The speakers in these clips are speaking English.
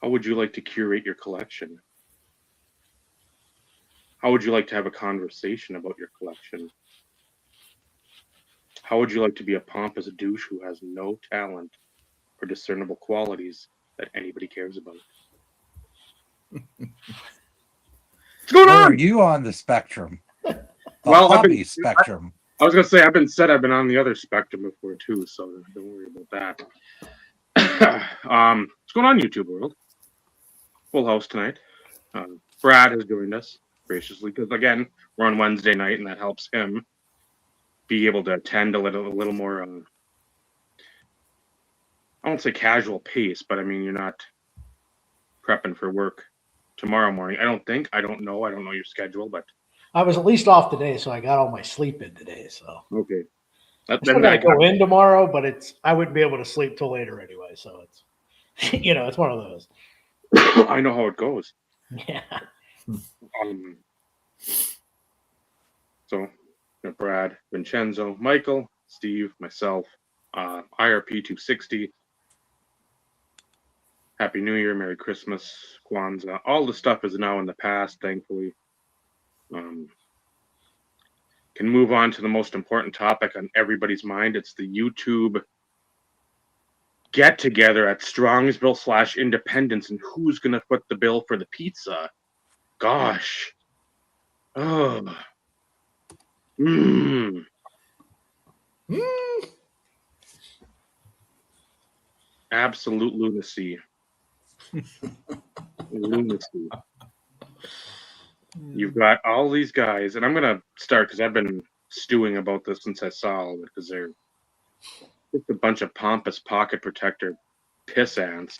How would you like to curate your collection? How would you like to have a conversation about your collection? How would you like to be a pompous douche who has no talent or discernible qualities that anybody cares about? What's going Where on? are you on the spectrum? The Well, hobby spectrum. I was gonna say I've been on the other spectrum before too, so don't worry about that. What's going on, YouTube world? Full house tonight. Brad has joined us graciously because again we're on Wednesday night, and that helps him be able to attend a little more. I won't say casual pace, but I mean you're not prepping for work tomorrow morning. I don't know your schedule, but I was at least off today, so I got all my sleep in today. So okay. I'm still gonna go in tomorrow, but I wouldn't be able to sleep till later anyway. So it's it's one of those. I know how it goes. Yeah. So Brad, Vincenzo, Michael, Steve, myself, IRP 260. Happy New Year, Merry Christmas, Kwanzaa. All the stuff is now in the past, thankfully. Can move on to the most important topic on everybody's mind. It's the YouTube get together at Strongsville / Independence, and who's gonna foot the bill for the pizza? Gosh. Oh. Absolute lunacy. Lunacy. You've got all these guys, and I'm gonna start because I've been stewing about this since I saw all of it, because they're just a bunch of pompous pocket protector piss ants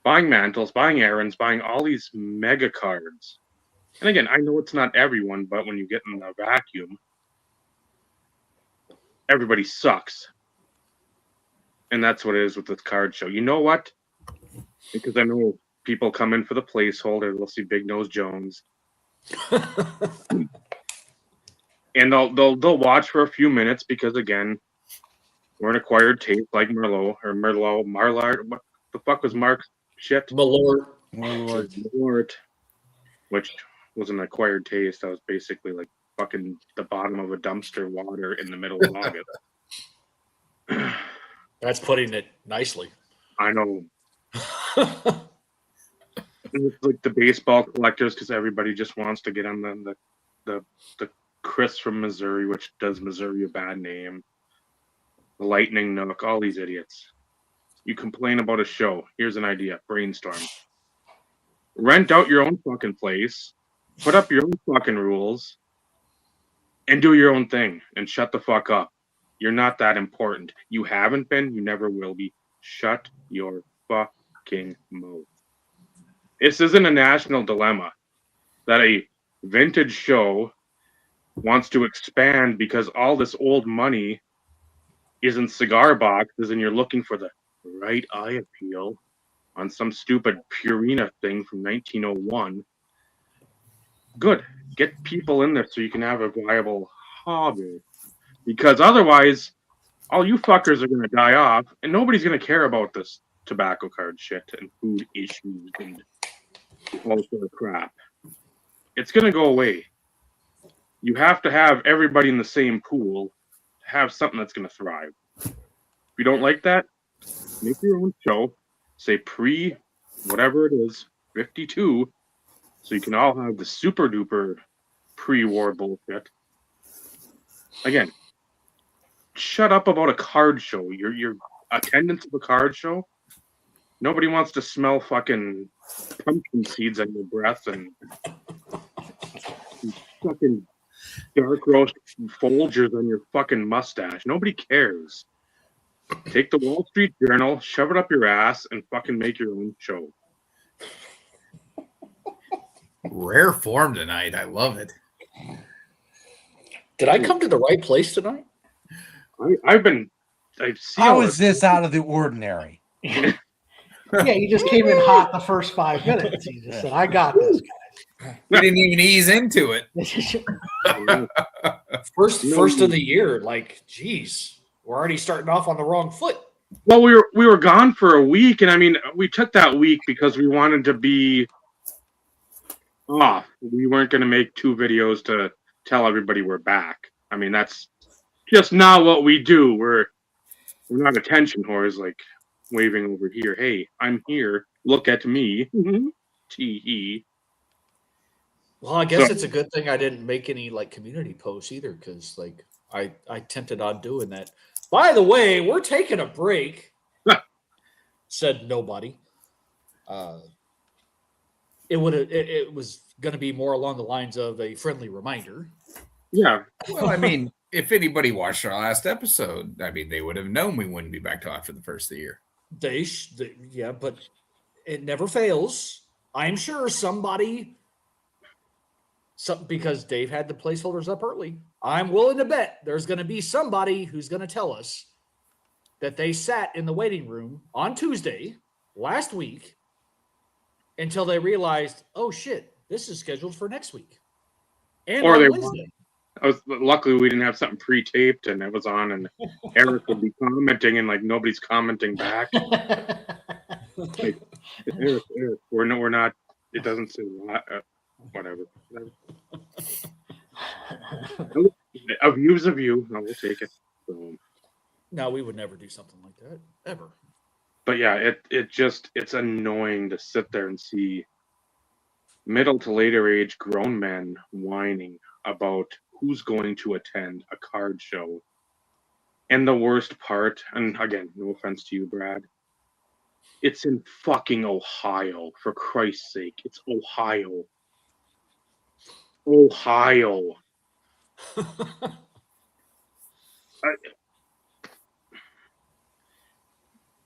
buying mantles, buying errands, buying all these mega cards. And again, I know it's not everyone, but when you get in the vacuum, everybody sucks. And that's what it is with this card show. You know what? Because I know people come in for the placeholder. They'll see Big Nose Jones. And they'll watch for a few minutes because, again, we're an acquired taste like Marlard. What the fuck was Mark's shit? Malort, which was an acquired taste. That was basically like fucking the bottom of a dumpster water in the middle of August. That's putting it nicely. I know. It's like the baseball collectors, because everybody just wants to get on the Chris from Missouri, which does Missouri a bad name. The Lightning Nook, all these idiots. You complain about a show. Here's an idea. Brainstorm. Rent out your own fucking place. Put up your own fucking rules. And do your own thing. And shut the fuck up. You're not that important. You haven't been. You never will be. Shut your fucking mouth. This isn't a national dilemma that a vintage show wants to expand because all this old money is in cigar boxes and you're looking for the right eye appeal on some stupid Purina thing from 1901. Good. Get people in there so you can have a viable hobby. Because otherwise, all you fuckers are going to die off and nobody's going to care about this tobacco card shit and food issues and all sort of crap. It's going to go away. You have to have everybody in the same pool to have something that's going to thrive. If you don't like that, make your own show. Say whatever it is, 52, so you can all have the super duper pre-war bullshit. Again, shut up about a card show. Your attendance of a card show. Nobody wants to smell fucking pumpkin seeds on your breath and fucking dark roast Folgers on your fucking mustache. Nobody cares. Take the Wall Street Journal, shove it up your ass, and fucking make your own show. Rare form tonight. I love it. Did I come to the right place tonight? How is this out of the ordinary? Yeah, you just came in hot the first 5 minutes. You just said, I got this, guys. We didn't even ease into it. First of the year, like, geez, we're already starting off on the wrong foot. Well, we were gone for a week, and I mean, we took that week because we wanted to be off. We weren't going to make 2 videos to tell everybody we're back. I mean, that's just not what we do. We're not attention whores like waving over here. Hey, I'm here. Look at me. Tee. Well, I guess So- it's a good thing I didn't make any like community posts either, because like I tempted on doing that. By the way, we're taking a break. Said nobody. It was going to be more along the lines of a friendly reminder. Yeah. Well, I mean, if anybody watched our last episode, I mean, they would have known we wouldn't be back to after the first of the year. Yeah, but it never fails. I'm sure somebody, because Dave had the placeholders up early, I'm willing to bet there's going to be somebody who's going to tell us that they sat in the waiting room on Tuesday last week until they realized, oh shit, this is scheduled for next week. And Or on they Wednesday. luckily we didn't have something pre-taped and it was on, and Eric would be commenting and like nobody's commenting back. Like, Eric, we're not. It doesn't say whatever. A view's a view. I will take it. So, No, we would never do something like that ever. but yeah, it's annoying to sit there and see middle to later age grown men whining about who's going to attend a card show. And the worst part, and again, no offense to you, Brad, it's in fucking Ohio, for Christ's sake. It's Ohio. Ohio.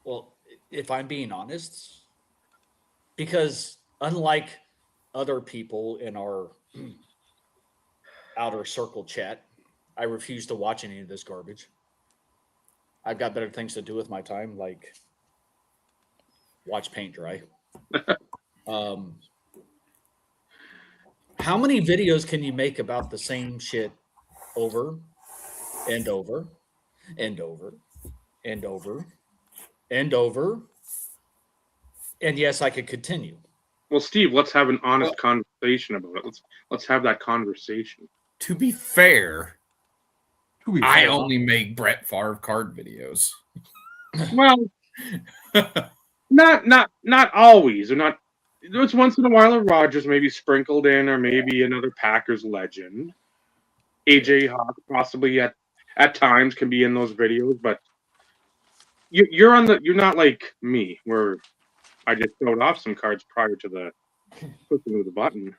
Well, if I'm being honest, because unlike other people in our outer circle chat, I refuse to watch any of this garbage. I've got better things to do with my time, like watch paint dry. How many videos can you make about the same shit over and over and over and over and over? And yes, I could continue. Well, Steve, let's have an honest conversation about it. Let's have that conversation. To be fair, I only make Brett Favre card videos. Well, not always, or not. There's once in a while a Rodgers maybe sprinkled in, or maybe another Packers legend. AJ Hawk possibly at times can be in those videos, but you're not like me where I just showed off some cards prior to the clicking of the button.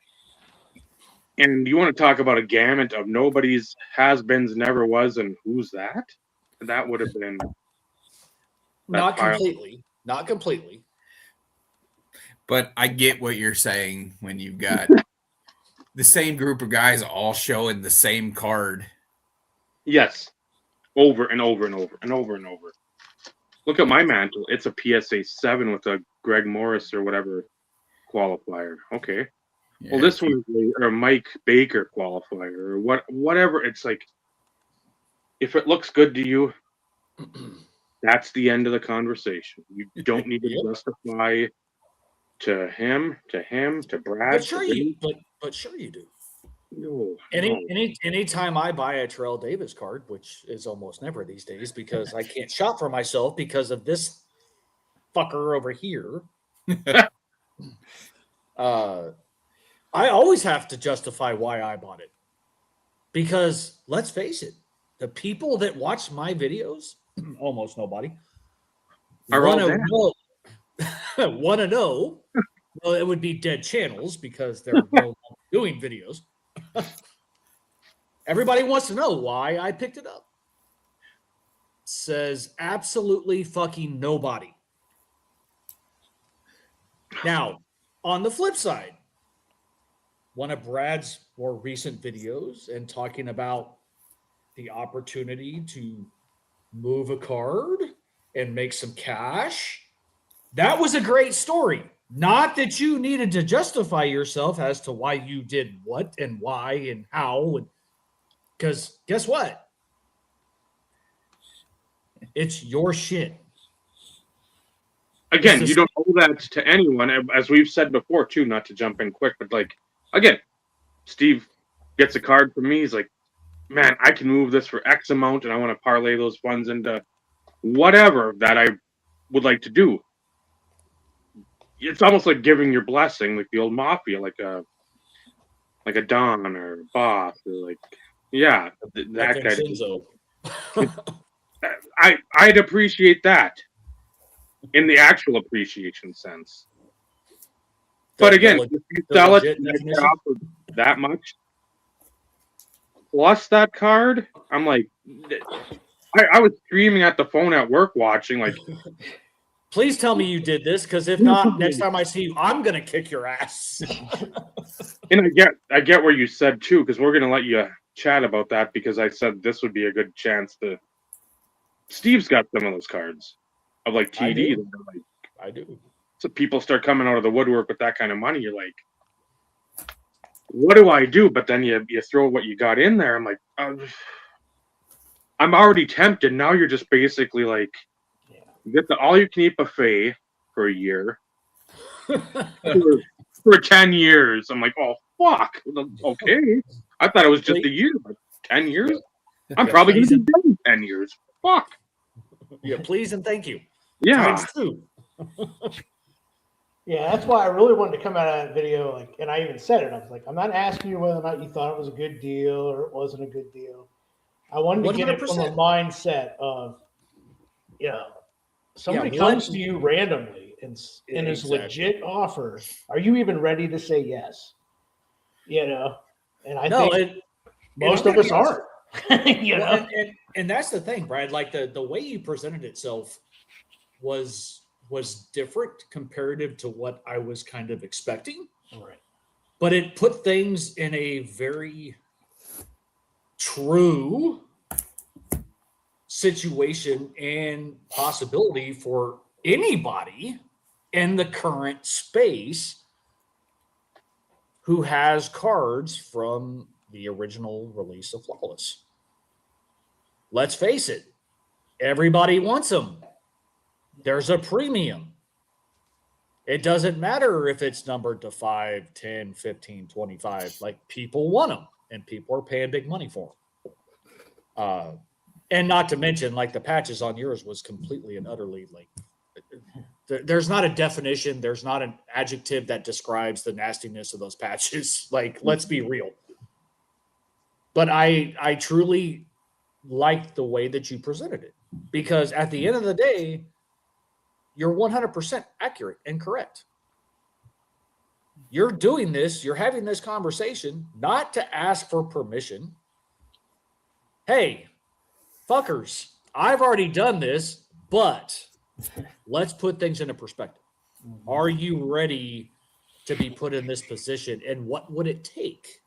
And you want to talk about a gamut of nobody's, has-beens, never was, and who's that? That would have been not completely. Not completely. But I get what you're saying when you've got the same group of guys all showing the same card. Yes. Over and over and over and over and over. Look at my mantle. It's a PSA 7 with a Greg Morris or whatever qualifier. Okay. Yeah. Well, this one is a Mike Baker qualifier or whatever. It's like, if it looks good to you, that's the end of the conversation. You don't need to justify to him, to Brad. But sure you do. No. Anytime I buy a Terrell Davis card, which is almost never these days because I can't shop for myself because of this fucker over here. I always have to justify why I bought it. Because let's face it, the people that watch my videos, almost nobody, want to know. Well, it would be dead channels because they're no longer doing videos. Everybody wants to know why I picked it up. Says absolutely fucking nobody. Now, on the flip side, one of Brad's more recent videos and talking about the opportunity to move a card and make some cash. That was a great story. Not that you needed to justify yourself as to why you did what and why and how. Because guess what? It's your shit. again, you don't owe that to anyone, as we've said before too. Not to jump in quick, but like again, Steve gets a card from me. He's like, man, I can move this for X amount, and I want to parlay those funds into whatever that I would like to do. It's almost like giving your blessing, like the old mafia, like a Don or a Boss, or like, yeah, that guy. Vincenzo. I'd appreciate that in the actual appreciation sense. But again, if you sell it and you get off of that much plus that card, I'm like, I was screaming at the phone at work watching, like, please tell me you did this, because if not, next time I see you, I'm gonna kick your ass. And I get where you said too, because we're gonna let you chat about that, because I said this would be a good chance to. Steve's got some of those cards of like TD. I do. So people start coming out of the woodwork with that kind of money. You're like, what do I do? But then you throw what you got in there. I'm like, I'm already tempted. Now you're just basically like, you get the all-you-can-eat buffet for a year. for 10 years. I'm like, oh, fuck. Okay. I thought it was just a year, but 10 years? I'm probably going to be dead in 10 years. Fuck. Yeah, please and thank you. Yeah. Times two. Yeah, that's why I really wanted to come out of that video. Like, and I even said it. I was like, I'm not asking you whether or not you thought it was a good deal or it wasn't a good deal. I wanted to get it from a mindset of, somebody comes to you randomly and is legit offer. Are you even ready to say yes? And I think most of us aren't. And that's the thing, Brad. Like the way you presented itself was different comparative to what I was kind of expecting. Right. But it put things in a very true situation and possibility for anybody in the current space who has cards from the original release of Flawless. Let's face it, everybody wants them. There's a premium. It doesn't matter if it's numbered to 5, 10, 15, 25. Like, people want them, and people are paying big money for them. And not to mention, like, the patches on yours was completely and utterly, like, there's not a definition. There's not an adjective that describes the nastiness of those patches. Like, let's be real. But I truly liked the way that you presented it, because at the end of the day, you're 100% accurate and correct. You're doing this, you're having this conversation, not to ask for permission. Hey, fuckers, I've already done this, but let's put things into perspective. Are you ready to be put in this position? And what would it take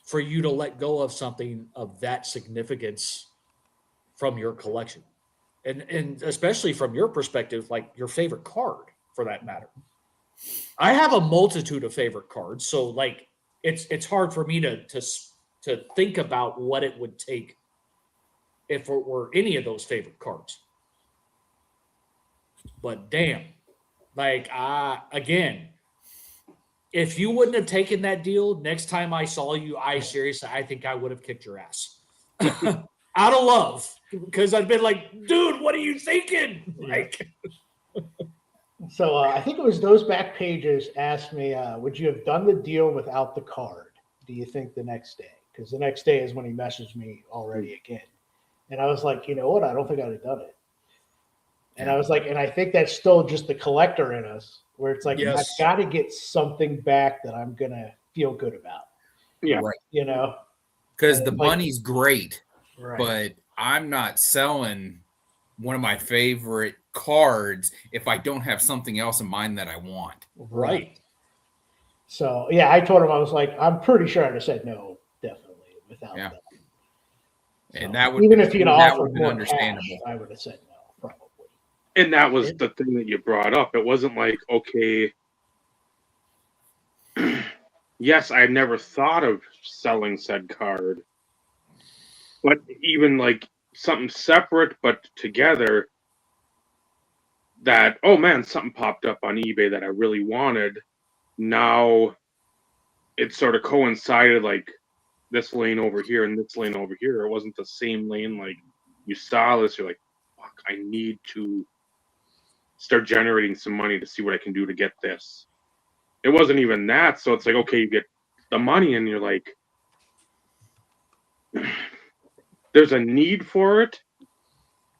for you to let go of something of that significance from your collection? And especially from your perspective, like your favorite card, for that matter. I have a multitude of favorite cards, so like it's hard for me to think about what it would take if it were any of those favorite cards. But damn, like again, if you wouldn't have taken that deal, next time I saw you, I think I would have kicked your ass. Out of love, because I've been like, dude, what are you thinking? Like, so I think it was those back pages asked me, would you have done the deal without the card? Do you think the next day? Because the next day is when he messaged me already again. And I was like, you know what? I don't think I'd have done it. And I was like, and I think that's still just the collector in us, where it's like, I've got to get something back that I'm going to feel good about. Yeah. Right. Because the money's great. Right. But I'm not selling one of my favorite cards if I don't have something else in mind that I want. Right. So, yeah, I told him, I was like, I'm pretty sure I'd have said no, definitely, without that. So, and that would even if you'd offered more understandable. Cash, I would have said no, probably. And that was the thing that you brought up. It wasn't like, okay, yes, I never thought of selling said card. But even like something separate but together, that, oh man, something popped up on eBay that I really wanted. Now it sort of coincided, like this lane over here and this lane over here. It wasn't the same lane. Like you saw this, you're like, fuck, I need to start generating some money to see what I can do to get this. It wasn't even that. So it's like, okay, you get the money and you're like, there's a need for it,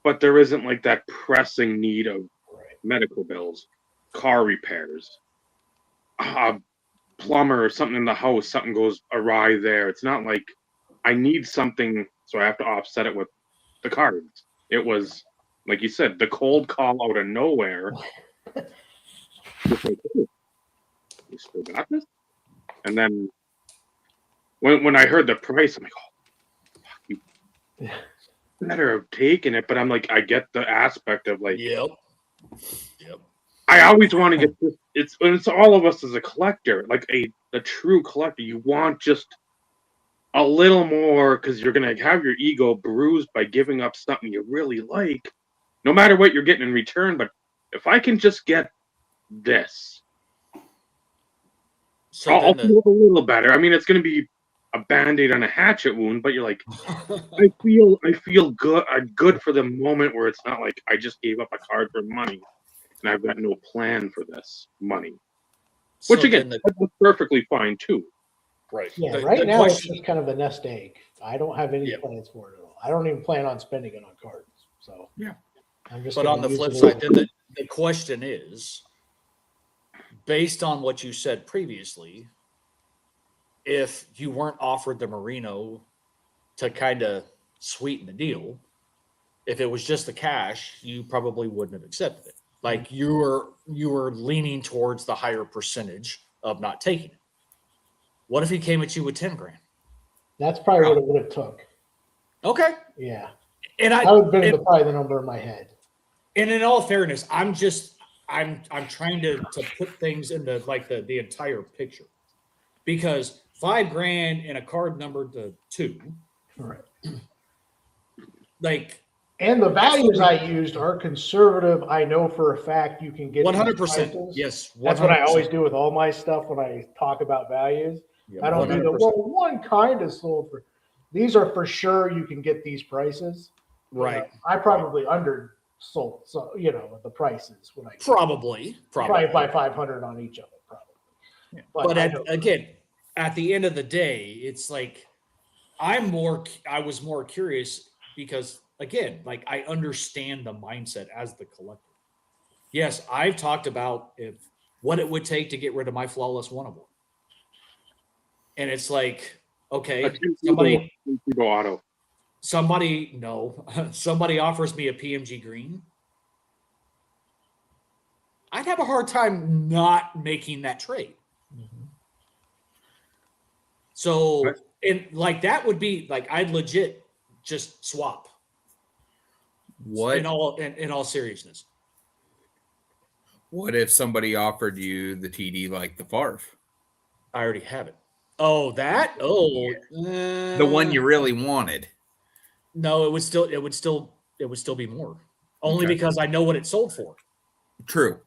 but there isn't like that pressing need of medical bills, car repairs, a plumber or something in the house, something goes awry there. It's not like I need something, so I have to offset it with the cards. It was, like you said, the cold call out of nowhere. Just like, hey, you still got this? And then when I heard the price, I'm like, oh, fuck, you better have taken it. But I'm like, I get the aspect of like, Yep. I always want to get this. It's all of us as a collector, like a true collector. You want just a little more because you're gonna have your ego bruised by giving up something you really like, no matter what you're getting in return. But if I can just get this, So I'll then feel a little better. I mean, it's gonna be a band-aid on a hatchet wound, but you're like, I feel good for the moment where it's not like I just gave up a card for money and I've got no plan for this money. Which so again, then that's perfectly fine too. right. Yeah, The- right the now it's question- just kind of a nest egg. I don't have any Yeah. plans for it at all. I don't even plan on spending it on cards. So Yeah. I'm just. But gonna on the use flip it side, as- then the question is, based on what you said previously, if you weren't offered the Merino to kind of sweeten the deal, if it was just the cash, you probably wouldn't have accepted it. Like you were leaning towards the higher percentage of not taking it. What if he came at you with 10 grand? That's probably what it would have took. Okay. Yeah, And that would have been probably the number in my head. and in all fairness, I'm trying to put things into like the entire picture, because $5,000 and a card numbered to 2, Right. like And the values I used are conservative. I know for a fact you can get these 100%. prices. Yes, 100%. That's what I always do with all my stuff when I talk about values. Yeah, I don't do the 100%. well, one kind is sold for. These are for sure you can get these prices. Right. I probably undersold, so the prices when I Probably. by 500 on each of it, probably. Yeah. But Again, at the end of the day, it's like I was more curious because again, like I understand the mindset as the collector. Yes, I've talked about what it would take to get rid of my flawless one award. And it's like, okay, somebody auto. somebody offers me a PMG green. I'd have a hard time not making that trade. So, and like that would be like I'd legit just swap. What in all seriousness? What if somebody offered you the TD like the FARF? I already have it. Oh, that? Oh, The one you really wanted. No, it would still be more. Only Okay. because I know what it sold for. True.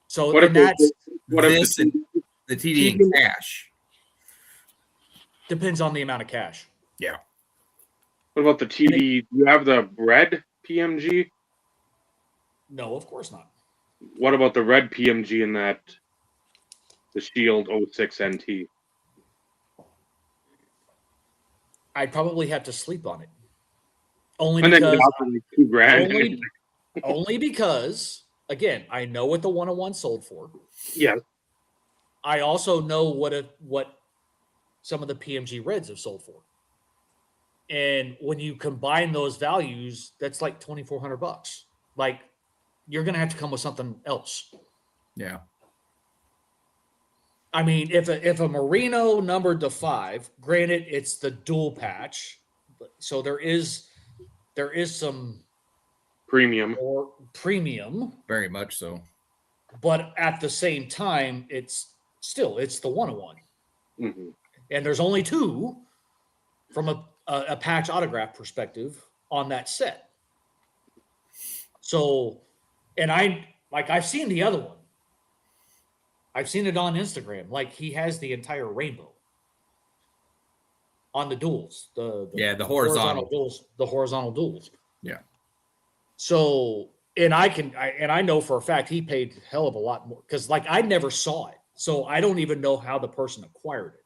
So What if that's the TD in cash? depends on the amount of cash. Yeah. What about the TD? You have the red PMG. No, of course not. What about the red PMG in that? The Shield 06 NT. I'd probably have to sleep on it. Only And then you because offer like $2,000. only because again, I know what the 101 sold for. Yeah. I also know what some of the PMG reds have sold for. And when you combine those values, that's like $2,400. Like you're going to have to come with something else. Yeah. I mean, if a Merino numbered to 5, granted it's the dual patch, so there is some Premium. or premium, Very much so. but at the same time, it's the 101. Mm-hmm. And there's only 2 from a patch autograph perspective on that set. So And I've seen the other one. I've seen it on Instagram. Like he has the entire rainbow on the duels. The horizontal duels. The horizontal duels. Yeah. So, and I know for a fact he paid a hell of a lot more because like I never saw it. So I don't even know how the person acquired it.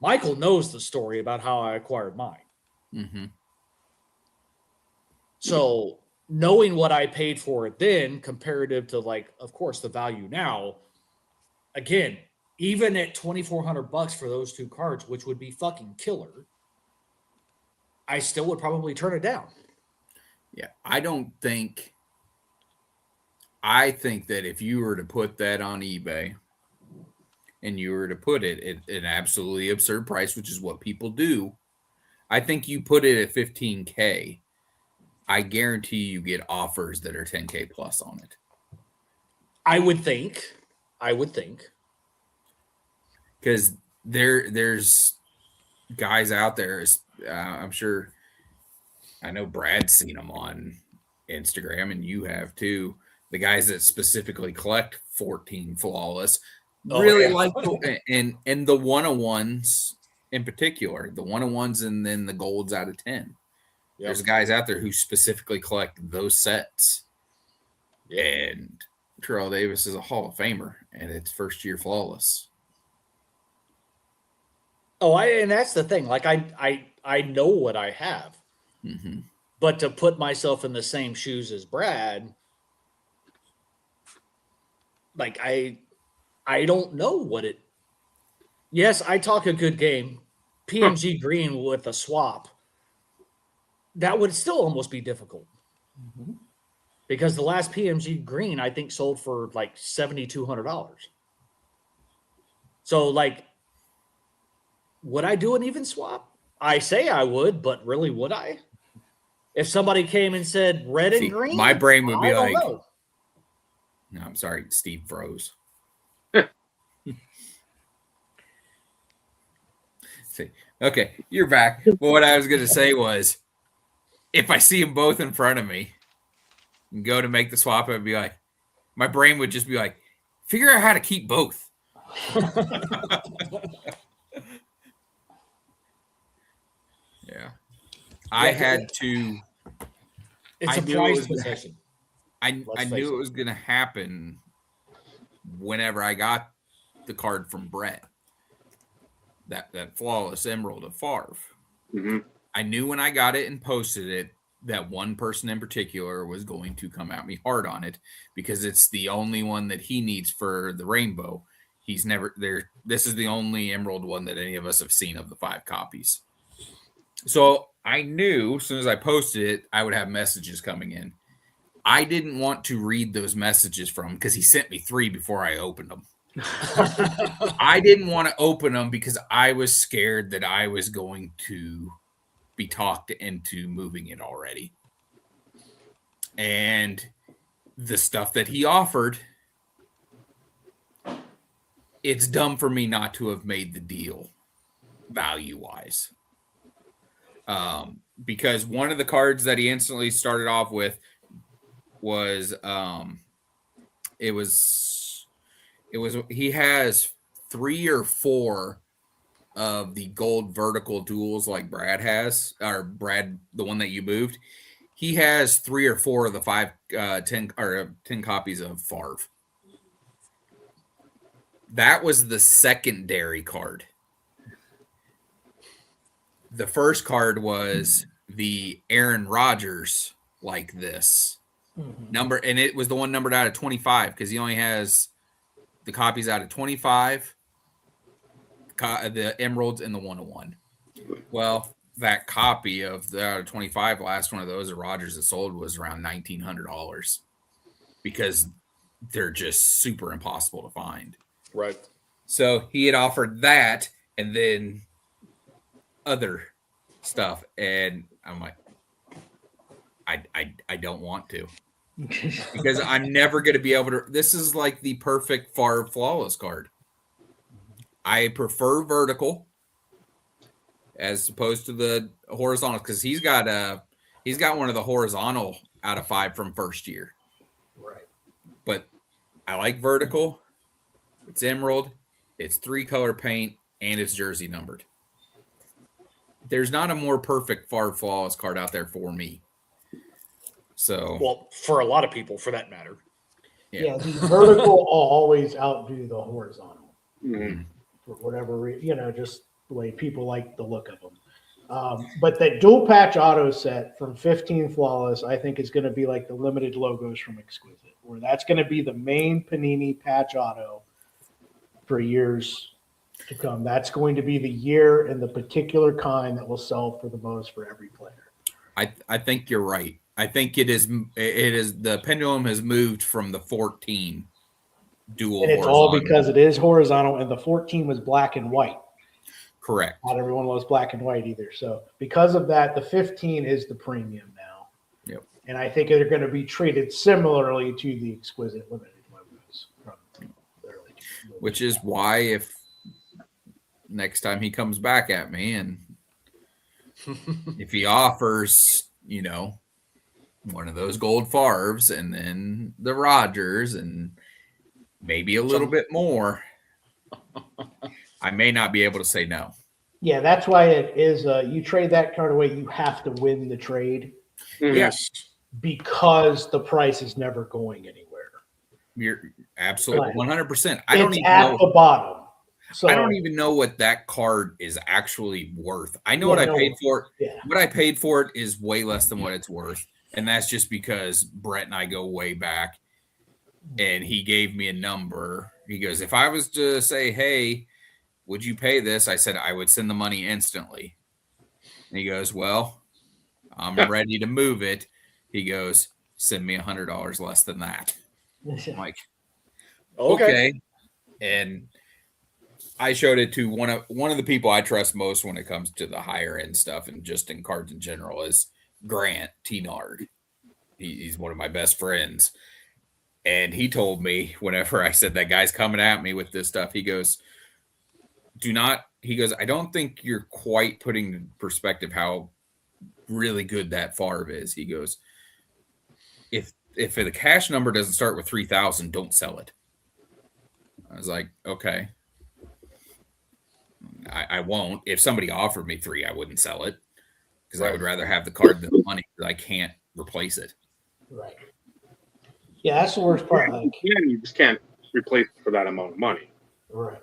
Michael knows the story about how I acquired mine. Mm-hmm. So knowing what I paid for it then, comparative to like, of course, the value now, again, even at $2,400 for those two cards, which would be fucking killer, I still would probably turn it down. Yeah, I think that if you were to put that on eBay and you were to put it at an absolutely absurd price, which is what people do, I think you put it at $15K. I guarantee you get offers that are $10K plus on it. I would think. Because there's guys out there, I'm sure, I know Brad's seen them on Instagram, and you have too. The guys that specifically collect 14 flawless like and the 101s in particular, the 101s and then the golds out of 10. Yep. There's guys out there who specifically collect those sets. Yep. And Terrell Davis is a Hall of Famer, and it's first year flawless. Oh, and that's the thing. Like I know what I have, but to put myself in the same shoes as Brad, like I don't know what it. Yes, I talk a good game. PMG green with a swap. That would still almost be difficult. Because the last PMG green, I think, sold for like $7,200. So, like, would I do an even swap? I say I would, but really, would I? If somebody came and said red and green, my brain would be like, know. No, I'm sorry, Steve froze. See, okay, you're back. Well, what I was going to say was, if I see them both in front of me and go to make the swap, I'd be like, my brain would just be like, figure out how to keep both. Yeah. I had to. It's a prized possession. I knew it was going to happen whenever I got the card from Brett. That flawless emerald of Favre. Mm-hmm. I knew when I got it and posted it that one person in particular was going to come at me hard on it because it's the only one that he needs for the rainbow. He's never there. This is the only emerald one that any of us have seen of the 5 copies. So I knew as soon as I posted it, I would have messages coming in. I didn't want to read those messages from him because he sent me 3 before I opened them. I didn't want to open them because I was scared that I was going to be talked into moving it already. And the stuff that he offered, it's dumb for me not to have made the deal value-wise. Because one of the cards that he instantly started off with was he has 3 or 4 of the gold vertical duels like Brad has, or Brad, the one that you moved. He has 3 or 4 of the 10 copies of Favre. That was the secondary card. The first card was the Aaron Rodgers like this number, and it was the one numbered out of 25 because he only has the copies out of 25, the emeralds, and the 101. Well, that copy of the out of 25, last one of those of Rodgers that sold was around $1,900 because they're just super impossible to find. Right. So he had offered that and then other stuff, and I'm like, I don't want to because I'm never going to be able to. This is like the perfect Favre flawless card. I prefer vertical as opposed to the horizontal because he's got one of the horizontal out of 5 from first year. but I like vertical. It's emerald. It's 3-color paint, and it's jersey numbered. There's not a more perfect far flawless card out there for me. So, Well, for a lot of people, for that matter. Yeah, the vertical will always outdo the horizontal Mhm. for whatever reason, just the way people like the look of them. But that dual patch auto set from 15 Flawless, I think, is going to be like the limited logos from Exquisite, where that's going to be the main Panini patch auto for years to come. That's going to be the year and the particular kind that will sell for the most for every player. I think you're right. I think it is the pendulum has moved from the 14 dual And it's all because it is horizontal, and the 14 was black and white. Correct. Not everyone loves black and white either. So because of that, the 15 is the premium now. Yep. And I think they're going to be treated similarly to the Exquisite limited logos from the early. Which is why if next time he comes back at me and if he offers, one of those gold Favres and then the Rodgers and maybe a little bit more, I may not be able to say no. Yeah, that's why it is. You trade that card away, you have to win the trade Yes. because the price is never going anywhere. You're absolutely Right. 100%. It's at the bottom. So I don't even know what that card is actually worth. I know Yeah, what I no. paid for it. Yeah. What I paid for it is way less than what it's worth. And that's just because Brett and I go way back. And he gave me a number. He goes, if I was to say, hey, would you pay this? I said, I would send the money instantly. And he goes, well, I'm ready to move it. He goes, send me $100 less than that. I'm like, okay. And I showed it to one of the people I trust most when it comes to the higher end stuff and just in cards in general is Grant Tenard. He's one of my best friends. And he told me whenever I said that guy's coming at me with this stuff, he goes, I don't think you're quite putting in perspective how really good that Favre is. He goes, if the cash number doesn't start with 3,000, don't sell it. I was like, okay. I won't. If somebody offered me 3, I wouldn't sell it because I would rather have the card than the money because I can't replace it. Right. Yeah, that's the worst part. Like, You just can't replace it for that amount of money. right.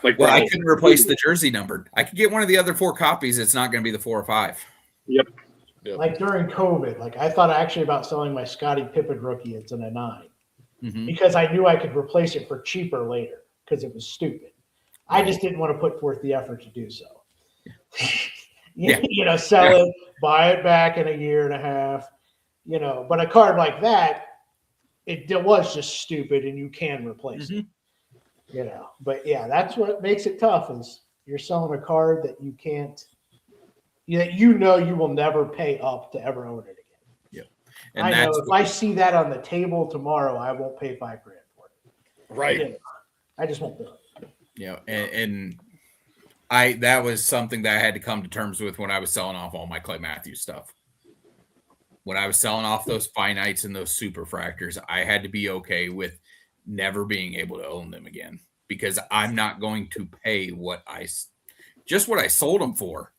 Like, Well, I couldn't replace the jersey numbered. I could get one of the other 4 copies. It's not going to be the 4 or 5. Yep. Like during COVID, like I thought actually about selling my Scottie Pippen rookie. It's in a 9 because I knew I could replace it for cheaper later because it was stupid. I just didn't want to put forth the effort to do so. Sell it, buy it back in a year and a half, but a card like that, it was just stupid and you can replace it, but yeah, that's what makes it tough is you're selling a card that you can't, you will never pay up to ever own it again. Yep. And I know if I see that on the table tomorrow, I won't pay $5,000 for it. Right. I just won't do it. And that was something that I had to come to terms with when I was selling off all my Clay Matthews stuff. When I was selling off those finites and those super fractors, I had to be okay with never being able to own them again because I'm not going to pay what I sold them for.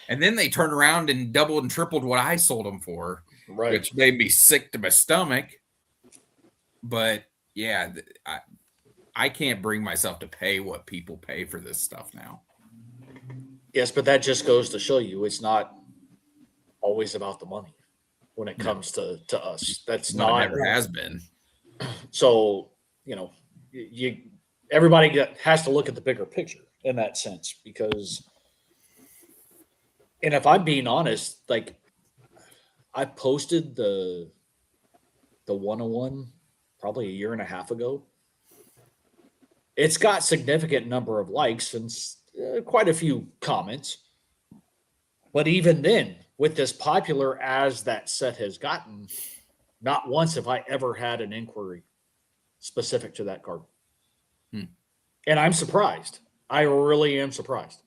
And then they turned around and doubled and tripled what I sold them for, which made me sick to my stomach. But yeah, I can't bring myself to pay what people pay for this stuff now. Yes, but that just goes to show you it's not always about the money when it comes to us. That's not never has been. So, everybody has to look at the bigger picture in that sense because, and if I'm being honest, like I posted the 101 probably a year and a half ago. It's got significant number of likes and quite a few comments. But even then, with as popular as that set has gotten, not once have I ever had an inquiry specific to that card. And I'm surprised. I really am surprised.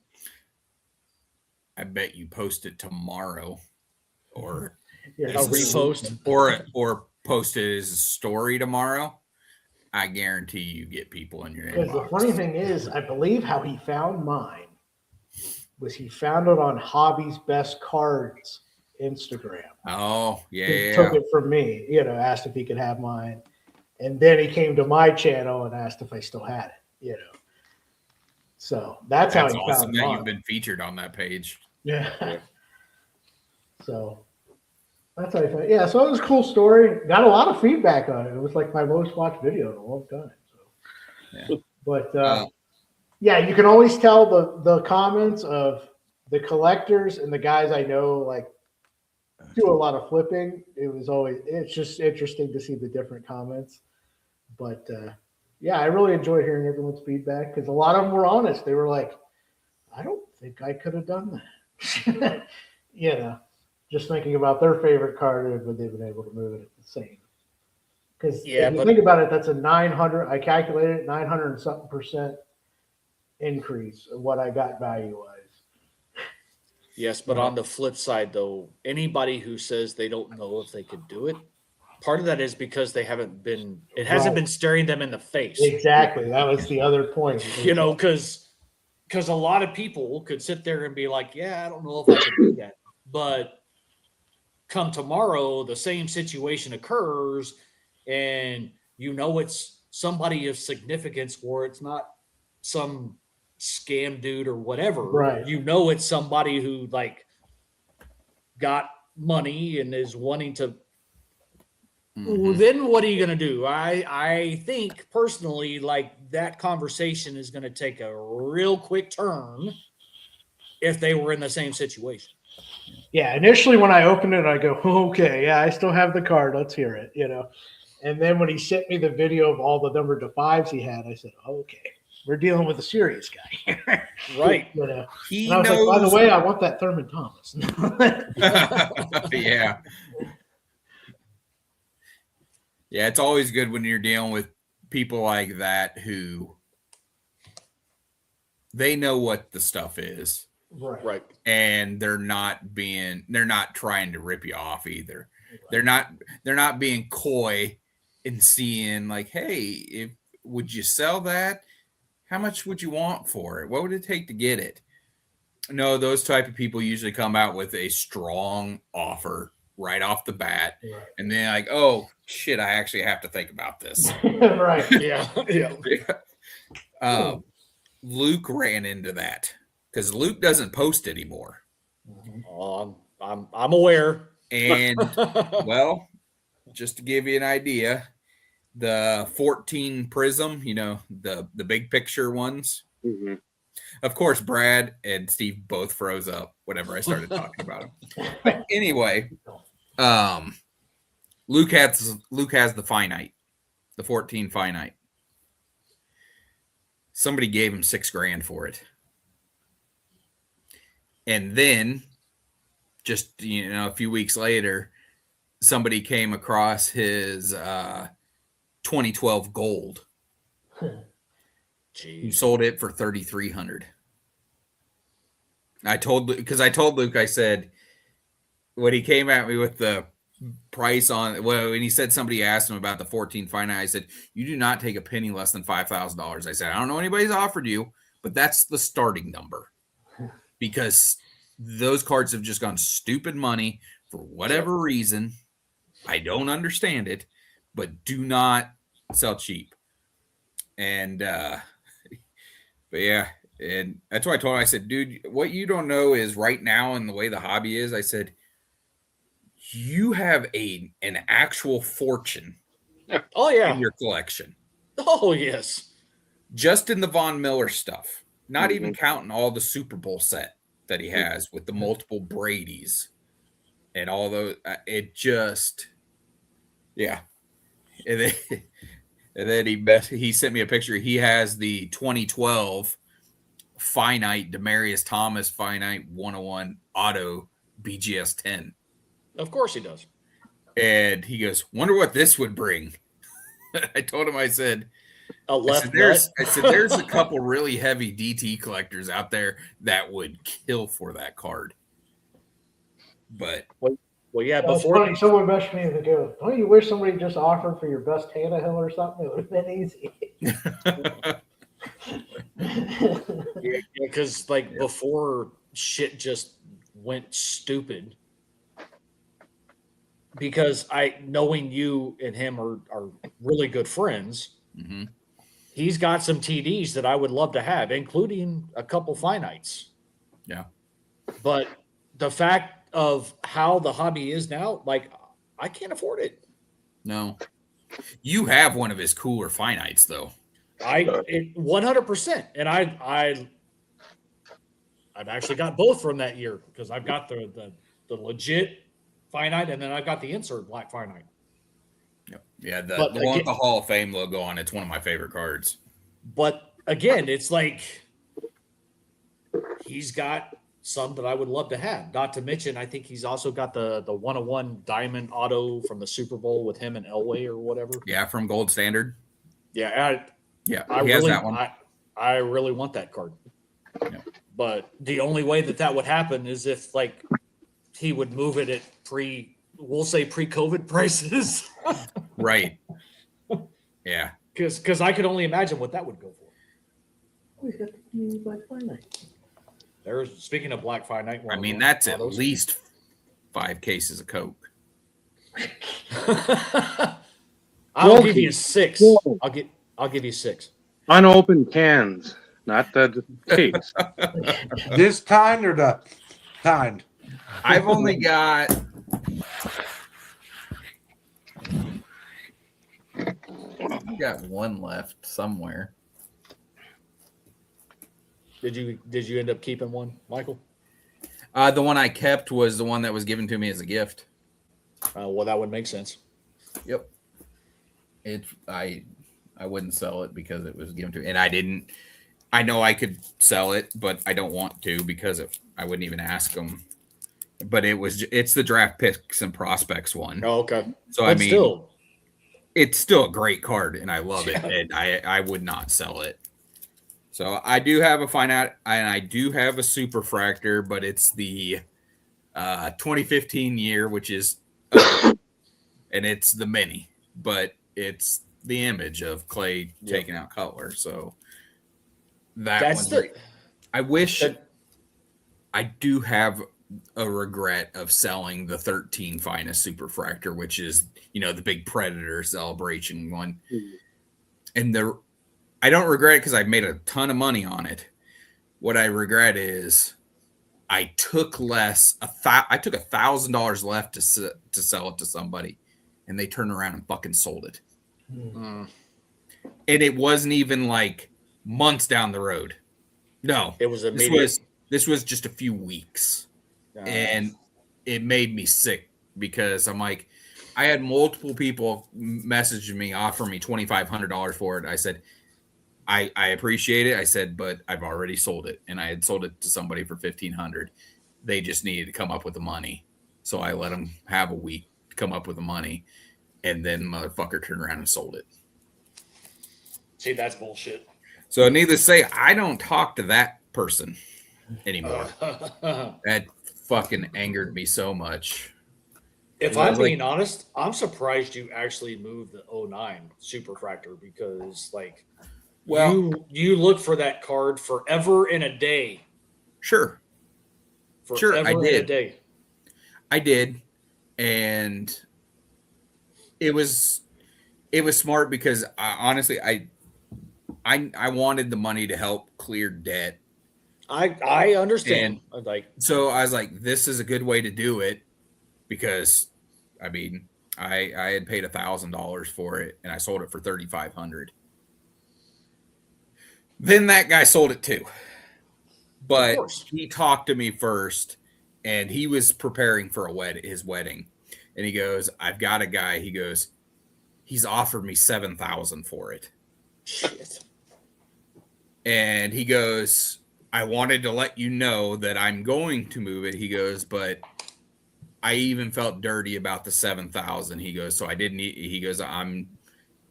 I bet you post it tomorrow or a repost or post it as a story tomorrow, I guarantee you get people in your Because the inbox. funny thing is, I believe how he found mine was he found it on Hobby's Best Cards Instagram. Oh, He yeah. took it from me, asked if he could have mine. And then he came to my channel and asked if I still had it, So that's how he awesome found that mine. you've been featured on that page. Yeah. So that's how I found. Yeah, so it was a cool story. Got a lot of feedback on it. It was like my most watched video in a long time. So, Yeah. But yeah, you can always tell the comments of the collectors and the guys I know like do a lot of flipping. It's just interesting to see the different comments. But yeah, I really enjoyed hearing everyone's feedback because a lot of them were honest. They were like, I don't think I could have done that. Just thinking about their favorite card, would they've been able to move it at the same. Because if you think about it, that's a 900, I calculated 900 and something percent increase of what I got value-wise. Yes, but on the flip side, though, anybody who says they don't know if they could do it, part of that is because it hasn't been staring them in the face. Exactly. That was the other point. Because a lot of people could sit there and be like, yeah, I don't know if I can do that. But come tomorrow, the same situation occurs, and it's somebody of significance, or it's not some scam dude or whatever. Right. It's somebody who got money and is wanting to. Then what are you going to do? I think personally, that conversation is going to take a real quick turn if they were in the same situation. Yeah, initially when I opened it, I go, okay, yeah, I still have the card. Let's hear it, And then when he sent me the video of all the number to fives he had, I said, okay, we're dealing with a serious guy here. Right. He and I was knows. like, by the way, I want that Thurman Thomas. Yeah. Yeah, it's always good when you're dealing with people like that who they know what the stuff is. Right. And they're not trying to rip you off either. Right. They're not being coy and seeing like, hey, would you sell that? How much would you want for it? What would it take to get it? No, those type of people usually come out with a strong offer right off the bat. Right. And then like, oh shit, I actually have to think about this. Right. Yeah. Luke ran into that because Luke doesn't post anymore. I'm aware. And well, just to give you an idea, the 14 Prism, the big picture ones. Mm-hmm. Of course, Brad and Steve both froze up whenever I started talking about them. But anyway, Luke has the finite, the 14 finite. Somebody gave him $6,000 for it. And then just, a few weeks later, somebody came across his 2012 gold. He sold it for $3,300. I told Luke, I said, when he came at me with the price on, when he said somebody asked him about the 14 finite, I said, you do not take a penny less than $5,000. I said, I don't know anybody's offered you, but that's the starting number because those cards have just gone stupid money for whatever reason. I don't understand it, but do not sell cheap. And, but yeah, and that's why I told him, I said, dude, what you don't know is right now in the way the hobby is, I said, you have an actual fortune in your collection. Oh, yes. Just in the Von Miller stuff, not even counting all the Super Bowl set that he has with the multiple Brady's and all those. It just, yeah. And then he sent me a picture. He has the 2012 finite Demaryius Thomas finite 101 auto BGS 10. Of course he does. And he goes, wonder what this would bring. I told him, I said, there's a couple really heavy DT collectors out there that would kill for that card. But Well, yeah, That's before funny. Someone messaged me and go, "Don't you wish somebody just offered for your best Tannehill or something? It would have been easy." yeah, because like before shit just went stupid. Because knowing you and him are really good friends, Mm-hmm. he's got some TDs that I would love to have, including a couple finites. Yeah. But the fact of how the hobby is now, like I can't afford it. No. You have one of his cooler finites though. 100%. And I've actually got both from that year because I've got the legit finite and then I've got the insert black finite. Yep. Yeah, the But one with the Hall of Fame logo on it's one of my favorite cards. But again, it's like he's got some that I would love to have. Not to mention, I think he's also got the 101 diamond auto from the Super Bowl with him and Elway or whatever. Yeah, from Gold Standard. Yeah, he has that one. I really want that card. Yeah. But the only way that would happen is if like he would move it at pre-COVID prices. Right. Yeah. Because I could only imagine what that would go for. We got the Black Finite. There's speaking of Black Finite. I mean, that's at least 5 cases of Coke. I'll give you 6. I'll give you 6. Unopened cans, not the case. This kind or the kind? I've only got one left somewhere. Did you end up keeping one, Michael? The one I kept was the one that was given to me as a gift. Well, that would make sense. Yep. I wouldn't sell it because it was given to me, and I didn't. I know I could sell it, but I don't want to because I wouldn't even ask them. But it's the draft picks and prospects one. Oh, okay. So but it's still a great card, and I love it. And I would not sell it. So I do have a fine art, and I do have a superfractor, but it's the 2015 year, which is, and it's the mini, but it's the image of Clay taking out Cutler. So that's I wish I do have a regret of selling the 13 finest superfractor, which is, the big Predator celebration one. And I don't regret it because I made a ton of money on it. What I regret is I took I took $1,000 left to sell it to somebody, and they turned around and fucking sold it. And it wasn't even like months down the road. No, it was immediate. This was just a few weeks, and it made me sick because I'm like, I had multiple people message me, offer me $2,500 for it. I said, I appreciate it. I said, but I've already sold it, and I had sold it to somebody for $1,500. They just needed to come up with the money, so I let them have a week to come up with the money, and then motherfucker turned around and sold it. See, that's bullshit. So needless to say, I don't talk to that person anymore. That fucking angered me so much. If I'm being honest, I'm surprised you actually moved the 09 Superfractor because, you look for that card forever in a day. Sure. Forever I did. in a day. I did, and it was smart because honestly, I wanted the money to help clear debt. I understand. So I was like, this is a good way to do it because, I mean, I had paid $1,000 for it and I sold it for $3,500. Then that guy sold it too, but he talked to me first, and he was preparing for his wedding, and he goes, "I've got a guy." He goes, "He's offered me $7,000 for it." Shit. And he goes, "I wanted to let you know that I'm going to move it." He goes, "But I even felt dirty about the $7,000." He goes, "So I didn't." He goes, "I'm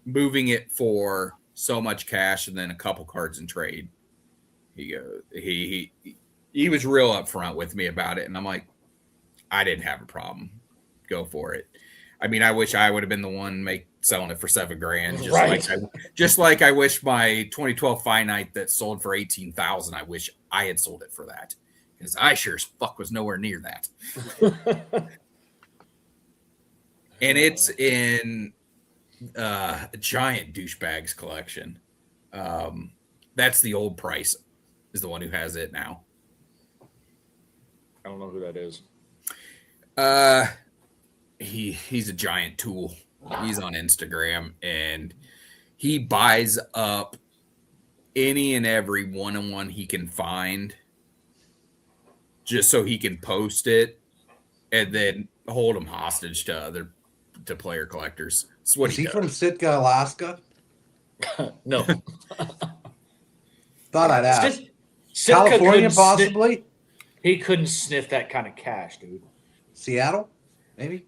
moving it for so much cash and then a couple cards in trade." He goes, he was real upfront with me about it, and I'm like, I didn't have a problem. go for it. I mean, I wish I would have been the one selling it for $7,000. Just like I wish my 2012 Finite that sold for $18,000. I wish I had sold it for that, because I sure as fuck was nowhere near that. And it's in a giant douchebags collection. That's the old price, is the one who has it now. I don't know who that is. He's a giant tool. He's on Instagram, and he buys up any and every one-on-one he can find just so he can post it and then hold them hostage to player collectors. That's what Is he does. from Sitka, Alaska? No. Thought I'd ask. Sitka California, couldn't possibly? He couldn't sniff that kind of cash, dude. Seattle? Maybe?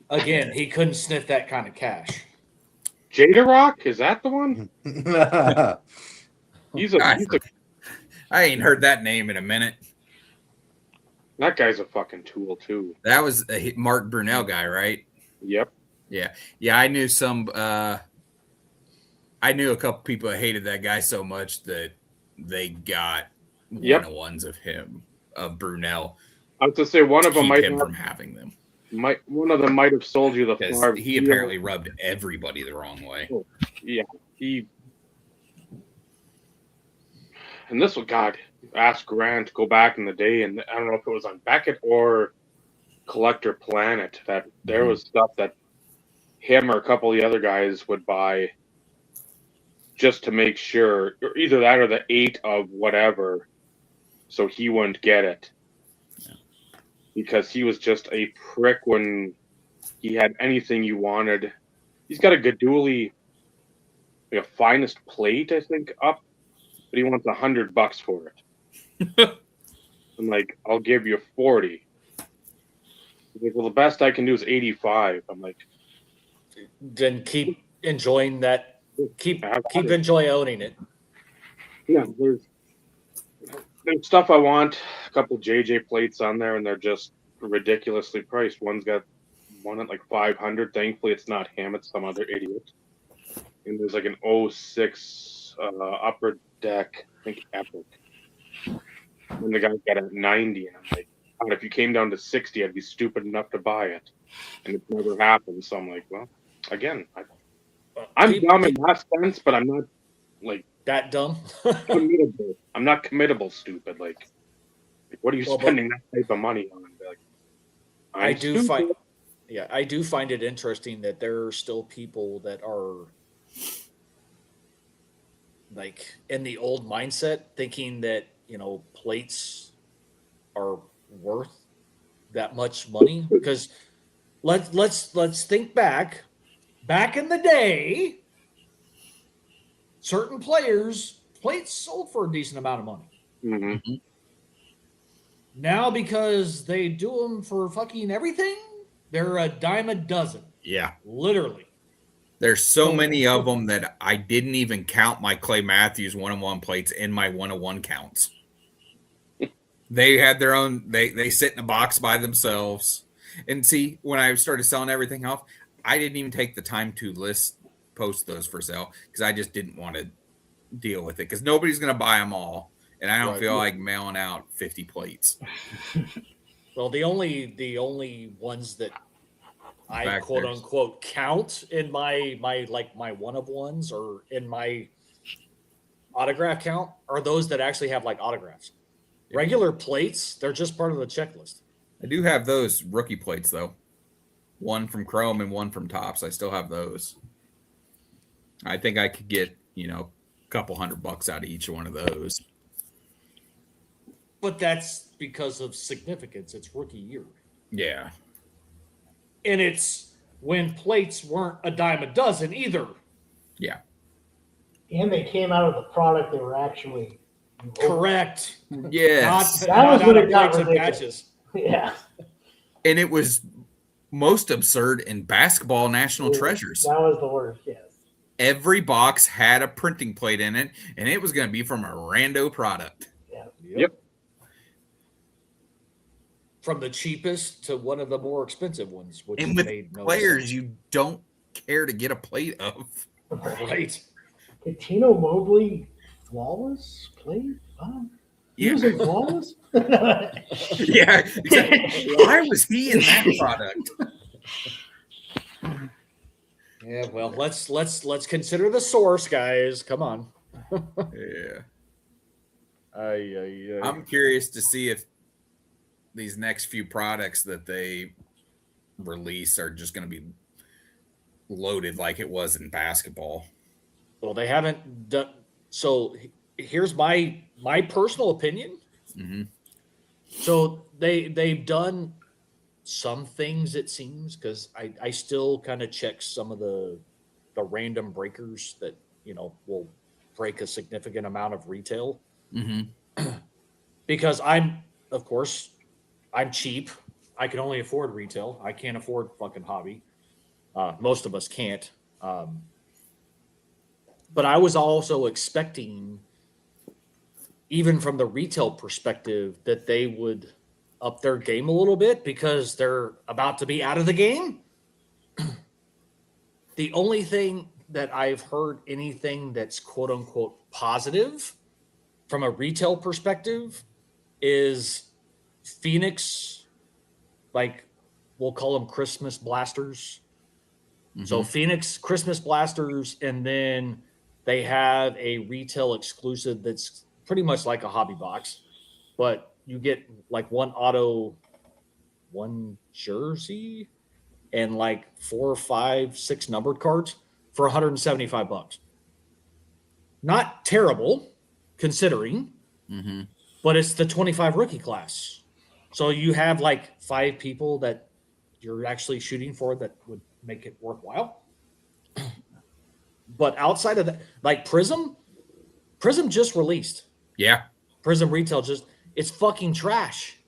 Again, he couldn't sniff that kind of cash. Jada Rock, is that the one? I ain't heard that name in a minute. That guy's a fucking tool too. That was a Mark Brunel guy, right? Yep. Yeah. I knew I knew a couple people that hated that guy so much that they got one-on-ones of him, of Brunel. I was to say one of them might him from having them. One of them might have sold you the far. He apparently rubbed everybody the wrong way. Oh, yeah, and this was, God, ask Grant to go back in the day, and I don't know if it was on Beckett or Collector Planet, that there was stuff that him or a couple of the other guys would buy just to make sure, or either that or the 8 of whatever, so he wouldn't get it. Because he was just a prick when he had anything you wanted. He's got a Gaduli, like a finest plate, I think, up, but he wants $100 for it. I'm like, I'll give you 40. He's like, well, the best I can do is 85. I'm like, then keep enjoying that. Keep enjoy owning it. Yeah, there's stuff I want. A couple JJ plates on there, and they're just ridiculously priced. One's got one at like 500. Thankfully, it's not him; it's some other idiot. And there's like an 06 upper deck, I think Epic. And the guy got it at 90, and I'm like, God, if you came down to 60, I'd be stupid enough to buy it. And it's never happened. So I'm like, well, again, I'm dumb in that sense, but I'm not like that dumb. committable. I'm not committable stupid. Like what are you spending that type of money on? Like, I do find it interesting that there are still people that are like in the old mindset, thinking that plates are worth that much money. Because let's think back in the day. Certain plates sold for a decent amount of money. Mm-hmm. Now, because they do them for fucking everything, they're a dime a dozen. Yeah. Literally. There's so many of them that I didn't even count my Clay Matthews one-on-one plates in my one-on-one counts. They had their own, they sit in a box by themselves. And see, when I started selling everything off, I didn't even take the time to post those for sale because I just didn't want to deal with it because nobody's going to buy them all. And I don't feel like mailing out 50 plates. Well, the only ones that I quote unquote count in my one of ones or in my autograph count are those that actually have like autographs. Regular plates, they're just part of the checklist. I do have those rookie plates though. One from Chrome and one from Topps. I still have those. I think I could get, a couple $100 out of each one of those. But that's because of significance. It's rookie year. Yeah. And it's when plates weren't a dime a dozen either. Yeah. And they came out of the product they were actually correct. Yes. That was when it got ridiculous. Yeah. And it was most absurd in basketball national treasures. That was the word, yes. Every box had a printing plate in it, and it was going to be from a rando product. Yeah. Yep. from the cheapest to one of the more expensive ones, which And with made no players sense. you don't care to get a plate of. Right. Did Tino Mobley flawless play? He Yeah. was in flawless. Yeah. Exactly. Why was he in that product? Yeah, well, let's consider the source, guys. Come on. Yeah. I'm I'm curious to see if these next few products that they release are just going to be loaded like it was in basketball. well, they haven't done. So here's my personal opinion. Mm-hmm. So they've done some things, it seems, because I still kind of check some of the random breakers that will break a significant amount of retail. Mm-hmm. Because I'm cheap. I can only afford retail. I can't afford fucking hobby. Most of us can't. But I was also expecting, even from the retail perspective, that they would up their game a little bit because they're about to be out of the game. The only thing that I've heard anything that's quote unquote positive from a retail perspective is Phoenix, like we'll call them Christmas blasters. Mm-hmm. So Phoenix Christmas blasters, and then they have a retail exclusive that's pretty much like a hobby box, but you get like one auto, one jersey, and like 4, 5, 6 numbered cards for $175. Not terrible considering, Mm-hmm. but it's the 25 rookie class. So you have like 5 people that you're actually shooting for that would make it worthwhile. But outside of that, like Prism just released. Yeah. Prism retail it's fucking trash.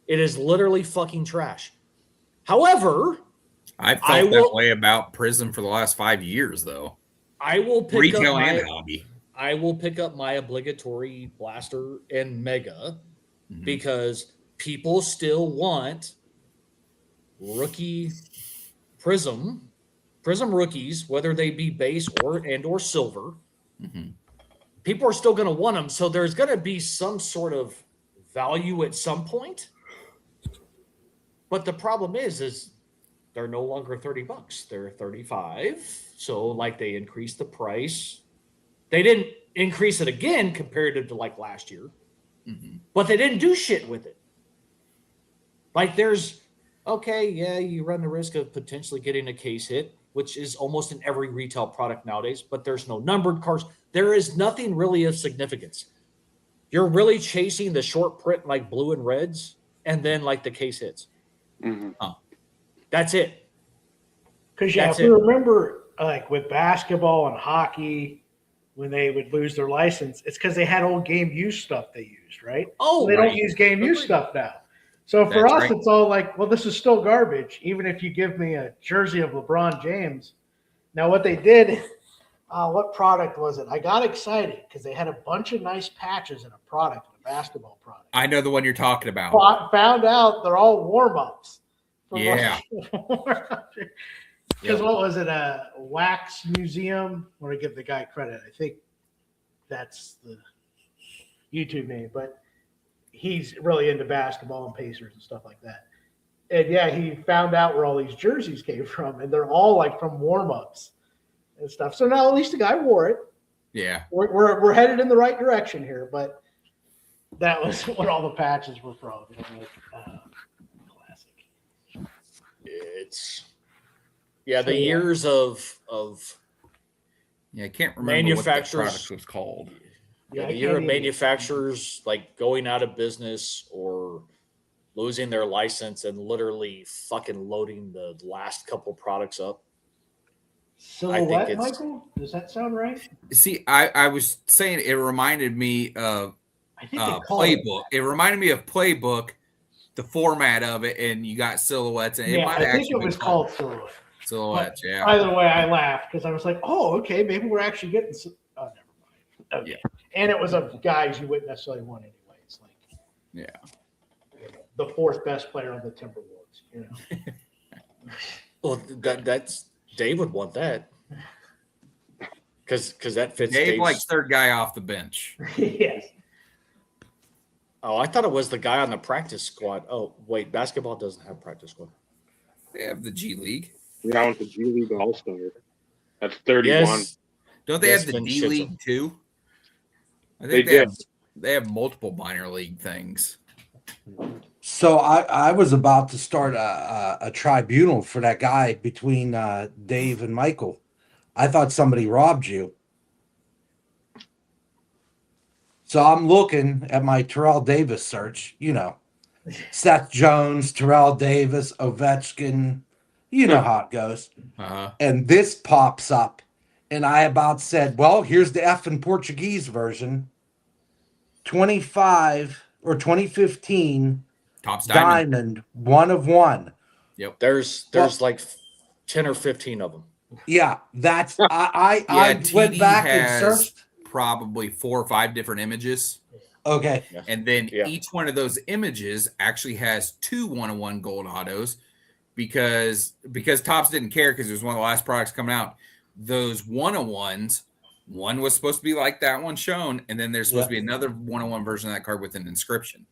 It is literally fucking trash. However, I've felt that way about Prism for the last 5 years, though. I will pick retail up and hobby. I will pick up my obligatory blaster and mega because people still want rookie Prism rookies, whether they be base or silver. Mm-hmm. People are still going to want them. So there's going to be some sort of value at some point. But the problem is they're no longer $30. They're $35. So like they increased the price. They didn't increase it again comparative to like last year. Mm-hmm. But they didn't do shit with it. Like you run the risk of potentially getting a case hit, which is almost in every retail product nowadays, but there's no numbered cards. There is nothing really of significance. You're really chasing the short print like blue and reds and then like the case hits. Mm-hmm. That's it. Because if you remember, like with basketball and hockey, when they would lose their license, it's because they had old game use stuff they used, right? Oh, they don't use game use stuff now. So for us, it's all like, well, this is still garbage, even if you give me a jersey of LeBron James. Now, what they did, what product was it? I got excited because they had a bunch of nice patches in a basketball product. I know the one you're talking about. Found out they're all warm-ups. Yeah. Because what was it? A wax museum? I want to give the guy credit. I think that's the YouTube name, but he's really into basketball and Pacers and stuff like that. And yeah, he found out where all these jerseys came from, and they're all like from warm-ups and stuff. So now at least the guy wore it. Yeah. We're headed in the right direction here, but that was what all the patches were from. Classic. It's the years of I can't remember what that manufacturers product was called. the year of manufacturers like going out of business or losing their license and literally fucking loading the last couple products up. Silhouette, Michael? Does that sound right? See, I was saying it reminded me of Playbook. It reminded me of Playbook, the format of it, and you got silhouettes. And I think it was called Silhouette. Silhouettes, yeah. Either way, I laughed because I was like, oh, okay, maybe we're actually getting – oh, never mind. Okay. Yeah. And it was of guys you wouldn't necessarily want anyway. It's like – yeah. the fourth best player on the Timberwolves. You know, Well, that's Dave would want that because that fits Dave Dave's. likes third guy off the bench. yes. Oh, I thought it was the guy on the practice squad. Oh, wait, basketball doesn't have practice squad. They have the G League. Yeah, I went to G League All Star. That's 31. Yes, Don't they Yes, have the Vin D Schizo. League too? I They think did. they have multiple minor league things. So I was about to start a tribunal for that guy between Dave and Michael. I thought somebody robbed you. So I'm looking at my Terrell Davis search, you know, Seth Jones, Terrell Davis, Ovechkin, you know how it goes. Uh-huh. And this pops up. And I about said, well, here's the effing Portuguese version. 25 or 2015 Top's diamond. diamond, 1 of 1. there's Well- like 10 or 15 of them. Yeah, that's I TD went back and has searched. probably 4 or 5 different images. Okay. And then Yeah. each one of those images actually has 2 1-of-1 gold autos because Topps didn't care because it was one of the last products coming out. Those 1-of-1s, one was supposed to be like that one shown, and then there's supposed to be another 1-of-1 version of that card with an inscription.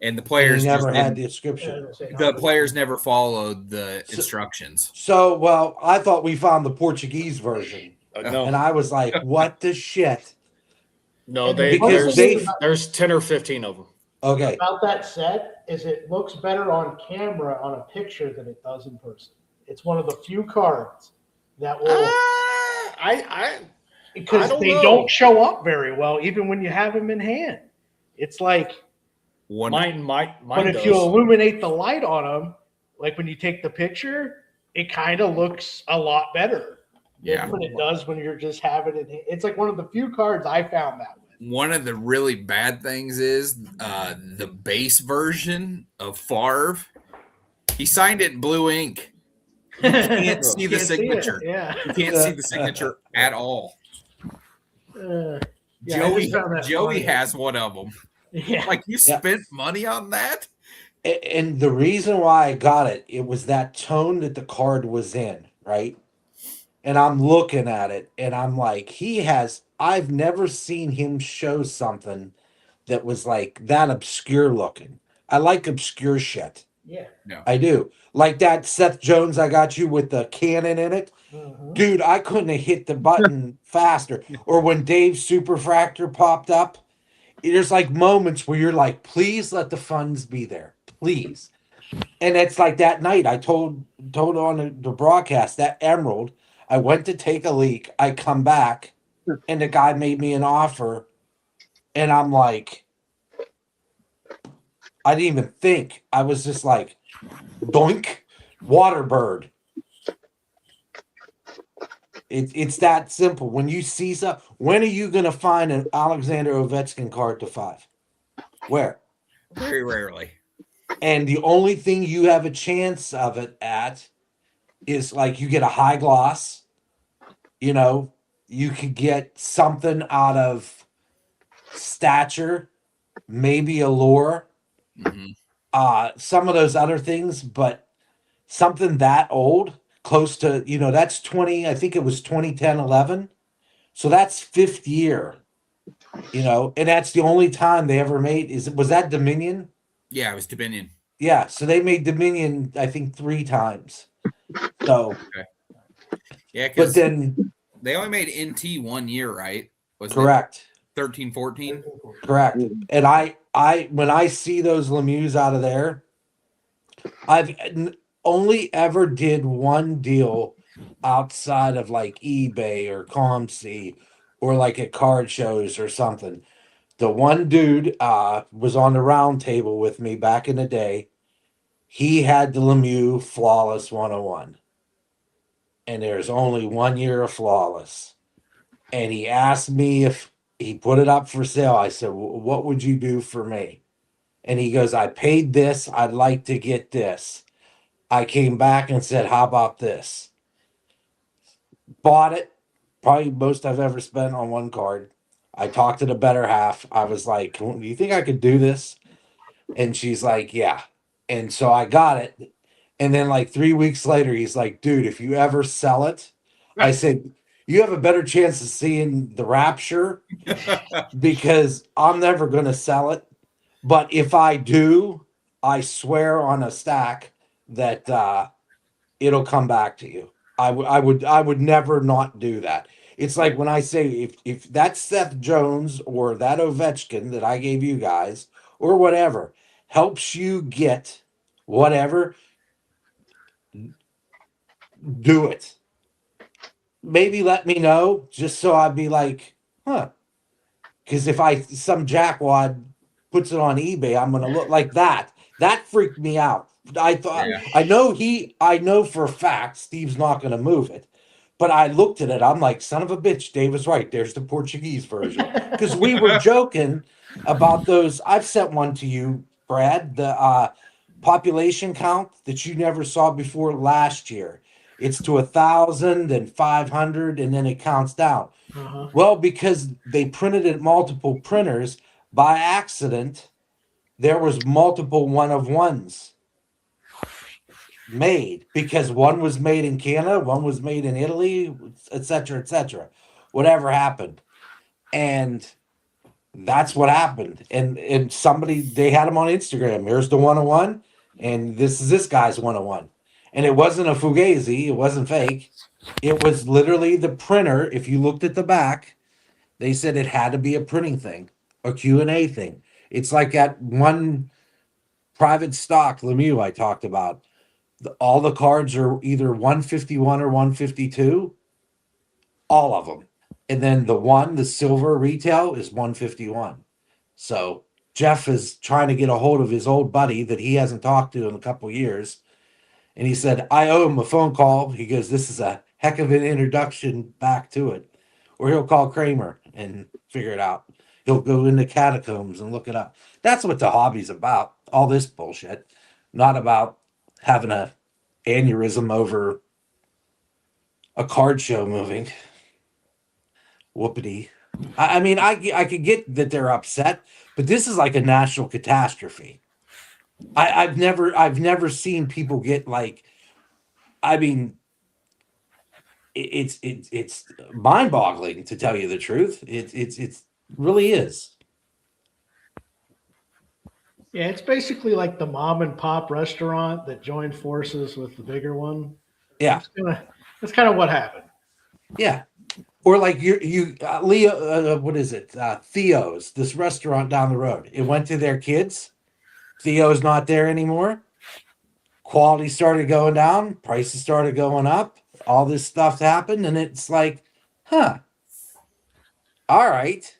And the players He never just had didn't- the inscription. the players never followed the instructions. So, well, I thought we found the Portuguese version. No, And I was like, what the shit? no, And Because there's 10 or 15 of them. Okay. About that set is it looks better on camera on a picture than it does in person. It's one of the few cards that will I because don't they know. don't show up very well, even when you have them in hand. It's like, One mine but if does. you illuminate the light on them, like when you take the picture, it kind of looks a lot better yeah. than it does when you're just having it. It's like one of the few cards I found that with. One of the really bad things is the base version of Favre. He signed it in blue ink. You can't see the Can't see it, signature. yeah. You can't see the signature at all. Yeah, I Joey just found that Joey funny. has one of them. Yeah. Like you Yeah. spent money on that? And the reason why I got it, it was that tone that the card was in, right? And I'm looking at it and I'm like, I've never seen him show something that was like that obscure looking. I like obscure shit. Yeah. I do. Like that Seth Jones I got you with the cannon in it. Mhm. Dude, I couldn't have hit the button faster. Or when Dave's Superfractor popped up, there's like moments where you're like, please let the funds be there. Please. And it's like that night I told on the broadcast that Emerald, I went to take a leak. I come back and the guy made me an offer. And I'm like, I didn't even think. I was just like, doink, Waterbird. It's that simple. When you see something, when are you going to find an Alexander Ovechkin card to 5? Where? Very rarely. And the only thing you have a chance of it at is like you get a high gloss, you know, you could get something out of stature, maybe allure, Mhm. some of those other things, but something that old, close to, you know, that's 20, I think it was 2010, 11. So that's 5th year, you know, and that's the only time they ever made, was that Dominion? Yeah, it was Dominion. Yeah, so they made Dominion, I think, 3 times. So, Yeah, but because then, they only made NT 1 year, right? Wasn't correct, it 13, 14? correct. And I when I see those Lemieux out of there, only ever did one deal outside of like eBay or ComC or like at card shows or something. The one dude was on the round table with me back in the day. He had the Lemieux Flawless 101. And there's only 1 year of Flawless. And he asked me if he put it up for sale. I said, what would you do for me? And he goes, I paid this. I'd like to get this. I came back and said, how about this? Bought it. Probably most I've ever spent on one card. I talked to the better half. I was like, do you think I could do this? And she's like, yeah. And so I got it. And then like 3 weeks later, he's like, dude, if you ever sell it, I said, you have a better chance of seeing the rapture because I'm never going to sell it. But if I do, I swear on a stack that it'll come back to you. I would never not do that. It's like when I say if that Seth Jones or that Ovechkin that I gave you guys or whatever helps you get whatever, do it. Maybe let me know just so I'd be like, huh. Because if some jackwad puts it on eBay, I'm gonna look like that. That freaked me out. I thought Yeah. I know for a fact Steve's not gonna move it. But I looked at it, I'm like, son of a bitch, Dave was right. There's the Portuguese version. Because we were joking about those. I've sent one to you, Brad, the population count that you never saw before last year. It's to 1,500 and then it counts down. Uh-huh. Well, because they printed it multiple printers by accident, there was multiple one of ones made because one was made in Canada, one was made in Italy, etc., etc. Whatever happened, and that's what happened. And somebody they had them on Instagram. Here's the 101, and this is this guy's 101, and it wasn't a fugazi, it wasn't fake. It was literally the printer. If you looked at the back, they said it had to be a printing thing, a Q&A thing. It's like that one private stock Lemieux I talked about. All the cards are either 151 or 152, all of them. And then the silver retail is 151. So Jeff is trying to get a hold of his old buddy that he hasn't talked to in a couple years. And he said, I owe him a phone call. He goes, this is a heck of an introduction back to it. Or he'll call Kramer and figure it out. He'll go into catacombs and look it up. That's what the hobby's about. All this bullshit. Not about having a aneurysm over a card show moving. Whoopity. I mean, I could get that they're upset, but this is like a national catastrophe. I've never seen people get like. I mean, it's mind boggling to tell you the truth. It's really is. Yeah, it's basically like the mom and pop restaurant that joined forces with the bigger one. Yeah, That's kind of what happened. yeah. Or like Leo, what is it? Theo's, this restaurant down the road. It went to their kids. Theo's not there anymore. Quality started going down. Prices started going up. All this stuff happened, and it's like, huh? All right,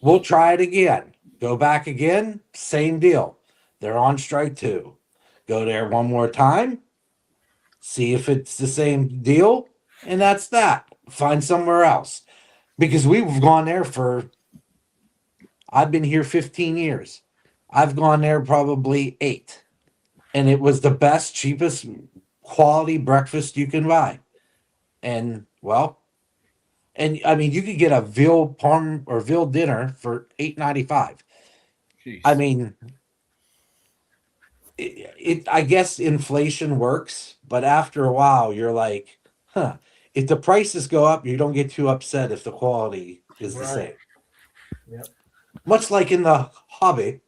we'll try it again. Go back again. Same deal. They're on strike too. Go there one more time. See if it's the same deal, and that's that. Find somewhere else because we've gone there I've been here 15 years. I've gone there probably 8. And it was the best, cheapest quality breakfast you can buy. And well, and I mean you could get a veal parm or veal dinner for $8.95. Jeez. I mean it I guess inflation works, but after a while you're like, huh, if the prices go up, you don't get too upset if the quality is the Right. same. Yep. Much like in the hobby,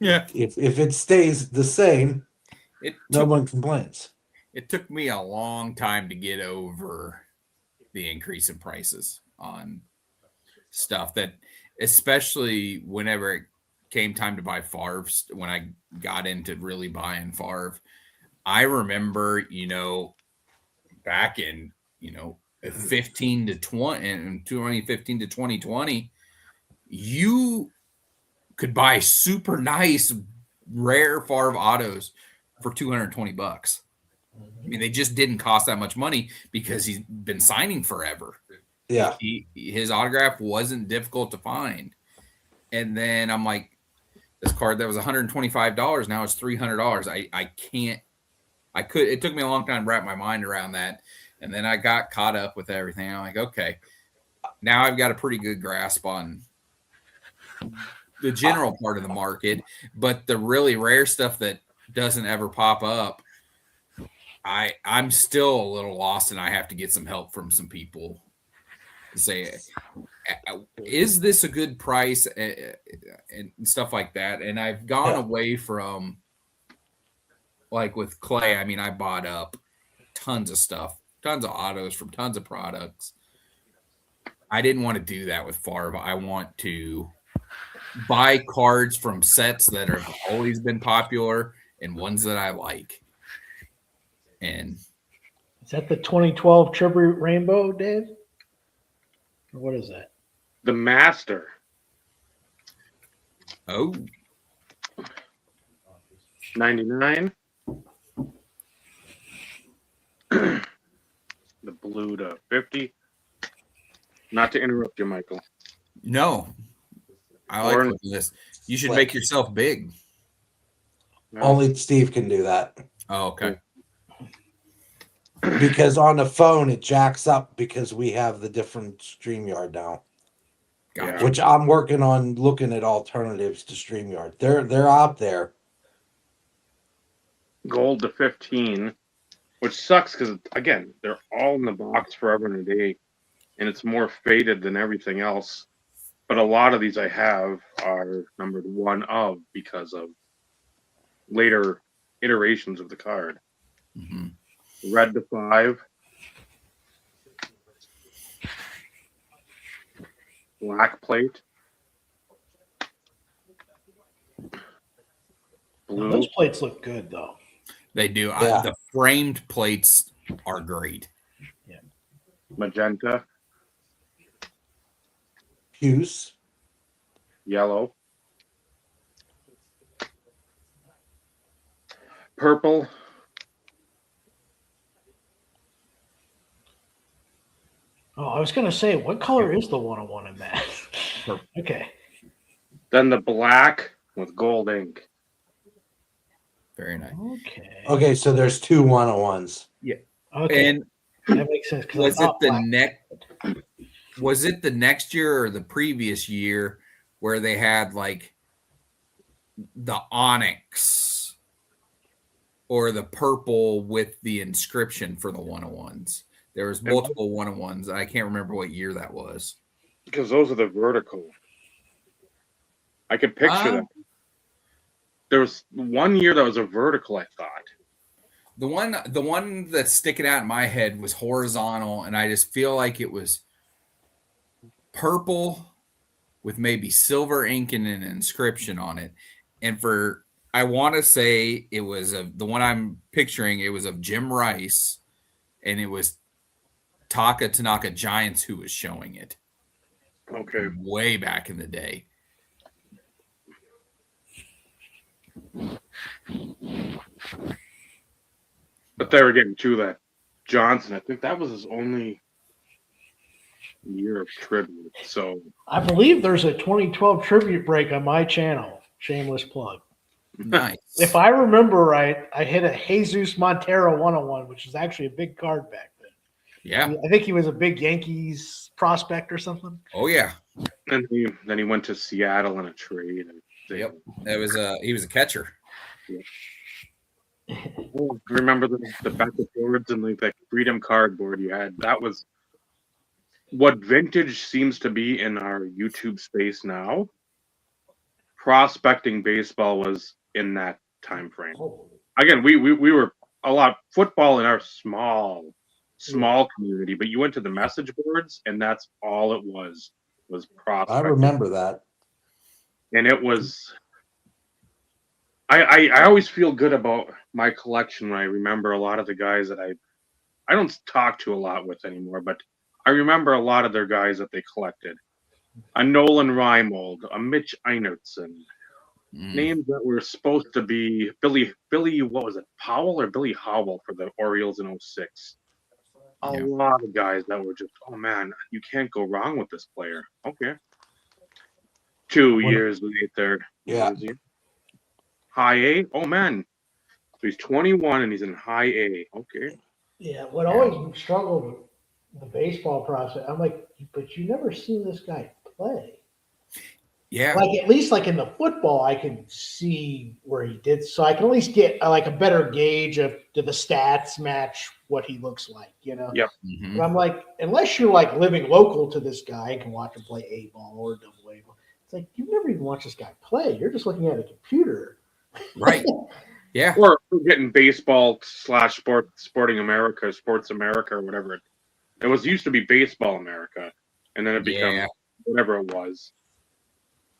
Yeah. if it stays the same, no one complains. It took me a long time to get over the increase in prices on stuff that, especially whenever it came time to buy Favre's, when I got into really buying Favre, I remember, back in, 15 to 20 and 2015 to 2020, you could buy super nice, rare Favre autos for $220. I mean, they just didn't cost that much money because he's been signing forever. Yeah. His autograph wasn't difficult to find. And then I'm like, this card that was $125, now it's $300. It took me a long time to wrap my mind around that. And then I got caught up with everything. I'm like, okay, now I've got a pretty good grasp on the general part of the market, but the really rare stuff that doesn't ever pop up, I'm still a little lost, and I have to get some help from some people to say, is this a good price, and stuff like that. And I've gone away from, like with Clay. I mean, I bought up tons of stuff, tons of autos from tons of products. I didn't want to do that with Favre. I want to buy cards from sets that have always been popular and ones that I like. And is that the 2012 Tribute Rainbow, Dave? Or what is that? The Master. oh, 99. The blue to 50. Not to interrupt you, Michael. no, I like looking at this. You should make yourself big. Only Steve can do that. Oh, okay. Because on the phone it jacks up because we have the different StreamYard now. Gotcha. Which I'm working on looking at alternatives to StreamYard. They're out there. Gold to 15, which sucks because, again, they're all in the box forever and a day, and it's more faded than everything else. But a lot of these I have are numbered 1 of because of later iterations of the card. Mm-hmm. Red to 5. Black plate. Blue. Those plates look good, though. They do. Yeah. The framed plates are great. Magenta. Hughes. Yellow. Purple. Oh, I was going to say, what color is the 101 in that? Purple. Okay. Then the black with gold ink. Very nice. Okay. Okay, so there's 2 101s. Okay. And that makes sense. 'cause I was it thought the black- next? Was it the next year or the previous year where they had like the onyx or the purple with the inscription for the 101s? There was multiple 101s. I can't remember what year that was. Because those are the vertical. I could picture them. There was one year that was a vertical, I thought. The one that's sticking out in my head was horizontal, and I just feel like it was purple with maybe silver ink and an inscription on it. And I want to say it was the one I'm picturing. It was of Jim Rice, and it was Taka Tanaka Giants who was showing it. Okay. Way back in the day. But they were getting to that Johnson. I think that was his only year of tribute. So I believe there's a 2012 tribute break on my channel. Shameless plug. Nice. If I remember right, I hit a Jesus Montero 101, which is actually a big card back then. Yeah. I think he was a big Yankees prospect or something. Oh yeah. and then he went to Seattle in a trade. And Yep. He was a catcher. Oh, remember the back of boards and like that Freedom cardboard you had? That was what vintage seems to be in our YouTube space now. Prospecting baseball was in that time frame. Again, we were a lot football in our small community, but you went to the message boards and that's all it was prospecting. I remember that. And it was I always feel good about my collection when I remember a lot of the guys that I don't talk to a lot with anymore, but I remember a lot of their guys that they collected. A Nolan Reimold, a Mitch Einertson, names that were supposed to be Billy, what was it, Powell or Billy Howell for the Orioles in 06. A lot of guys that were just, oh man, you can't go wrong with this player. Okay. 2 years later. Yeah. High A? Oh man. So he's 21 and he's in high A. Okay. Yeah, what always struggled with the baseball process, I'm like, but you never seen this guy play. Yeah. Like at least like in the football, I can see where he did. So I can at least get like a better gauge of do the stats match what he looks like, you know? Yep. Mhm. But I'm like, unless you're like living local to this guy and can watch him play A ball or double A ball, it's like you've never even watched this guy play. You're just looking at a computer. Right. Yeah. Or we're getting baseball / Sporting America, Sports America, or whatever. It was used to be Baseball America, and then it became Yeah. whatever it was.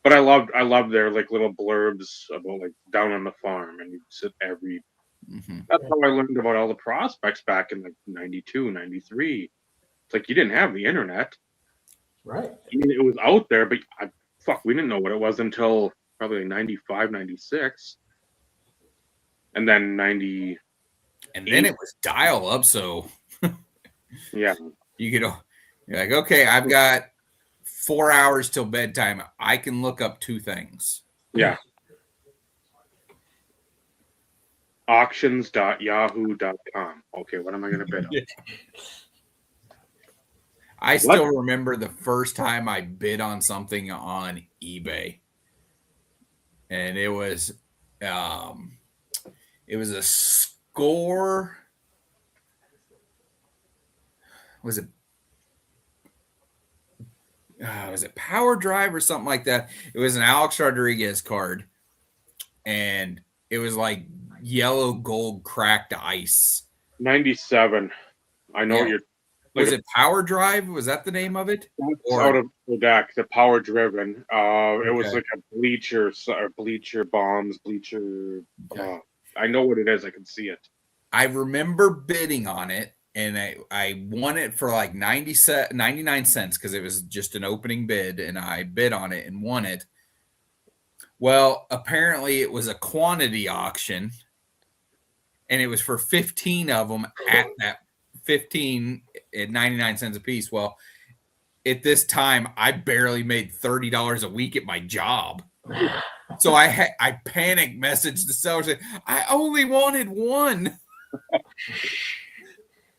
But I loved their like little blurbs about like down on the farm, and you sit every. Mhm. That's how I learned about all the prospects back in like 92, 93. It's like you didn't have the internet. Right. I mean, it was out there, but we didn't know what it was until probably 95, 96. And then 90, And then it was dial up, so yeah. you could you're like, okay, I've got 4 hours till bedtime. I can look up 2 things. Yeah. Auctions.yahoo.com. Okay, what am I going to bid on? I still remember the first time I bid on something on eBay. And it was a score. Was it Power Drive or something like that? It was an Alex Rodriguez card, and it was like yellow gold cracked ice. 97. I know Yeah. what you're. Was it Power Drive? Was that the name of it? Or, out of the deck, the power driven. It was Okay. like a bleacher bombs, bleacher. Okay. I know what it is. I can see it. I remember bidding on it, and I won it for like 99 cents because it was just an opening bid, and I bid on it and won it. Well, apparently it was a quantity auction, and it was for 15 of them at that 15 at 99 cents a piece. Well, at this time, I barely made $30 a week at my job. So I panic messaged the seller saying, I only wanted one.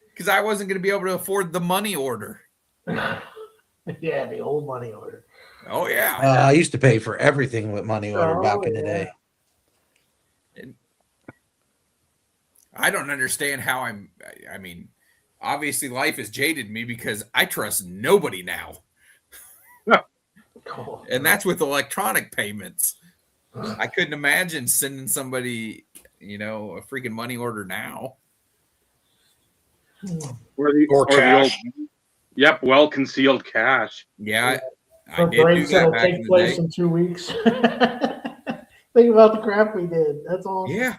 Because I wasn't going to be able to afford the money order. Yeah, the old money order. Oh, yeah. I used to pay for everything with money order back in the day. And I don't understand how I mean, obviously life has jaded me because I trust nobody now. Cool. And that's with electronic payments. I couldn't imagine sending somebody, a freaking money order now. Or cash. Yep, well concealed cash. Yeah, I For did do breaks that that'll back in take the place day. in 2 weeks. Think about the crap we did. That's all. Yeah.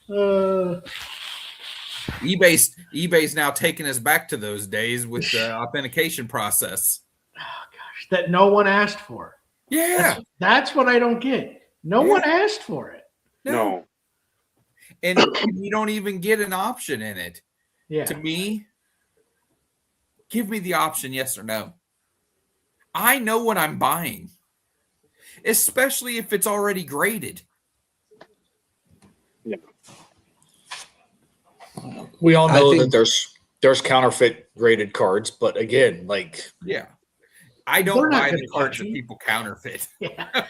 Uh, eBay's now taking us back to those days with the authentication process. gosh, that no one asked for. Yeah. That's what I don't get. No one asked for it. No. And you don't even get an option in it. Yeah. To me, give me the option, yes or no. I know what I'm buying, especially if it's already graded. Yeah. We all I know think- that there's counterfeit graded cards, but again, Yeah. I They're don't not buy the gonna cards catch that you. people counterfeit. Yeah.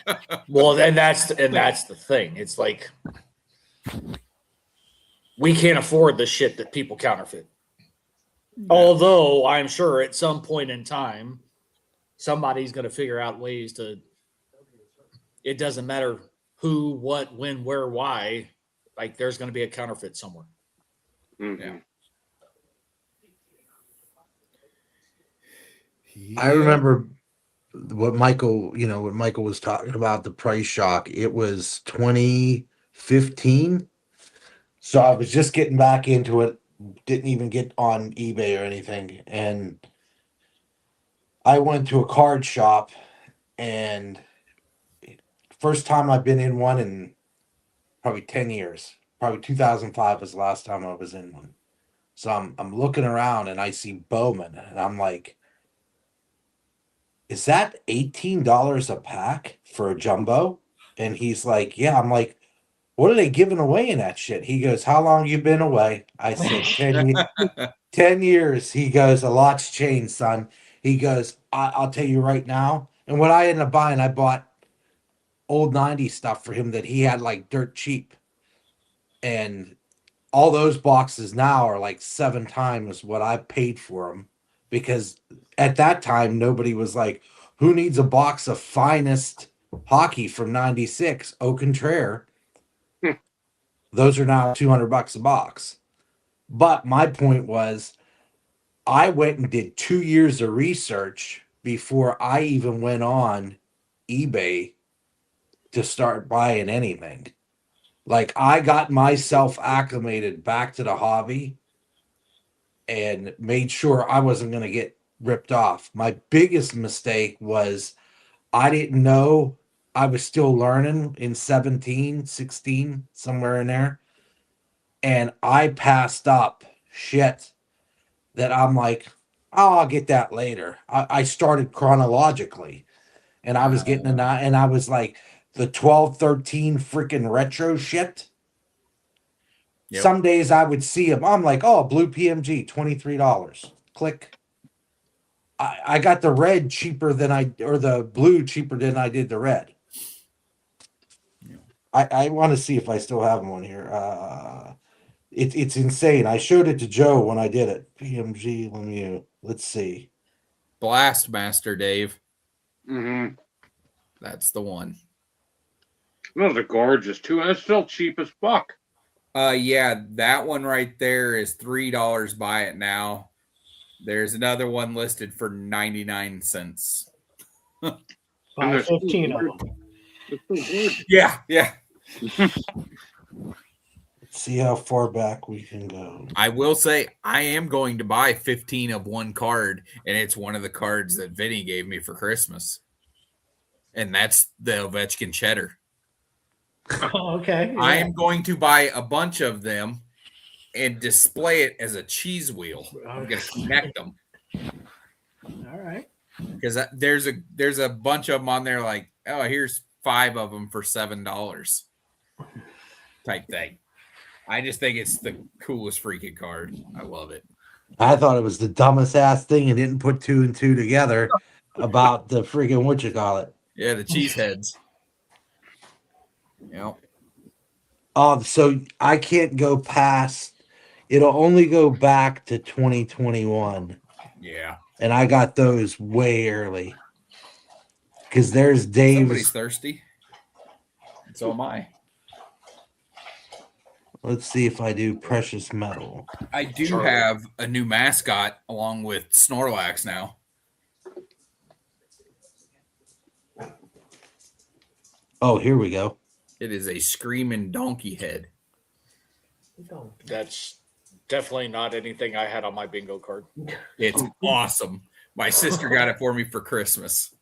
well, then that's the thing. It's like we can't afford the shit that people counterfeit. Although I'm sure at some point in time, somebody's going to figure out ways to. It doesn't matter who, what, when, where, why. Like there's going to be a counterfeit somewhere. Mm-hmm. Yeah. I remember what Michael was talking about, the price shock. It was 2015. So I was just getting back into it, didn't even get on eBay or anything. And I went to a card shop, and first time I've been in one in probably 10 years. Probably 2005 was the last time I was in one. So I'm looking around and I see Bowman, and I'm like, is that $18 a pack for a jumbo? And he's like, yeah. I'm like, what are they giving away in that shit? He goes, how long you been away? I said, 10 years. He goes, a lot's changed, son. He goes, I'll tell you right now. And what I ended up buying, I bought old 90s stuff for him that he had like dirt cheap. And all those boxes now are like 7 times what I paid for them, because at that time nobody was like, who needs a box of finest hockey from 96 au contraire. Hmm. Those are now $200 a box. But my point was, I went and did 2 years of research before I even went on eBay to start buying anything. Like, I got myself acclimated back to the hobby and made sure I wasn't going to get ripped off. My biggest mistake was I didn't know, I was still learning in 17, 16, somewhere in there. And I passed up shit that I'm like, oh, I'll get that later. I started chronologically, and I was getting and I was like, the 12, 13 freaking retro shit. Yep. Some days I would see them. I'm like, oh, blue PMG, $23. Click. I got the red cheaper than or the blue cheaper than I did the red. Yeah. I want to see if I still have them on here. It's insane. I showed it to Joe when I did it. PMG, let's see. Blastmaster, Dave. Mm-hmm. That's the one. Those are gorgeous too, and it's still cheap as fuck. Yeah, that one right there is $3. Buy it now. There's another one listed for 99 cents. And Buy there's 15 of them. It's so gorgeous. Yeah. Let's see how far back we can go. I will say I am going to buy 15 of one card, and it's one of the cards that Vinny gave me for Christmas. And that's the Ovechkin Cheddar. Oh, okay. I yeah. am going to buy a bunch of them and display it as a cheese wheel. I'm going to connect them. All right. Because there's a bunch of them on there like, oh, here's 5 of them for $7 type thing. I just think it's the coolest freaking card. I love it. I thought it was the dumbest ass thing and didn't put 2 and 2 together about the freaking whatchamacallit. Yeah, the cheese heads. Yep. So I can't go past. It'll only go back to 2021, Yeah. and I got those way early. Because there's Somebody's Dave's. thirsty. So am I. Let's see if I do precious metal. I do have a new mascot along with Snorlax now. Oh, here we go. It is a screaming donkey head. That's definitely not anything I had on my bingo card. It's awesome. My sister got it for me for Christmas.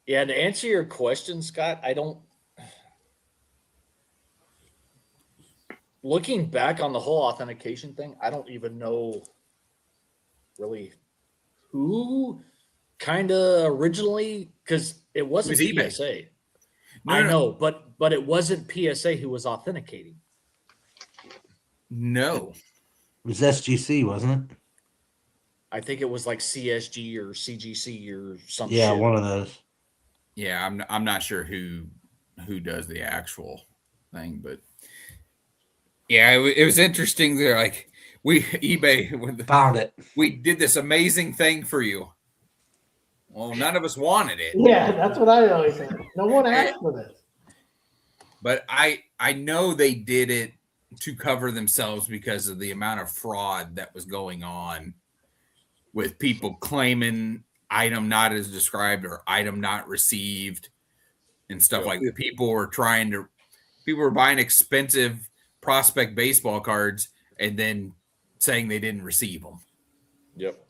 Yeah, to answer your question, Scott, I don't. Looking back on the whole authentication thing, I don't even know really who kind of originally, because it wasn't It was eBay. PSA. No, I no. know, but it wasn't PSA who was authenticating. No. It was SGC, wasn't it? I think it was like CSG or CGC or something. Yeah, one of those. Yeah, I'm not sure who does the actual thing, but yeah, it was interesting. They're like, eBay Found it. we did this amazing thing for you. Well, none of us wanted it. Yeah, that's what I always say. No one asked for this. But I know they did it to cover themselves because of the amount of fraud that was going on with people claiming item not as described or item not received and stuff like that. People were buying expensive prospect baseball cards and then saying they didn't receive them. Yep.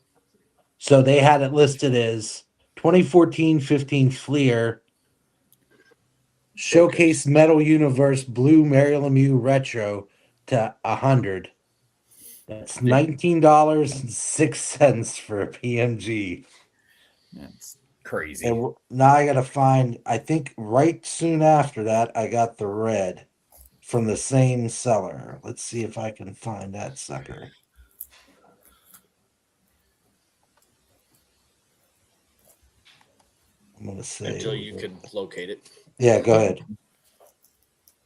So they had it listed as 2014-15 Fleer Showcase Metal Universe Blue Mary Lemieux Retro to 100. That's $19.06 for a PMG. That's crazy. And now I got to find, I think right soon after that, I got the red from the same seller. Let's see if I can find that sucker. I'm gonna say until you can locate it. Yeah, go ahead.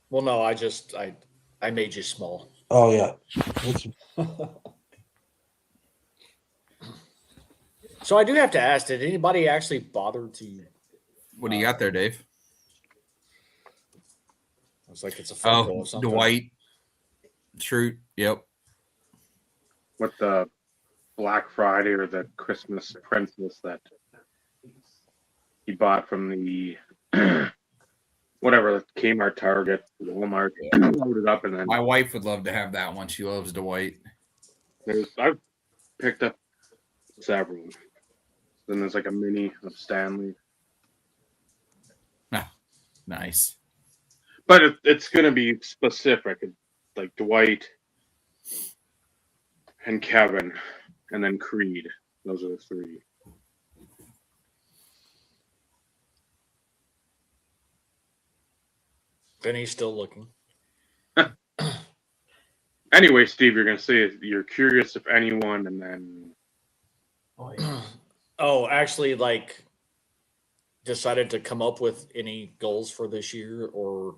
Well, no, I made you small. Oh yeah. So I do have to ask: did anybody actually bother to? What do you got there, Dave? It's like it's a Funko Oh, of something. Dwight Schrute. Yep. What the Black Friday or the Christmas Princess that he bought from the whatever the Kmart, Target, Walmart, loaded up, and then My wife would love to have that one. She loves Dwight. I've picked up several. Then there's like a mini of Stanley, Nice. but it's going to be specific, like Dwight and Kevin, and then Creed. Those are the three. Vinny's still looking. Anyway, Steve, you're going to say you're curious if anyone, and then Oh, actually, like decided to come up with any goals for this year, or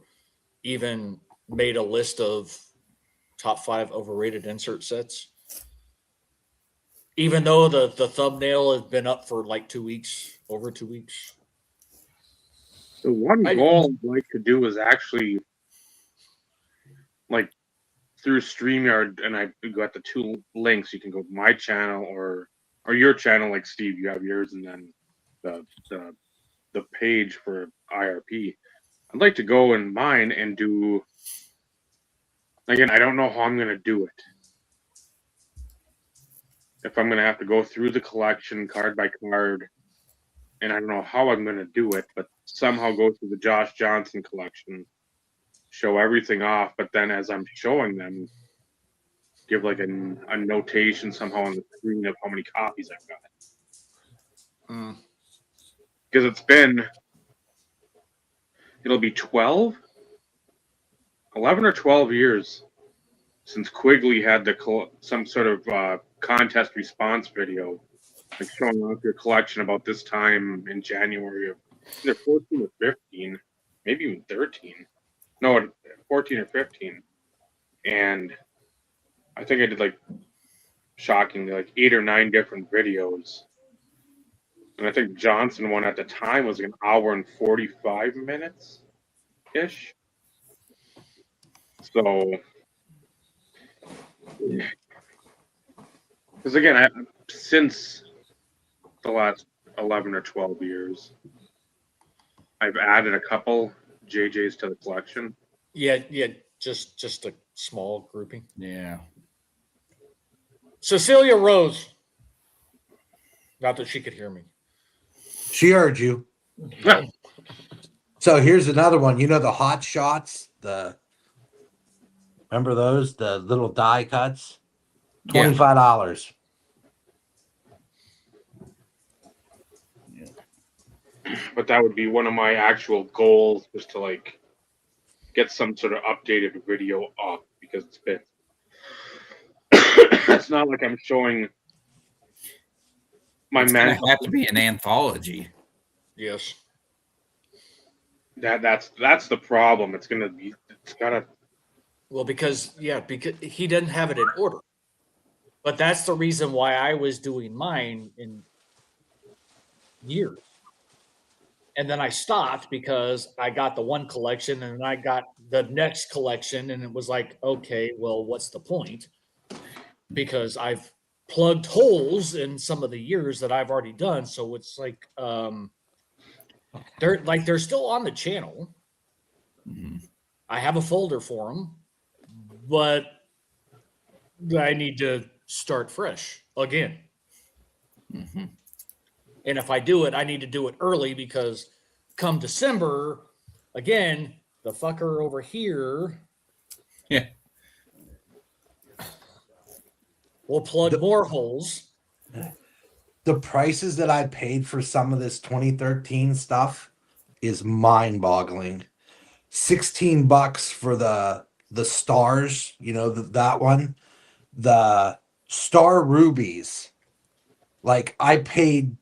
even made a list of top 5 overrated insert sets. Even though the thumbnail has been up for like 2 weeks, over 2 weeks. the one goal I'd like to do is actually like through StreamYard, and I got the 2 links. You can go to my channel or your channel, like Steve, you have yours, and then the page for IRP. I'd like to go in mine and do, again, I don't know how I'm going to do it. If I'm going to have to go through the collection card by card, and I don't know how I'm going to do it, but somehow go through the Josh Johnson collection, show everything off, but then as I'm showing them, give like a notation somehow on the screen of how many copies I've got. Because it'll be 11 or 12 years since Quigley had some sort of contest response video, like showing off your collection about this time in January of either 14 or 15, maybe even 13. No, 14 or 15. And I think I did like shockingly like 8 or 9 different videos. And I think Johnson one at the time was like an hour and 45 minutes ish. So, because again, since the last 11 or 12 years, I've added a couple JJs to the collection. Yeah, just a small grouping. Yeah. Cecilia Rose. Not that she could hear me. She heard you. So here's another one. You know the hot shots? Remember those? The little die cuts? $25. But that would be one of my actual goals, was to like get some sort of updated video up, because it's been it's not like I'm showing my It's gonna have to be an anthology. Yes. That's the problem. It's gotta. Well, because he didn't have it in order. But that's the reason why I was doing mine in years. And then I stopped because I got the one collection and I got the next collection, and it was like, okay, well, what's the point? Because I've plugged holes in some of the years that I've already done. So it's like they're still on the channel. Mm-hmm. I have a folder for them, but I need to start fresh again. Mm-hmm. And if I do it, I need to do it early, because come December, again, the fucker over here will plug more holes. The prices that I paid for some of this 2013 stuff is mind-boggling. $16 for the stars, that one. The star rubies. Like I paid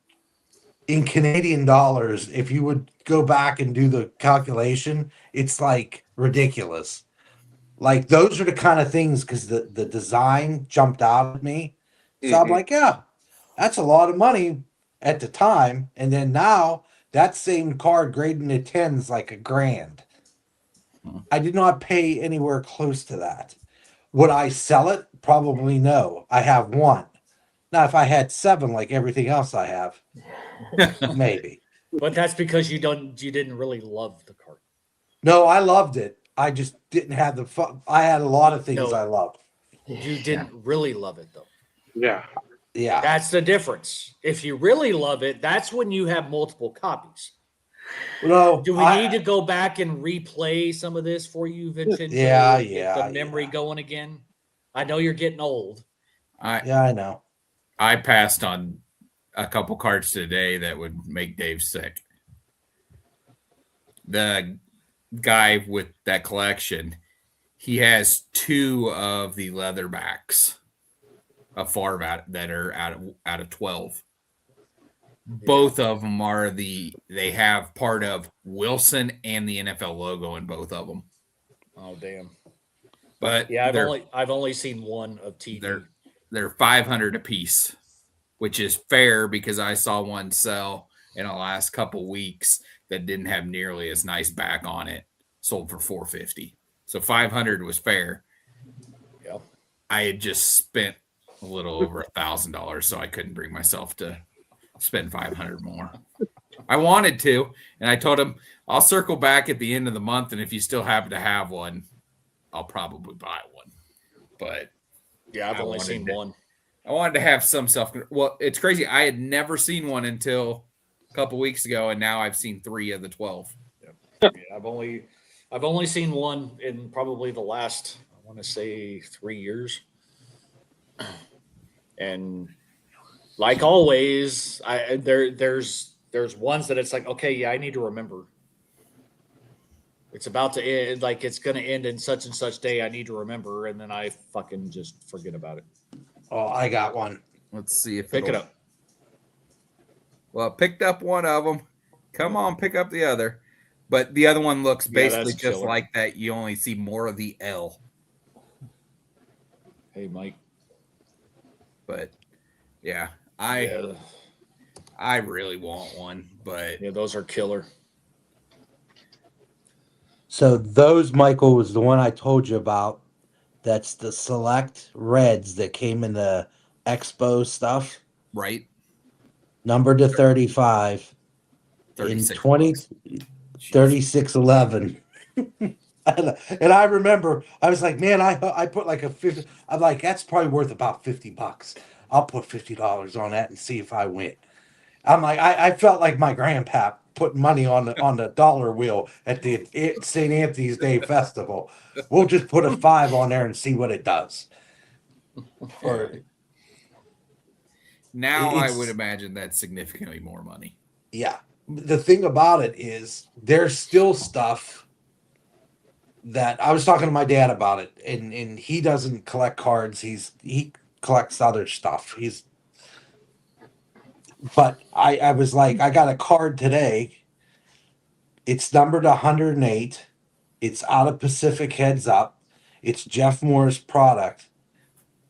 in Canadian dollars, if you would go back and do the calculation, it's like ridiculous. Like those are the kind of things because the design jumped out at me. So I'm Mhm. like, yeah, that's a lot of money at the time. And then now that same card grading to 10 is like $1,000. I did not pay anywhere close to that. Would I sell it? Probably no. I have one. Now, if I had 7 like everything else I have, maybe. But that's because you didn't really love the card. No, I loved it. I just didn't have the fun. I had a lot of things No. I loved. You didn't really love it though. Yeah. Yeah. That's the difference. If you really love it, that's when you have multiple copies. No, Do we need to go back and replay some of this for you, Vincenzo? Yeah, and get yeah, the memory yeah. going again. I know you're getting old. I know. I passed on a couple cards today that would make Dave sick. The guy with that collection, he has 2 of the leatherbacks of Favre that are out of 12. Both of them are they have part of Wilson and the NFL logo in both of them. Oh damn! But Yeah, I've only seen one of TV. They're $500 a piece, which is fair because I saw one sell in the last couple weeks that didn't have nearly as nice back on it, sold for $450. So $500 was fair. Yeah. I had just spent a little over $1,000, so I couldn't bring myself to spend $500 more. I wanted to, and I told him I'll circle back at the end of the month, and if you still happen to have one, I'll probably buy one. But yeah, I've only seen one. I wanted to have some self. Well, it's crazy. I had never seen one until a couple weeks ago, and now I've seen 3 of the 12. Yeah, I've only seen one in probably the last, I want to say 3 years. And like always, there's ones that it's like, okay, yeah, I need to remember. It's about to end, like it's going to end in such and such day. I need to remember, and then I fucking just forget about it. Oh, I got one. Let's see if Pick it up. Well, I picked up one of them. Come on, pick up the other. But the other one looks basically just killer. like that. You only see more of the L. Hey, Mike. But yeah, I really want one. But Yeah, those are killer. So those, Michael, was the one I told you about. That's the select reds that came in the Expo stuff. right, Numbered to 35 in 3611. And I remember I was like, man, I put like a 50. I'm like, that's probably worth about $50. I'll put $50 on that and see if I win. I'm like, I felt like my grandpa putting money on the dollar wheel at the St. Anthony's Day Festival. We'll just put a 5 on there and see what it does. Or now I would imagine that's significantly more money. Yeah. The thing about it is there's still stuff that I was talking to my dad about it, and he doesn't collect cards. He collects other stuff. But I was like, I got a card today. It's numbered 108. It's out of Pacific Heads Up. It's Jeff Moore's product.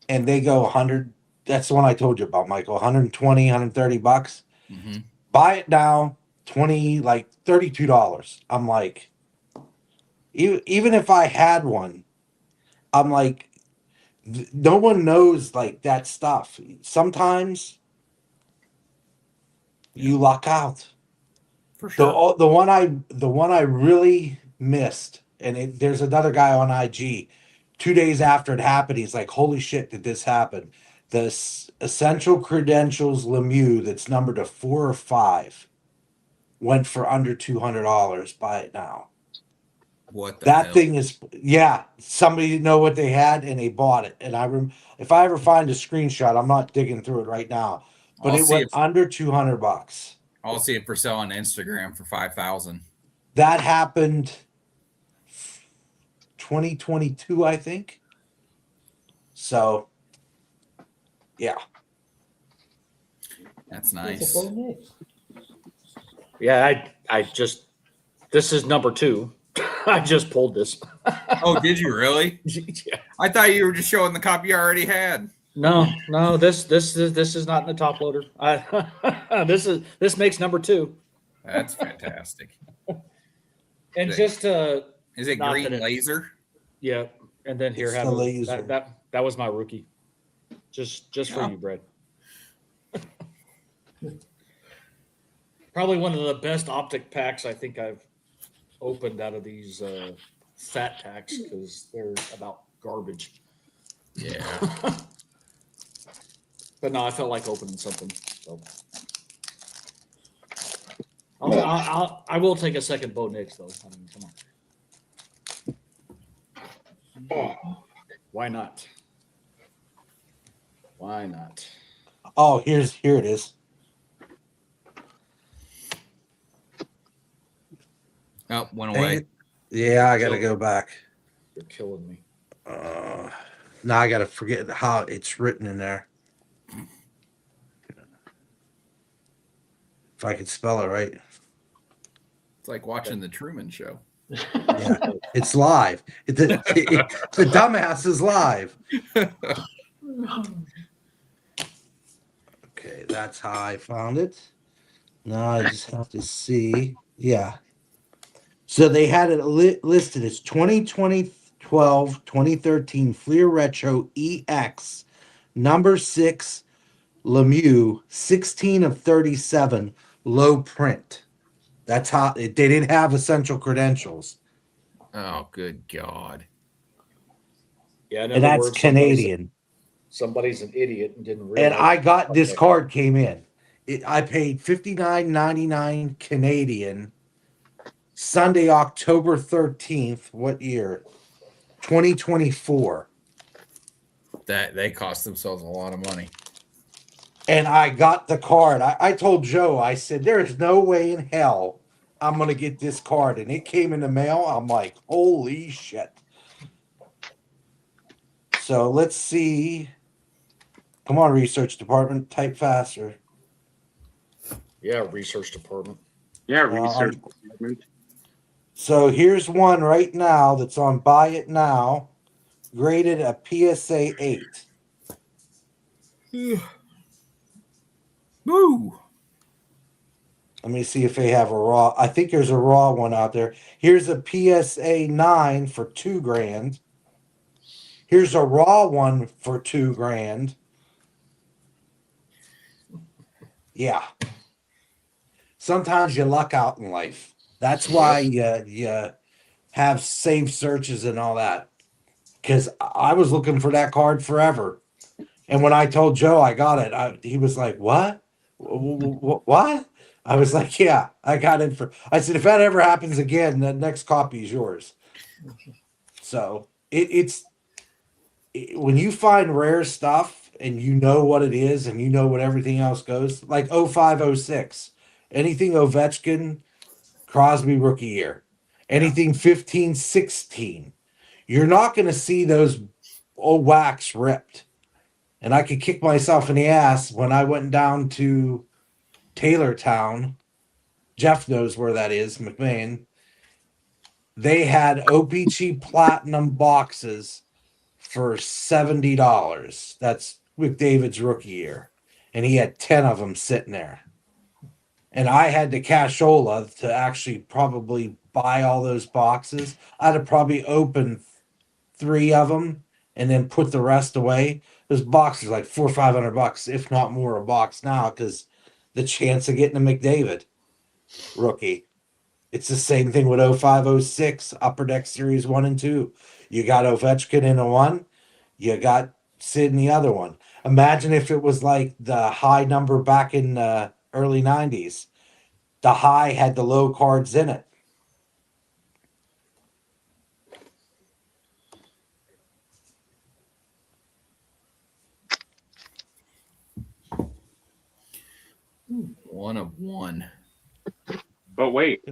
And they go 100. That's the one I told you about, Michael. 120, 130 bucks. Mm-hmm. Buy it now, $32. I'm like, even if I had one, I'm like, no one knows like that stuff. Sometimes you luck out. For sure. The one I really missed, and there's another guy on IG. 2 days after it happened, he's like, "Holy shit, did this happen?" The Essential Credentials Lemieux that's numbered to 4 or 5 went for under $200. Buy it now. What the That hell? thing is, yeah. Somebody didn't know what they had and they bought it. And if I ever find a screenshot, I'm not digging through it right now, but it went under $200. I'll see it for sale on Instagram for 5,000. That happened 2022, I think. So, yeah. That's nice. Yeah, I just this is number 2. I just pulled this. Oh, did you really? Yeah. I thought you were just showing the copy you already had. No. This is not in the top loader. This makes number 2. That's fantastic. And Is it- just to Is it not green that it- laser? yeah, and then here It's have the a, laser. that was my rookie. Just for Oh. you, Brad. Probably one of the best optic packs I think I've opened out of these fat packs because they're about garbage. Yeah. But no, I felt like opening something. So I will take a second Bo Nix though. I mean, come on. Oh, Why not? Why not? Oh, here it is. Oh, went Dang away. it. Yeah, I gotta go back. You're killing me. Now I gotta forget how it's written in there. If I could spell it right. It's like watching the Truman Show. Yeah, it's live. The dumbass is live. Okay, that's how I found it. Now I just have to see. Yeah. So they had it listed as 2012, 2013 Fleer Retro EX number 6 Lemieux 16 of 37 low print. That's how they didn't have essential credentials. Oh, good God. Yeah, in And other that's words, Canadian. somebody's an idiot and didn't realize. And I got this Okay. card came in. I paid $59.99 Canadian. Sunday, October 13th. What year? 2024. That they cost themselves a lot of money. And I got the card. I told Joe, I said, there is no way in hell I'm going to get this card. And it came in the mail. I'm like, holy shit. So let's see. Come on, research department. Type faster. Yeah, research department. yeah, research department. So here's one right now that's on Buy It Now, graded a PSA 8. Woo! Let me see if they have a raw. I think there's a raw one out there. Here's a PSA 9 for $2,000. Here's a raw one for $2,000. Yeah. Sometimes you luck out in life. That's why you have safe searches and all that. Because I was looking for that card forever. And when I told Joe I got it, he was like, what? What? I was like, yeah, I got it for. I said, if that ever happens again, the next copy is yours. So it's when you find rare stuff and you know what it is and you know what everything else goes, like 0506, anything Ovechkin, Crosby rookie year, anything 15-16, you're not going to see those old wax ripped. And I could kick myself in the ass when I went down to Taylortown. Jeff knows where that is, McMahon. They had OPC Platinum boxes for $70. That's McDavid's rookie year. And he had 10 of them sitting there. And I had the cashola to actually probably buy all those boxes. I'd have probably opened 3 of them and then put the rest away. Those boxes like $400 or $500, if not more, a box now, because the chance of getting a McDavid rookie. It's the same thing with 0506 Upper Deck Series 1 and 2. You got Ovechkin in a 1, you got Sid in the other one. Imagine if it was like the high number back in the early 90s. The high had the low cards in it. One of one. But wait,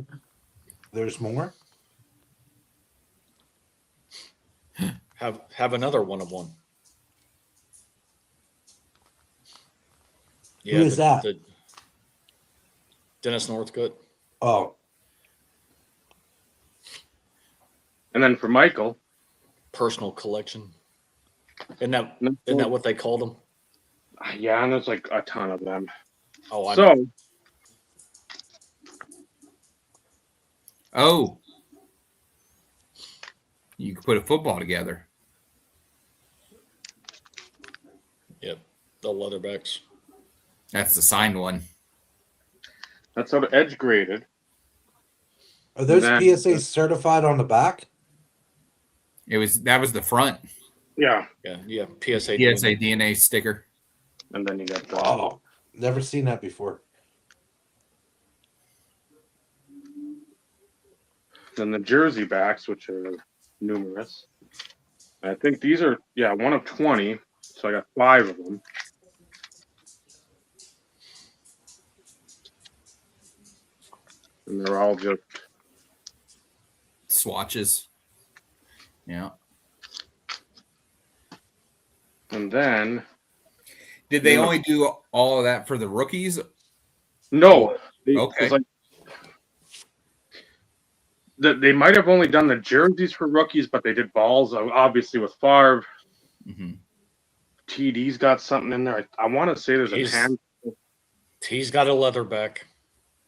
There's more. Have another one of one. Who is that? Dennis Northcutt. Oh, And then for Michael, Personal collection. Isn't that what they called them? yeah, and there's like a ton of them. Oh, I know. So Oh, you could put a football together. Yep, the leatherbacks. That's the signed one. that's how the Edge graded. are those Then- PSA certified on the back? That was the front Yeah, Yeah. PSA. PSA DNA sticker. and then you got the Oh, never seen that before. then the jersey backs, which are numerous. I think these are one of 20, so I got 5 of them. And they're all just Swatches. Yeah. and then Did they Yeah. only do all of that for the rookies? no. Okay. It's like they might have only done the jerseys for rookies, but they did balls obviously with Favre. Mm-hmm. TD's got something in there. I want to say there's a hand. He's got a leatherback.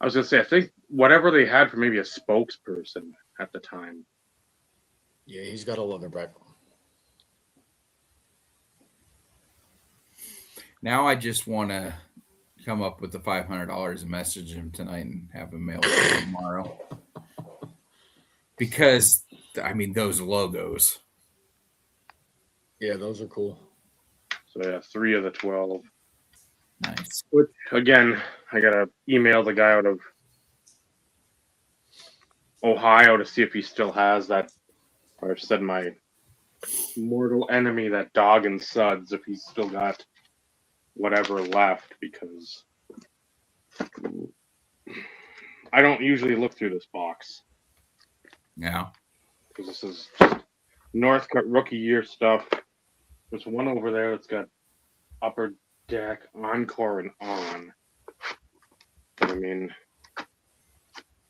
I was gonna say I think whatever they had for maybe a spokesperson at the time. Yeah, he's got a leatherback. Now I just want to come up with the $500 and message him tonight and have him mail it tomorrow. Because, I mean, those logos. Yeah, those are cool. So yeah, 3 of the 12. Nice. Which again, I gotta email the guy out of Ohio to see if he still has that, or said my mortal enemy, that dog and suds, if he's still got whatever left, because I don't usually look through this box Yeah. because this is just Northcutt rookie year stuff. There's one over there that's got Upper Deck, Encore, and On. But I mean,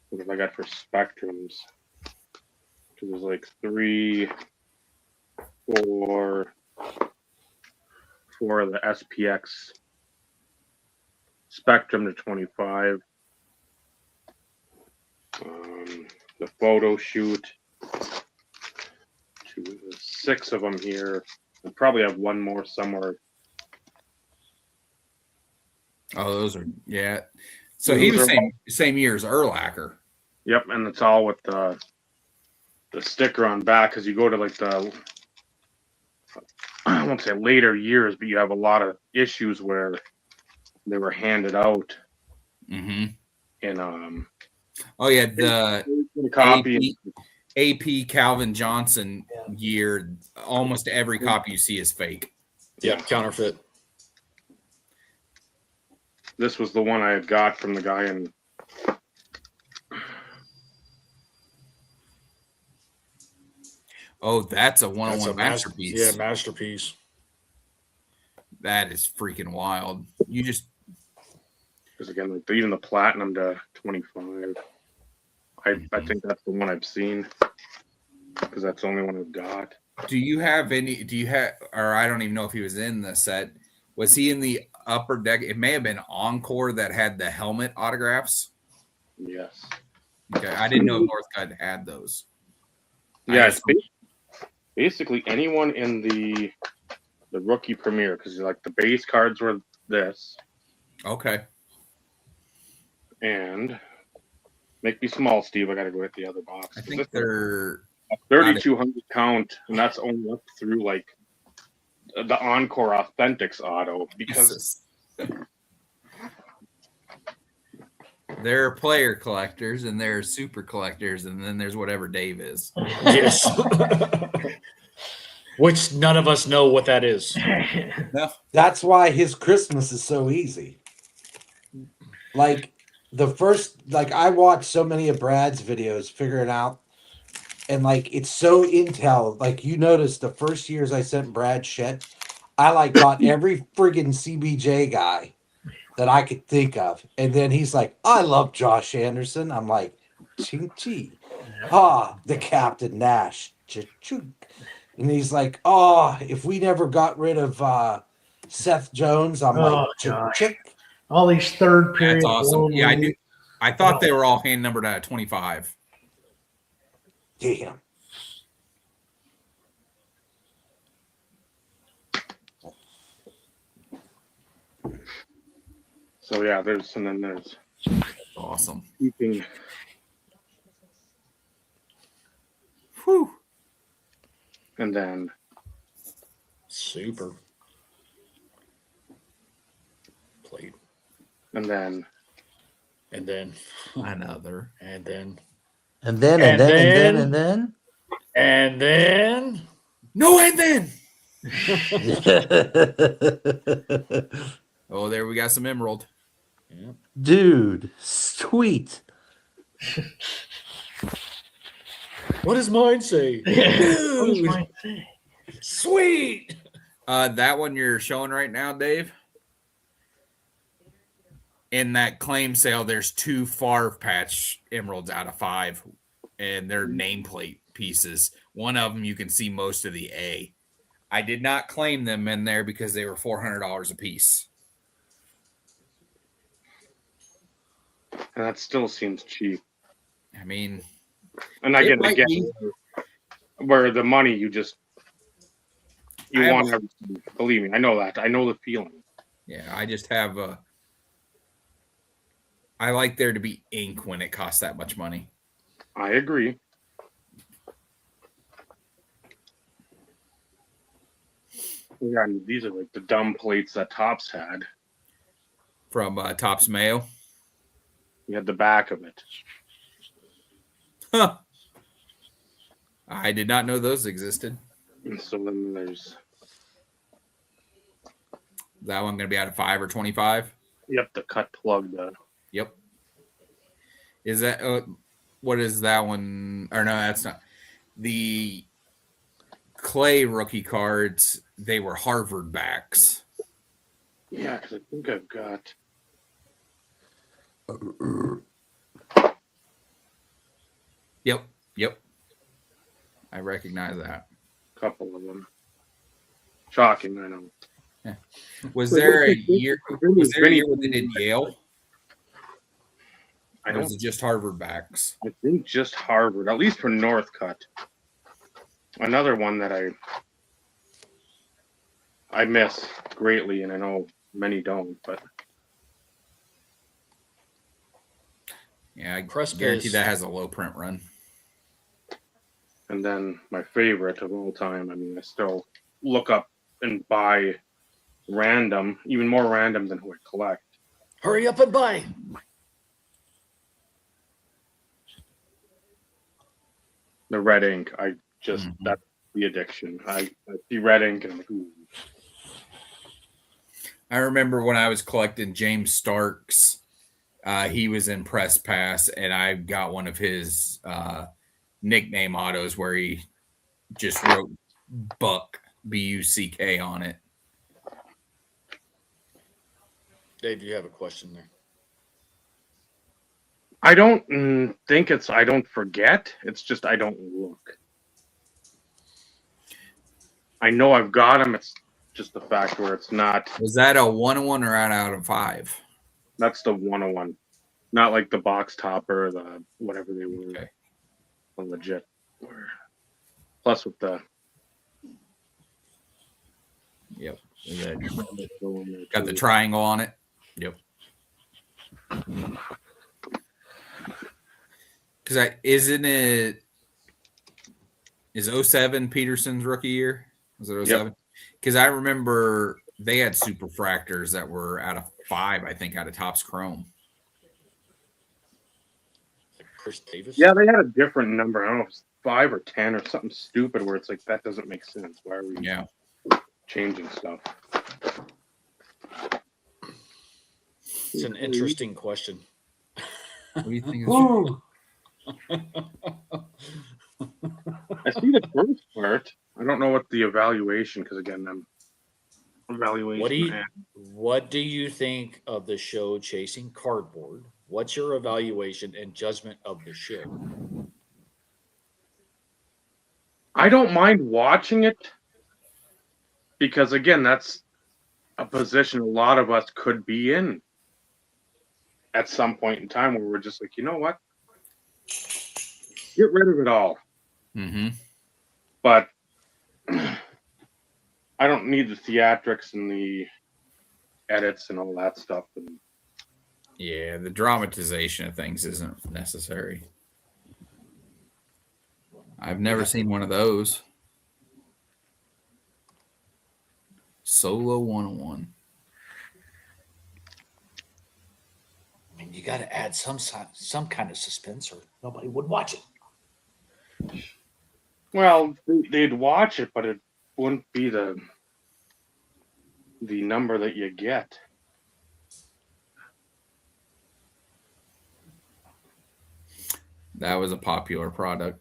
what have I got for spectrums? Because there's like 3, 4 of the SPX Spectrum to 25. The photo shoot. 6 of them here. I probably have one more somewhere. Oh, those are, yeah. So he was same year as Urlacher. Yep, and it's all with the sticker on back, because you go to like the, I won't say later years, but you have a lot of issues where they were handed out Mm-hmm. in Oh, yeah. The copy. AP Calvin Johnson year, almost every copy you see is fake. Yeah, counterfeit. This was the one I had got from the guy in. Oh, that's a That's one-on-one a masterpiece. Yeah, masterpiece. That is freaking wild. You just, Because again, like even the platinum to 25. I think that's the one I've seen, because that's the only one I've got. do you have, or I don't even know if he was in the set. Was he in the Upper Deck? It may have been Encore that had the helmet autographs. Yes. Okay, I didn't know Northcutt had those. Yeah, it's basically anyone in the rookie premiere, because like the base cards were this, Okay. and make me small, Steve. I got to go hit the other box. I think they're 3,200 count, and that's only up through like the Encore Authentics auto, because they're player collectors and they're super collectors, and then there's whatever Dave is. Yes. Which none of us know what that is. No. That's why his Christmas is so easy. Like I watched so many of Brad's videos figuring out, and like it's so intel. Like you notice the first years I sent Brad shit, I like got every friggin' CBJ guy that I could think of. And then he's like, I love Josh Anderson. I'm like, ching ching. Ah, the Captain Nash. Cha-ching. And he's like, oh, if we never got rid of Seth Jones, I'm Oh, like, gosh. chick. All these third period. That's awesome. blown Yeah, I leads. knew. I thought they were all hand numbered out of 25. Damn. So yeah, there's Awesome. keeping. Whew. And then Super. Plate. and then And then. Another. And then. And then. And then. No, and then. Oh, there we got some emerald. Yeah. Dude, sweet. What does mine say? What does Dude, mine say? sweet. That one you're showing right now, Dave. In that claim sale, there's 2 far patch emeralds out of 5, and they're nameplate pieces. One of them you can see most of the A. I did not claim them in there because they were $400 a piece. and that still seems cheap. I mean, And I it get might again be. where the money you I want have- everything. Believe me, I know that. I know the feeling. Yeah, I just have I like there to be ink when it costs that much money. I agree. Yeah, and these are like the dumb plates that Topps had. From Topps Mayo. You had the back of it. Huh. I did not know those existed. And so then there's Is that one going to be out of 5 or 25? the cut plug. Yep. Is that what is that one? Or no, that's not the Clay rookie cards. They were Harvard backs. Yeah, because I think I've got. Yep. I recognize that. Couple of them. Shocking, I know. Was there a year? Was there a year when they did Yale? I Or was don't. it just Harvard backs? I think just Harvard, at least for Northcutt. Another one that I miss greatly, and I know many don't, but Yeah, I Press guarantee base. that has a low print run. and then my favorite of all time. I mean, I still look up and buy random, even more random than who I collect. Hurry up and buy. The red ink. I just Mhm. that's the addiction. I see red ink and I'm like, ooh. I remember when I was collecting James Starks, he was in Press Pass, and I got one of his nickname autos where he just wrote Buck, B-U-C-K on it. Dave, you have a question there. I don't think it's I don't forget. It's just I don't look. I know I've got them. It's just the fact where it's not. Was that a 101 or out of 5? That's the 101, not like the box topper, the whatever they were. Okay. The legit. Were. Plus with the Yep. Got the triangle on it. Yep. Because isn't it is 07 Peterson's rookie year? Was it 07? Because I remember they had superfractors that were out of 5, I think, out of Topps Chrome. Chris Davis? Yeah, they had a different number. I don't know if it's 5 or 10 or something stupid where it's like that doesn't make sense. Why are we Yeah. changing stuff? It's an interesting question. What do you think? Ooh. I see the first part. I don't know what the evaluation because again I'm evaluation. What do you think of the show Chasing Cardboard? What's your evaluation and judgment of the show? I don't mind watching it because, again, that's a position a lot of us could be in at some point in time where we're just like, you know what? Get rid of it all. Mm-hmm. But I don't need the theatrics and the edits and all that stuff. And Yeah, the dramatization of things isn't necessary. I've never seen one of those. Solo 101. I mean, you got to add some kind of suspense, or nobody would watch it. well, they'd watch it, but it wouldn't be the number that you get. That was a popular product.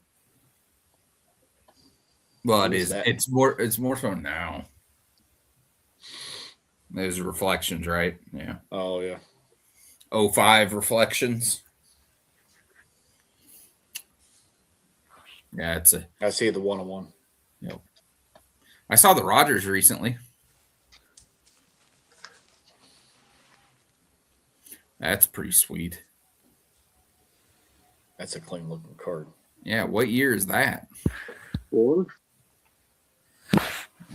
Well, it is. That? It's more so now. There's Reflections, right? Yeah. Oh yeah. 05 Reflections. Yeah, I see the 101. Yep. I saw the Rogers recently. That's pretty sweet. That's a clean looking card. Yeah, what year is that? 4?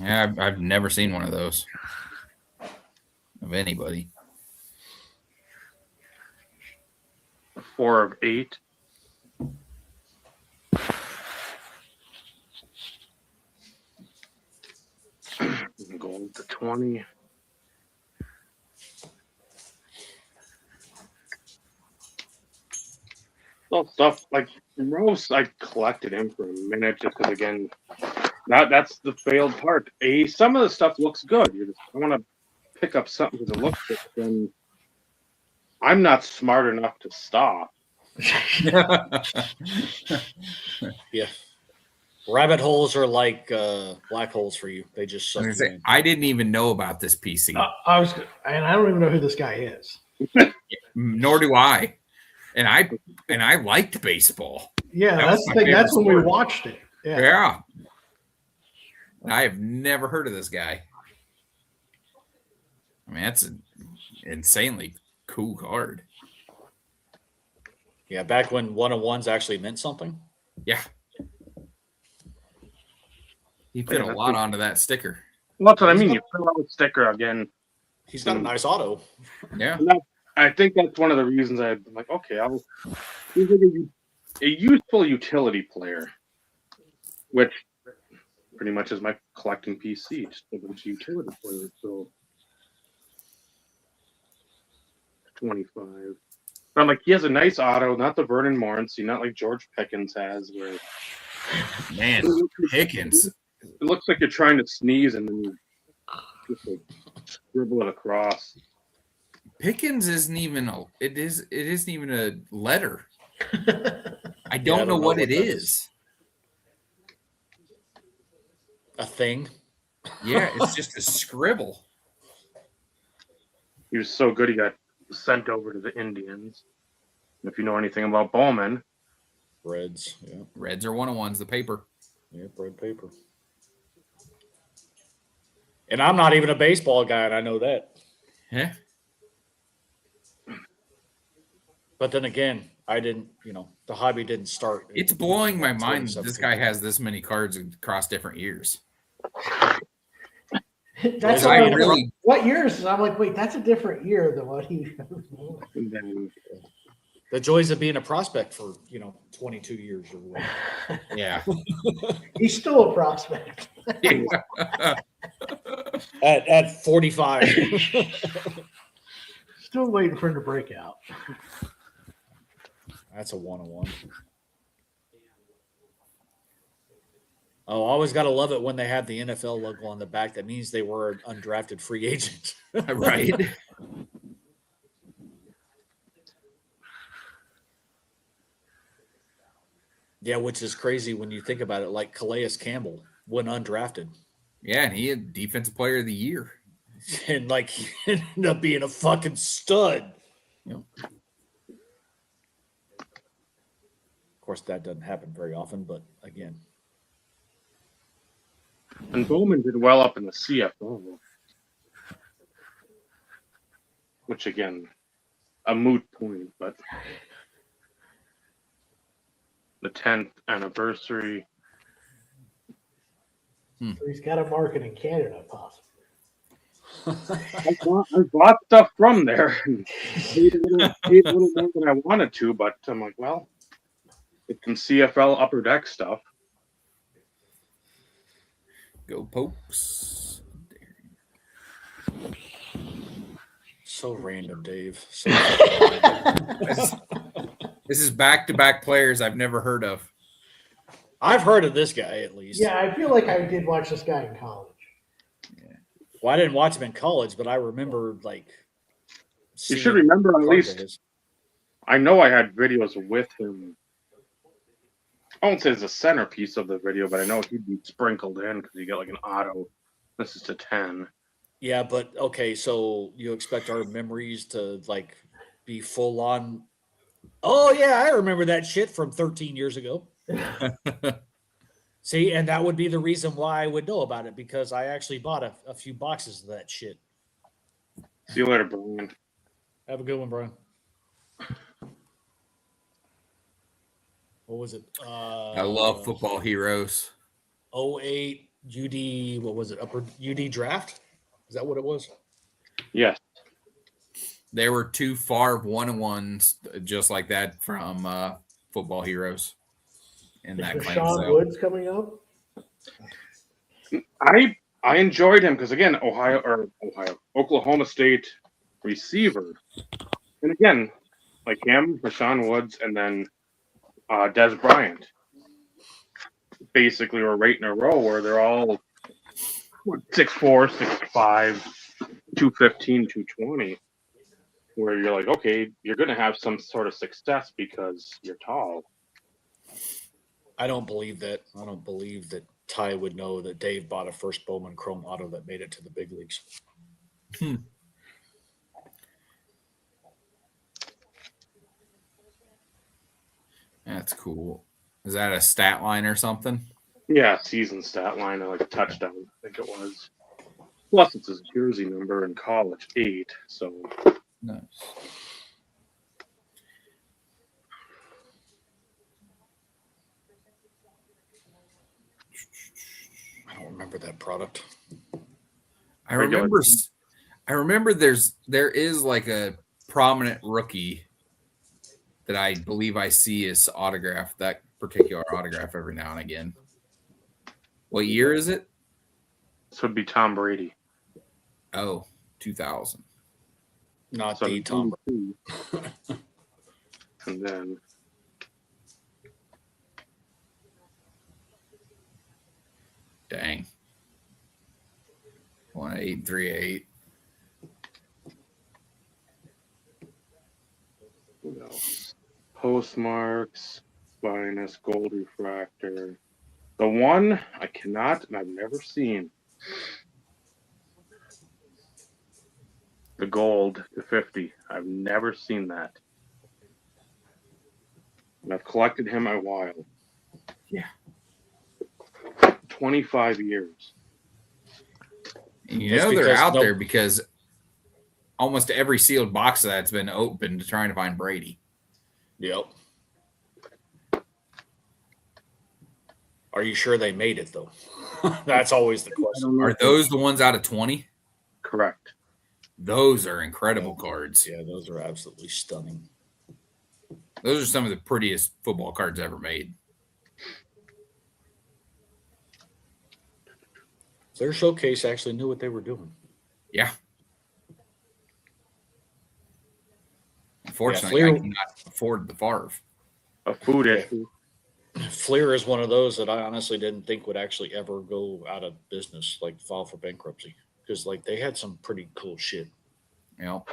Yeah, I've never seen one of those of anybody. 4 of 8. Gold to 20. Well, stuff like Rose, I collected him for a minute just because, again, that's the failed part. Some of the stuff looks good. I want to pick up something because it looks good. Then I'm not smart enough to stop. Yeah. Rabbit holes are like black holes for you. They just suck you in. I didn't even know about this PC. I don't even know who this guy is. Nor do I. And I liked baseball. Yeah, That was that's my the thing. That's favorite when we sport. watched it. Yeah. Yeah. I have never heard of this guy. I mean, that's an insanely cool card. Yeah, back when 101s actually meant something. Yeah. He put a lot onto that sticker. Well, that's what I mean. You fill out a sticker again. He's got a nice auto. Yeah. I think that's one of the reasons I'm like, okay, he's like a useful utility player, which pretty much is my collecting PC, just a bunch of utility players. So 25. But I'm like, he has a nice auto, not the Vernon Morency, not like George Pickens has, where Man, Pickens. it looks like you're trying to sneeze and then you just like scribble it across. Pickens isn't even a letter. I don't know what it is. A thing. Yeah, it's just a scribble. He was so good he got sent over to the Indians. If you know anything about Bowman. Reds. Yeah. Reds are 101s, the paper. Yeah, red paper. And I'm not even a baseball guy, and I know that. Yeah. But then again, I didn't, the hobby didn't start. It's blowing my mind that this 2017. guy has this many cards across different years. That's I why really- what years? I'm like, wait, that's a different year than what he. And then The joys of being a prospect for, 22 years or whatever. Yeah. He's still a prospect. At 45. Still waiting for him to break out. That's a 101. Oh, I always got to love it when they have the NFL logo on the back. That means they were an undrafted free agent. Right. Yeah, which is crazy when you think about it. Like Calais Campbell went undrafted. Yeah, and he had Defensive Player of the Year. And like he ended up being a fucking stud. Yep. Of course, that doesn't happen very often, but again. And Bowman did well up in the CFL. Which, again, a moot point, but the 10th anniversary. So he's got a market in Canada, possibly. I bought stuff from there and paid a little more than I wanted to, but I'm like, well, it's some CFL Upper Deck stuff. Go Popes. So random, Dave. So This is back-to-back players I've never heard of. I've heard of this guy at least. Yeah, I feel like I did watch this guy in college. Well, I didn't watch him in college, but I remember like. You should remember at seeing least. cards of his. I know I had videos with him. I won't say it's a centerpiece of the video, but I know he'd be sprinkled in because you get like an auto. This is to 10. Yeah, but okay, so you expect our memories to like be full on. Oh yeah, I remember that shit from 13 years ago. See, and that would be the reason why I would know about it because I actually bought a few boxes of that shit. See you later, Brian. Have a good one, Brian. What was it? I love Football Heroes. 08 UD, what was it? Upper UD draft? Is that what it was? Yes. There were 2 Favre 1-on-1s just like that from Football Heroes. In that Is claim Rashawn sale. Woods coming up? I enjoyed him because again, Oklahoma State receiver, and again, like him, Rashawn Woods, and then Des Bryant, basically were right in a row where they're all 6'4", 6'5", 215, 220, where you're like, okay, you're going to have some sort of success because you're tall. I don't believe that. I don't believe that Ty would know that Dave bought a first Bowman Chrome auto that made it to the big leagues. That's cool. Is that a stat line or something? Yeah, season stat line, like a touchdown, I think it was. Plus, it's his jersey number in college, 8. So Nice. I don't remember that product. I remember there is like a prominent rookie that I believe I see his autograph, that particular autograph every now and again. What year is it? this would be Tom Brady. Oh, 2000. Not So the Tom. 22. And then Dang. 1838. what else? Postmarks, finest gold refractor. The one I cannot and I've never seen. The gold to 50. I've never seen that. And I've collected him a while. Yeah. 25 years. You That's know they're because out no- there because almost every sealed box of that's been opened to trying to find Brady. Yep. Are you sure they made it though? That's always the question. Are those the ones out of 20? Correct. Those are incredible cards. Yeah, those are absolutely stunning. Those are some of the prettiest football cards ever made. Their showcase actually knew what they were doing. Yeah. Unfortunately, Fleer- I cannot afford the Favre. A food Yeah. issue. Fleer is one of those that I honestly didn't think would actually ever go out of business, like file for bankruptcy, because like they had some pretty cool shit. Yep.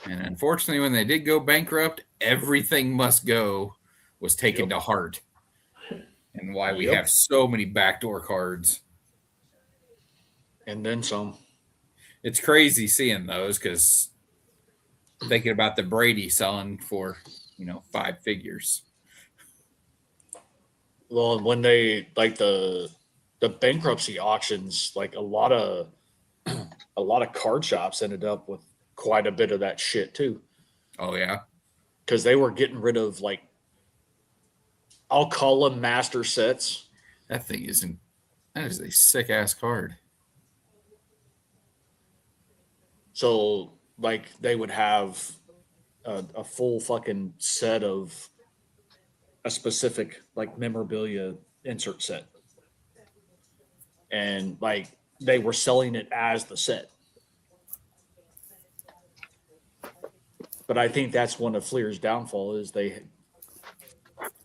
And unfortunately, when they did go bankrupt, everything must go was taken to heart. And why we Yep. have so many backdoor cards. And then some. It's crazy seeing those because thinking about the Brady selling for 5 figures. Well, when they like the bankruptcy auctions, like a lot of card shops ended up with quite a bit of that shit too, Oh yeah, because they were getting rid of, like, I'll call them master sets. that is a sick ass card. So like they would have a full fucking set of a specific like memorabilia insert set, and like they were selling it as the set. But I think that's one of Fleer's downfall is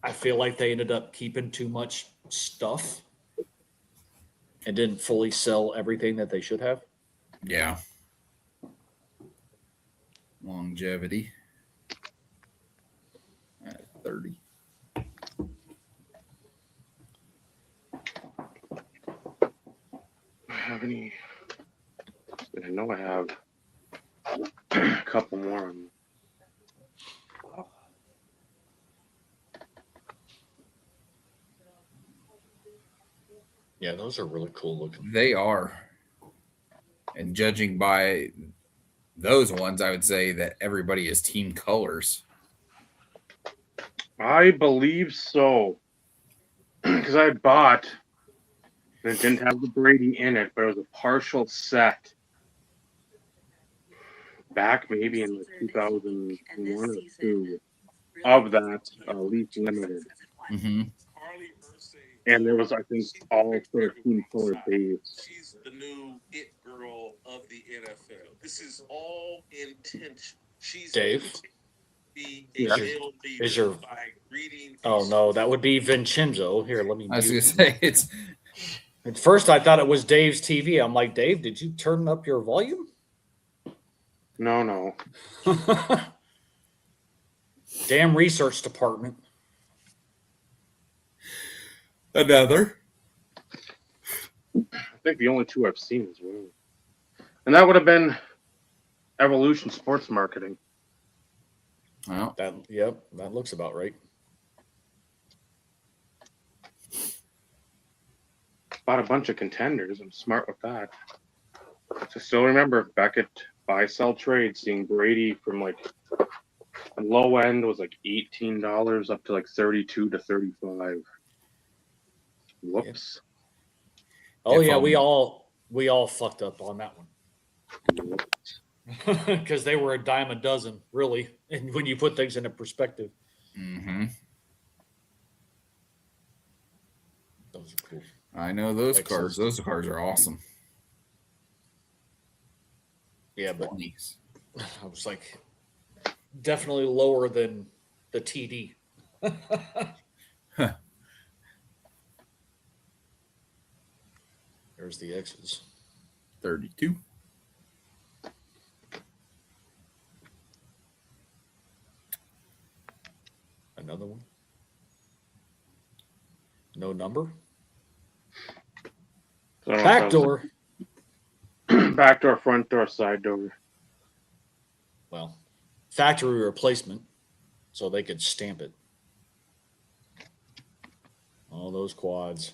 I feel like they ended up keeping too much stuff and didn't fully sell everything that they should have. Yeah. Longevity. 30. Have any? I know I have a couple more. Yeah, those are really cool looking. They are. And judging by those ones, I would say that everybody is team colors. I believe so. Because I bought, and it didn't have the Brady in it, but it was a partial set back maybe in like 2001 or 2 of that Leaf Limited. Mm-hmm. And there was, I think, all sort of team color base. She's the new it girl of the NFL. This is all intention. She's Dave? be a Yeah. male leader Is your- by reading. Oh no, that would be Vincenzo. Here, let me. I was mute gonna him. say it's At first, I thought it was Dave's TV. I'm like, Dave, did you turn up your volume? No. Damn research department. another. I think the only 2 I've seen as well. And that would have been Evolution Sports Marketing. Well, That looks about right. Bought a bunch of contenders. I'm smart with that. I still remember back at Buy Sell Trade, seeing Brady from like the low end was like $18 up to like 32 to 35. Whoops. Oh If yeah, only. we all fucked up on that one because they were a dime a dozen, really. And when you put things into perspective, mm-hmm. those are cool. I know those Excellent. cards. Those cards are awesome. Yeah, but 20s. I was like, definitely lower than the TD. Huh. There's the X's. 32. Another one. No number. So I don't know if Back that door. was back door, front door, side door. Well, factory replacement, so they could stamp it. All those quads.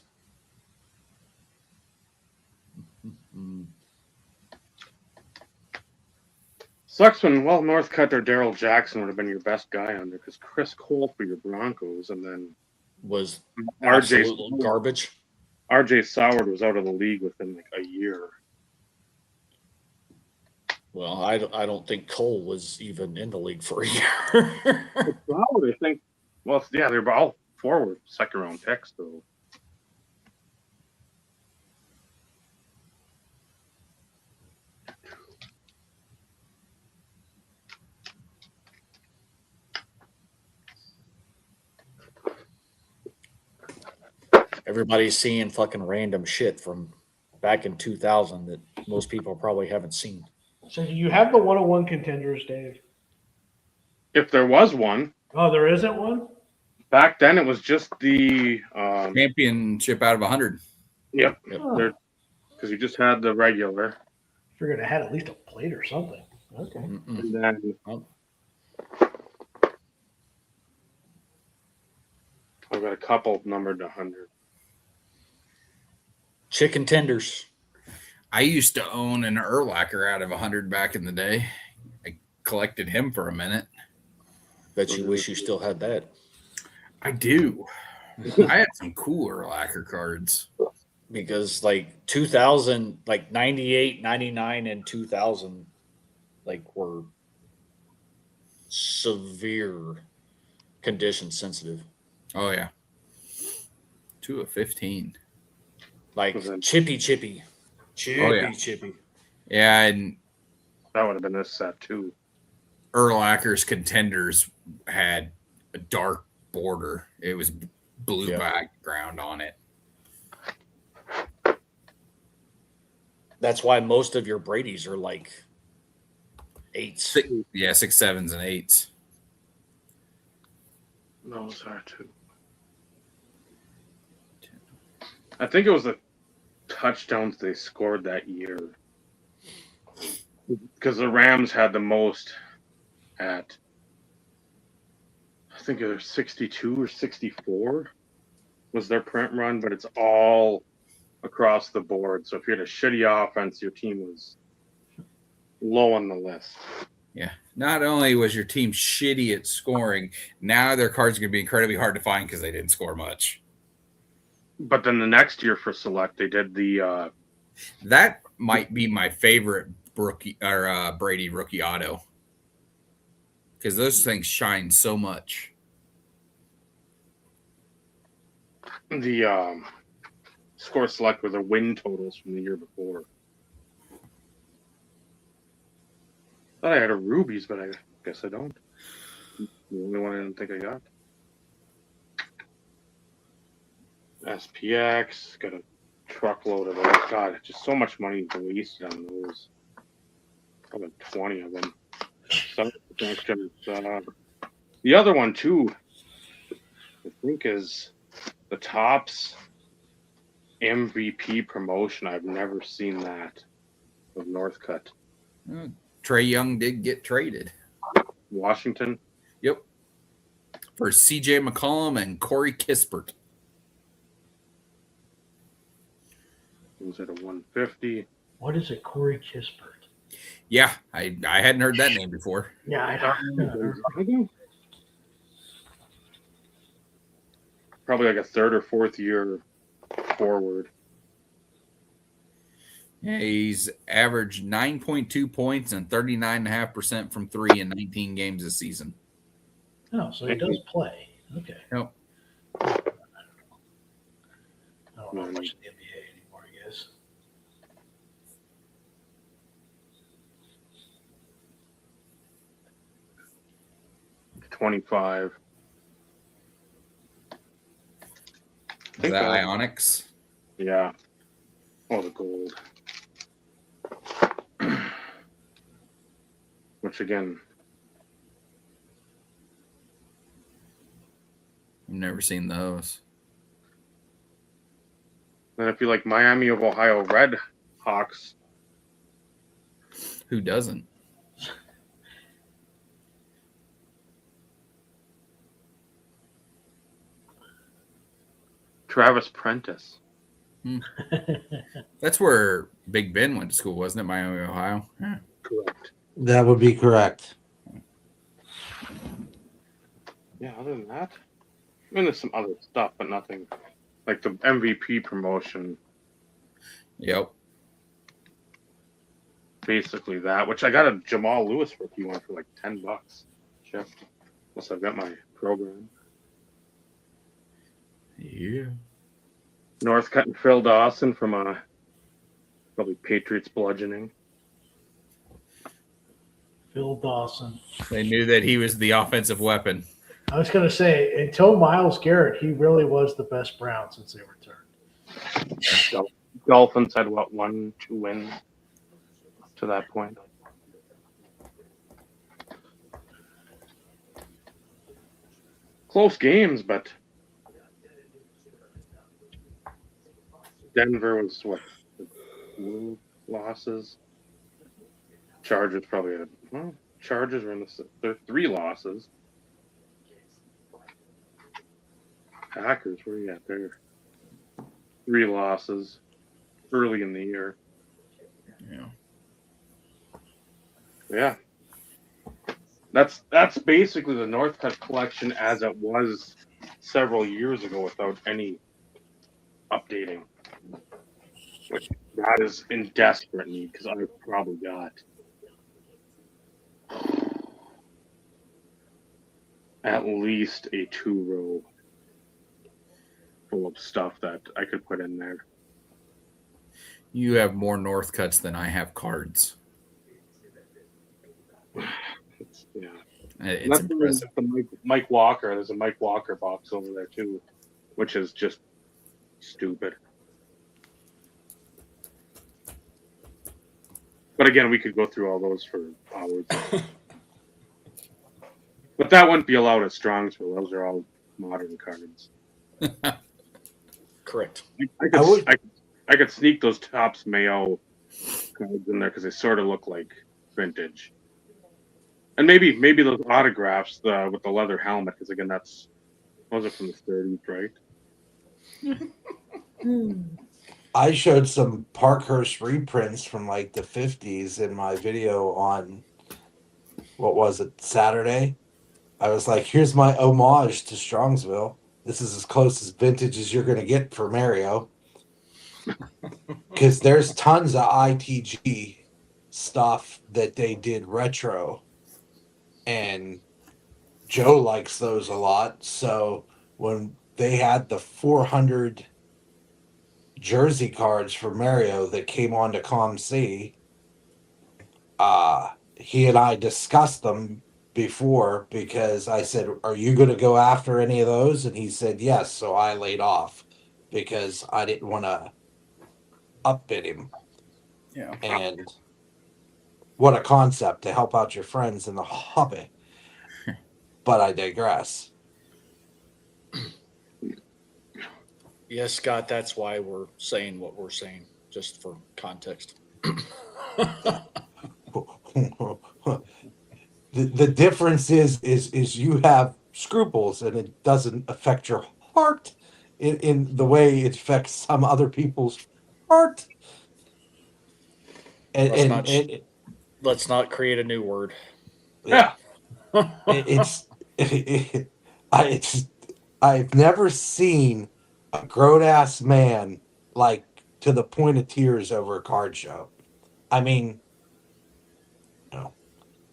Sucks when Northcutt or Daryl Jackson would have been your best guy on there because Chris Cole for your Broncos and then Was RJ absolute garbage. Soward was out of the league within like a year. Well, I don't think Cole was even in the league for a year. Soward, I think. Well, yeah, they're all forward second round picks though. Everybody's seeing fucking random shit from back in 2000 that most people probably haven't seen. So do you have the 101 contenders, Dave? If there was one, Oh, there isn't one? back then it was just the Championship out of 100. yep. Huh. There, because you just had the regular, Figured I had at least a plate or something. Okay. Mm-mm. and then Oh, I've got a couple numbered to 100. chicken tenders. I used to own an Urlacher out of 100 back in the day. I collected him for a minute. Bet you wish you still had that. I do. I had some cool Urlacher cards. Because like 2000, like 98, 99, and 2000, like were severe condition sensitive. Oh yeah, 2 of 15. Like Was it- chippy. Oh, yeah. Chippy. Yeah, and That would have been this set too. Urlacher's contenders had a dark border. It was blue Yeah. background on it. That's why most of your Brady's are like 8s. Yeah, 6, 7s, and 8s. Those are two. I think it was the touchdowns they scored that year. Because the Rams had the most at, I think it was 62 or 64 was their print run, but it's all across the board. So if you had a shitty offense, your team was low on the list. Yeah. Not only was your team shitty at scoring, now their cards are going to be incredibly hard to find because they didn't score much. But then the next year for Select, they did the That might be my favorite rookie or Brady rookie auto because those things shine so much. score select with the win totals from the year before. Thought I had a rubies, but I guess I don't. The only one I didn't think I got. SPX, got a truckload of those. God, just so much money wasted on those. Probably 20 of them. So, the other one too, I think, is the Topps MVP promotion. I've never seen that of Northcutt. Trey Young did get traded. Washington. Yep. For CJ McCollum and Corey Kispert. It was at a 150. What is it, Corey Kispert? Yeah, I hadn't heard that name before. Yeah, I Probably like a third or fourth year forward. Yeah, he's averaged 9.2 points and 39.5% from 3 in 19 games this season. Oh, so he does play. Okay. Yep. I don't know much of the NBA anymore, I guess. $25. Is that Ionics? Yeah. Oh, the gold. Which again, I've never seen those. then if you like Miami of Ohio Red Hawks, Who doesn't? Travis Prentice. That's where Big Ben went to school, wasn't it? Miami, Ohio. Yeah. Correct. That would be correct. Yeah, other than that, I mean, there's some other stuff, but nothing like the MVP promotion. Yep. Basically that, which I got a Jamal Lewis rookie one for like $10. Chip. Unless I've got my program. Yeah. Northcutt and Phil Dawson from probably Patriots bludgeoning. Phil Dawson. They knew that he was the offensive weapon. I was going to say, until Myles Garrett, he really was the best Brown since they returned. Dolphins had what, 1-2 wins to that point. Close games, but Denver was what, Blue losses. Chargers probably had. Well, Chargers are in the. They're 3 losses. Packers, where are you at there? 3 losses early in the year. Yeah. Yeah. That's basically the Northcutt collection as it was several years ago without any updating. Which that is in desperate need because I've probably got at least a 2-row full of stuff that I could put in there. You have more Northcuts than I have cards. Yeah. It's That's impressive. the Mike Walker. There's a Mike Walker box over there too, which is just stupid. But again, we could go through all those for hours. But that wouldn't be allowed at Strongsville. Those are all modern cards. Correct. I could sneak those Topps Mayo cards in there because they sort of look like vintage. And maybe those autographs with the leather helmet, because again, those are from the 30s, right? I showed some Parkhurst reprints from like the 50s in my video on, what was it, Saturday? I was like, here's my homage to Strongsville. This is as close as vintage as you're going to get for Mario. Because there's tons of ITG stuff that they did retro. And Joe likes those a lot. So when they had the 400 jersey cards for Mario that came onto ComC, he and I discussed them before because I said, are you going to go after any of those? And he said, yes. So I laid off because I didn't want to upbid him. Yeah. And what a concept to help out your friends in the hobby. But I digress. Yes, Scott, that's why we're saying what we're saying, just for context. The difference is you have scruples and it doesn't affect your heart in the way it affects some other people's heart. Let's not create a new word. Yeah. I've never seen a grown ass man like to the point of tears over a card show. I mean,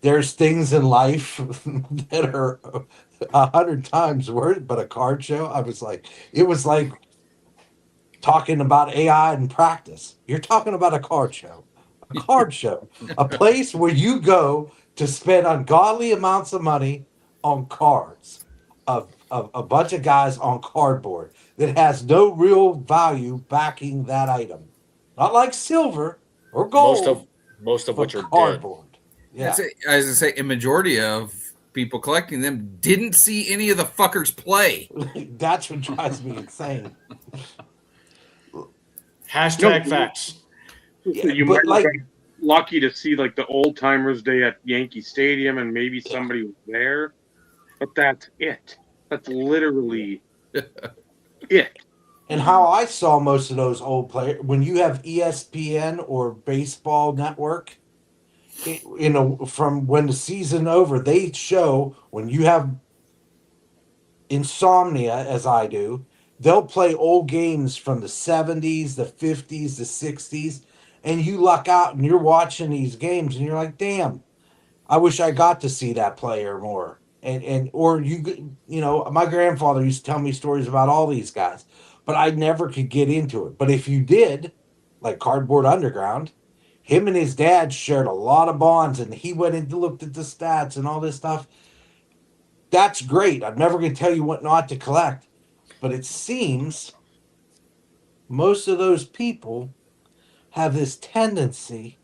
there's things in life that are 100 times worse, but a card show, it was like talking about AI in practice. You're talking about a card show, a place where you go to spend ungodly amounts of money on cards of a bunch of guys on cardboard that has no real value backing that item. Not like silver or gold. Most of which are cardboard. Yeah. As I say, a majority of people collecting them didn't see any of the fuckers play. That's what drives me insane. Hashtag facts. Yeah, you might have been lucky to see like the old timers day at Yankee Stadium and maybe somebody was there, but that's it. That's literally it. And how I saw most of those old players, when you have ESPN or Baseball Network, from when the season over, they show when you have insomnia, as I do, they'll play old games from the 70s, the 50s, the 60s, and you luck out and you're watching these games and you're like, damn, I wish I got to see that player more. Or my grandfather used to tell me stories about all these guys, but I never could get into it. But if you did, like Cardboard Underground, him and his dad shared a lot of bonds, and he went and looked at the stats and all this stuff. That's great. I'm never going to tell you what not to collect, but it seems most of those people have this tendency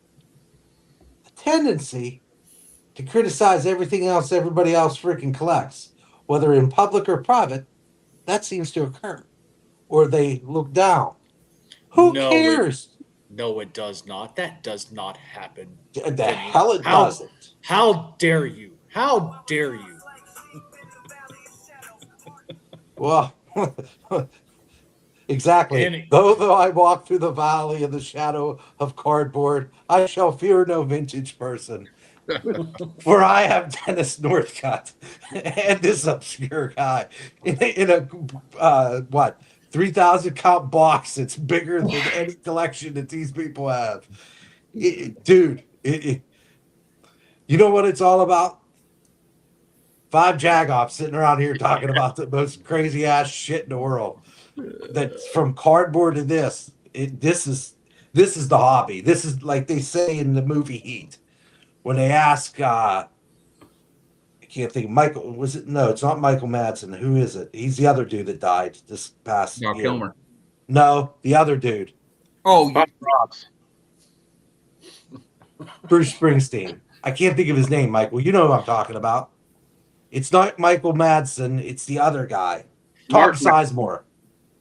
to criticize everything else everybody else freaking collects, whether in public or private. That seems to occur, or they look down. Who cares? No, it does not. That does not happen. The Vinny. hell it How- doesn't. How dare you? How dare you? Well, exactly. And Though I walk through the valley of the shadow of cardboard, I shall fear no vintage person. For I have Dennis Northcutt and this obscure guy in a what 3,000 count box. It's bigger than any collection that these people have. Dude, you know what it's all about? Five jagoffs sitting around here talking about the most crazy ass shit in the world. That's from cardboard to this. This is the hobby. This is like they say in the movie Heat when they ask. I can't think. Michael was it? No, it's not Michael Madsen. Who is it? He's the other dude that died this past Val year. Kilmer. No, the other dude, Oh, Bob Ross. Bruce Springsteen. I can't think of his name, Michael. You know who I'm talking about. It's not Michael Madsen. It's the other guy, Tom Mark Sizemore.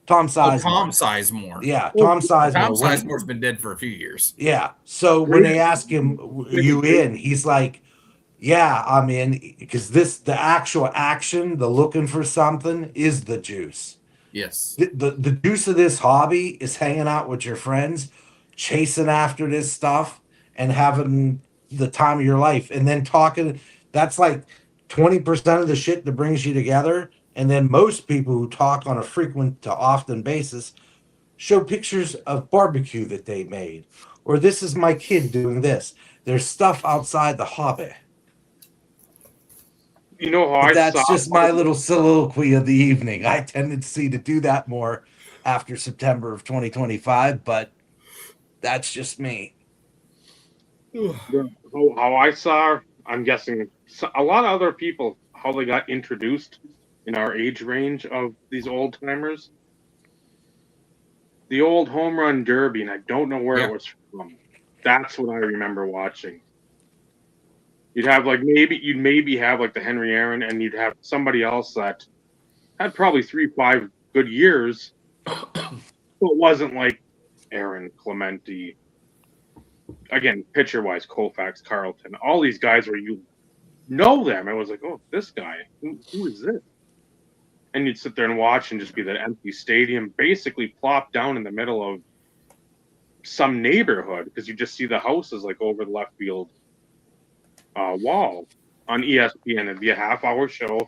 Tom Sizemore. Tom Sizemore. Yeah, Tom Sizemore. Tom When- Sizemore's been dead for a few years. Yeah. So when they ask him, "Are you in?" He's like, "Yeah, I'm in," because the actual action, the looking for something, is the juice. Yes. The juice of this hobby is hanging out with your friends, chasing after this stuff, and having the time of your life, and then talking. That's like 20% of the shit that brings you together. And then most people who talk on a frequent to often basis show pictures of barbecue that they made, or this is my kid doing this. There's stuff outside the hobby. You know how But I that's saw just my little soliloquy of the evening. I tendency to do that more after September of 2025, but that's just me. how I saw. I'm guessing a lot of other people how they got introduced in our age range of these old timers. The old home run derby, and I don't know where Yeah. it was from. That's what I remember watching. You'd have you'd maybe have like the Henry Aaron, and you'd have somebody else that had probably 3-5 good years, but wasn't like Aaron Clemente. Again, pitcher wise, Koufax, Carlton, all these guys where you know them. I was like, oh, this guy, who is this? And you'd sit there and watch and just be that empty stadium, basically plopped down in the middle of some neighborhood because you just see the houses like over the left field wall on ESPN. It'd be a half-hour show.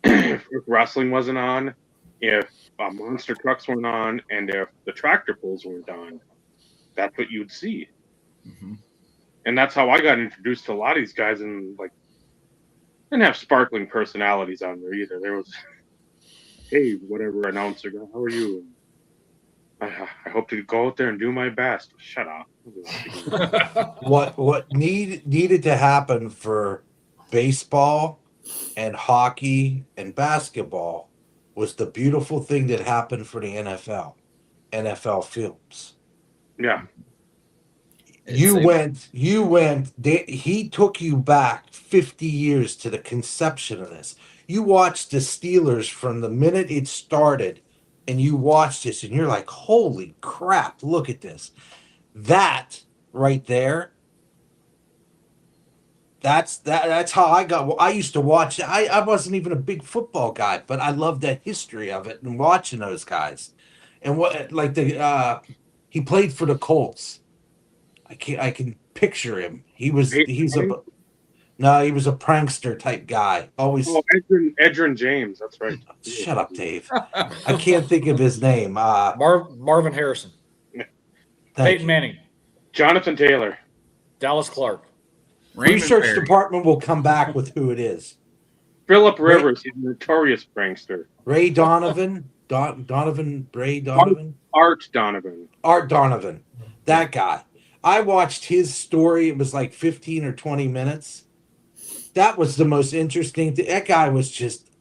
If wrestling wasn't on, if monster trucks weren't on, and if the tractor pulls weren't on, that's what you'd see. Mm-hmm. And that's how I got introduced to a lot of these guys, and like didn't have sparkling personalities on there either. There was, hey, whatever announcer, how are you? I hope to go out there and do my best. Shut up. What needed to happen for baseball and hockey and basketball was the beautiful thing that happened for the NFL films. Yeah. You went, he took you back 50 years to the conception of this. You watched the Steelers from the minute it started, and you watched this, and you're like, holy crap, look at this. That right there, that's how I got. Well, I used to watch. I wasn't even a big football guy, but I loved the history of it and watching those guys. And what like he played for the Colts. I can picture him. He was a prankster type guy. Always. Oh, Edrin James. That's right. Shut up, Dave. I can't think of his name. Marvin Harrison, Peyton Manning, Jonathan Taylor, Dallas Clark. Raymond Research Perry. department will come back with who it is. Philip Rivers. He's a notorious prankster. Ray Donovan, Ray Donovan, Art Donovan. Art Donovan, that guy. I watched his story. It was like 15 or 20 minutes. That was the most interesting thing. That guy was just,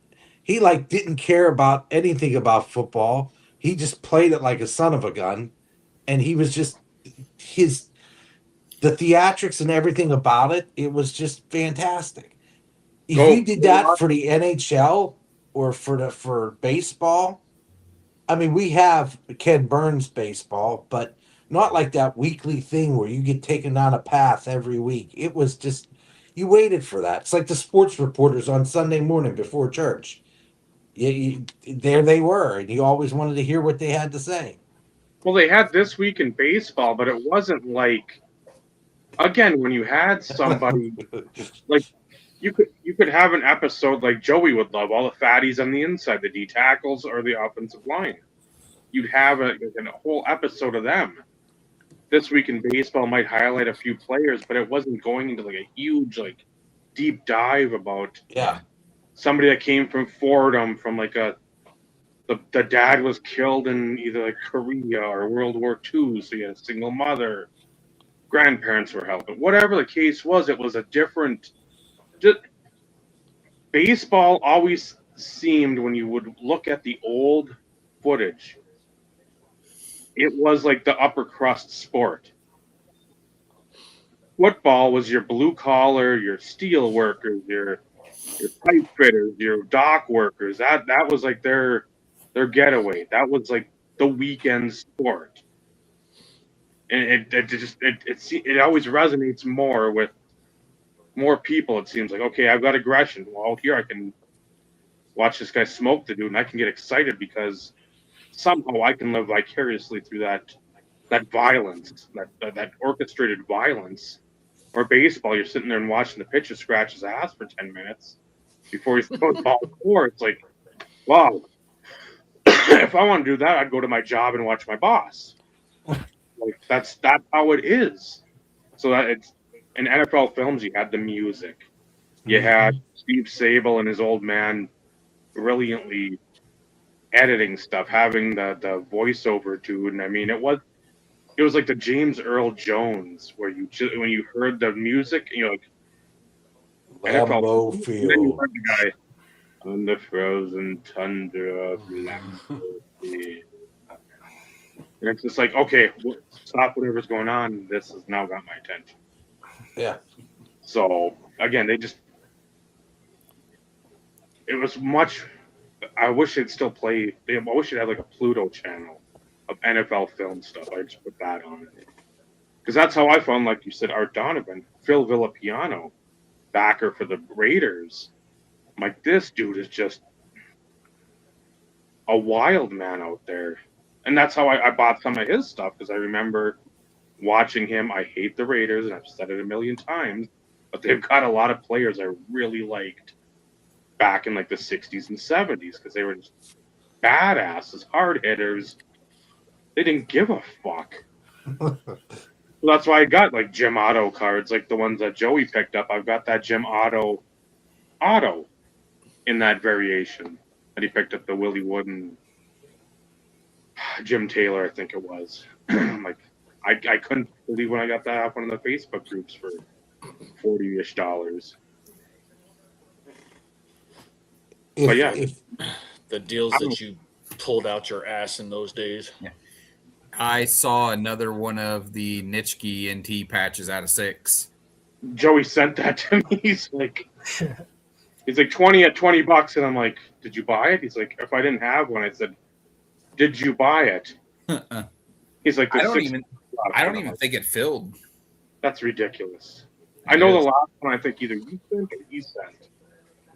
he like didn't care about anything about football. He just played it like a son of a gun. And he was just, the theatrics and everything about it, it was just fantastic. If you did that for the NHL or for baseball, I mean, we have Ken Burns baseball, but not like that weekly thing where you get taken down a path every week. It was just you waited for that. It's like the sports reporters on Sunday morning before church. There they were, and you always wanted to hear what they had to say. Well, they had This Week in Baseball, but it wasn't like, again, when you had somebody like, you could have an episode like Joey would love, all the fatties on the inside, the D tackles or the offensive line. You'd have a whole episode of them. This Week in Baseball might highlight a few players, but it wasn't going into like a huge like deep dive about Yeah. somebody that came from Fordham, from like the dad was killed in either like Korea or World War II, so you had a single mother, grandparents were helping. Whatever the case was, it was a different. Just, baseball always seemed, when you would look at the old footage, it was like the upper crust sport. Football was your blue collar, your steel workers, your pipe fitters, your dock workers. That was like their getaway. That was like the weekend sport. And it always resonates more with more people. It seems like, okay, I've got aggression. Well, here I can watch this guy smoke the dude, and I can get excited because somehow I can live vicariously through that violence, that orchestrated violence. Or baseball, you're sitting there and watching the pitcher scratch his ass for 10 minutes before he throws the ball to the floor. It's like, wow, if I want to do that, I'd go to my job and watch my boss. Like that's how it is. So that it's in NFL films, you had the music, you had Steve Sable and his old man brilliantly editing stuff, having the voiceover dude, and I mean it was like the James Earl Jones where when you heard the music, you know, like NFL, Lambeau and then you Field. heard the guy on the frozen tundra of Lambeau Field. And it's just like, okay, stop whatever's going on. This has now got my attention. Yeah. So again, it was much. I wish they'd still play. I wish they'd have like a Pluto channel of NFL film stuff. I just put that on it because that's how I found, like you said, Art Donovan, Phil Villapiano, backer for the Raiders. I'm like, this dude is just a wild man out there, and that's how I bought some of his stuff because I remember watching him. I hate the Raiders, and I've said it a million times, but they've got a lot of players I really liked back in like the 60s and 70s because they were just badasses, hard hitters. They didn't give a fuck. So that's why I got like Jim Otto cards, like the ones that Joey picked up. I've got that Jim Otto in that variation that he picked up, the Willie Wooden, Jim Taylor, I think it was. Like, I couldn't believe when I got that off one of the Facebook groups for $40-ish. But yeah, If The deals that you pulled out your ass in those days. Yeah. I saw another one of the Nitschke NT patches out of 6. Joey sent that to me. He's like 20 at $20, and I'm like, did you buy it? He's like, if I didn't have one, I said, did you buy it? He's like, I don't even think it filled. That's ridiculous. I know the last one I think either you sent or he sent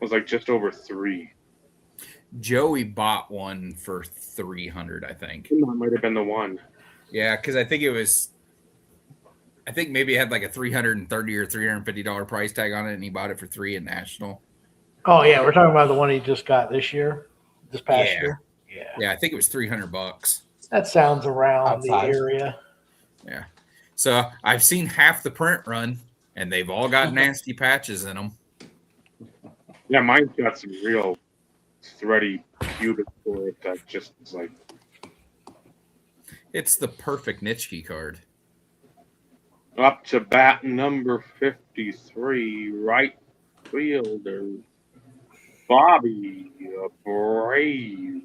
was like just over 3. Joey bought one for 300, I think. That might have been the one. Yeah, because I think maybe it had like a $330 or $350 price tag on it, and he bought it for $3 at National. Oh yeah, we're talking about the one he just got this past year. Yeah, I think it was $300. That sounds around Outside. the area. Yeah. So I've seen half the print run, and they've all got nasty patches in them. Yeah, mine's got some real thready pubic for it that just is like. It's the perfect Nitschke card. Up to bat number 53, right fielder Bobby Brave.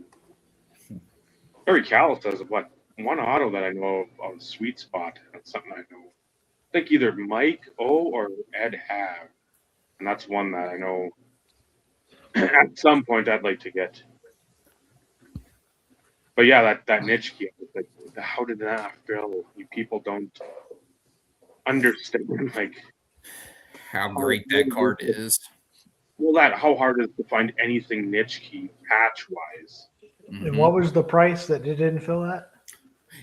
Barry Callis has one auto that I know of on Sweet Spot. That's something I know. I think either Mike O or Ed have, and that's one that I know at some point I'd like to get. But yeah, that Nitschke, like how did that fill? You people don't understand, like, How great that card is. well, how hard is it to find anything niche key patch wise? And what was the price that it didn't fill at?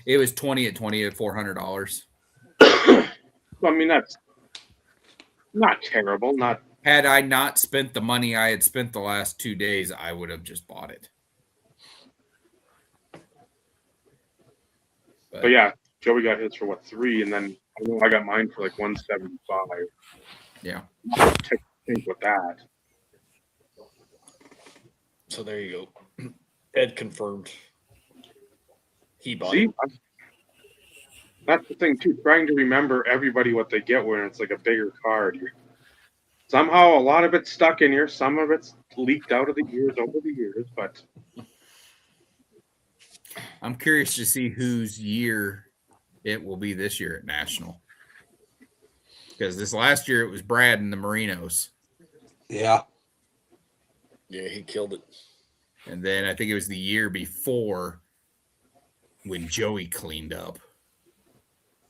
It was 20 at $400. I mean, that's not terrible. Not Had I not spent the money I had spent the last 2 days, I would have just bought it. but yeah, Joey got his for what, 3, and then I got mine for like 175. Yeah. Think with that. So there you go. Ed confirmed. He bought See, it. that's the thing too. Trying to remember everybody what they get when it's like a bigger card. Somehow a lot of it's stuck in here. Some of it's leaked out of the ears over the years. But I'm curious to see whose year it will be this year at National. Because this last year it was Brad and the Marinos. Yeah. Yeah, he killed it. And then I think it was the year before when Joey cleaned up.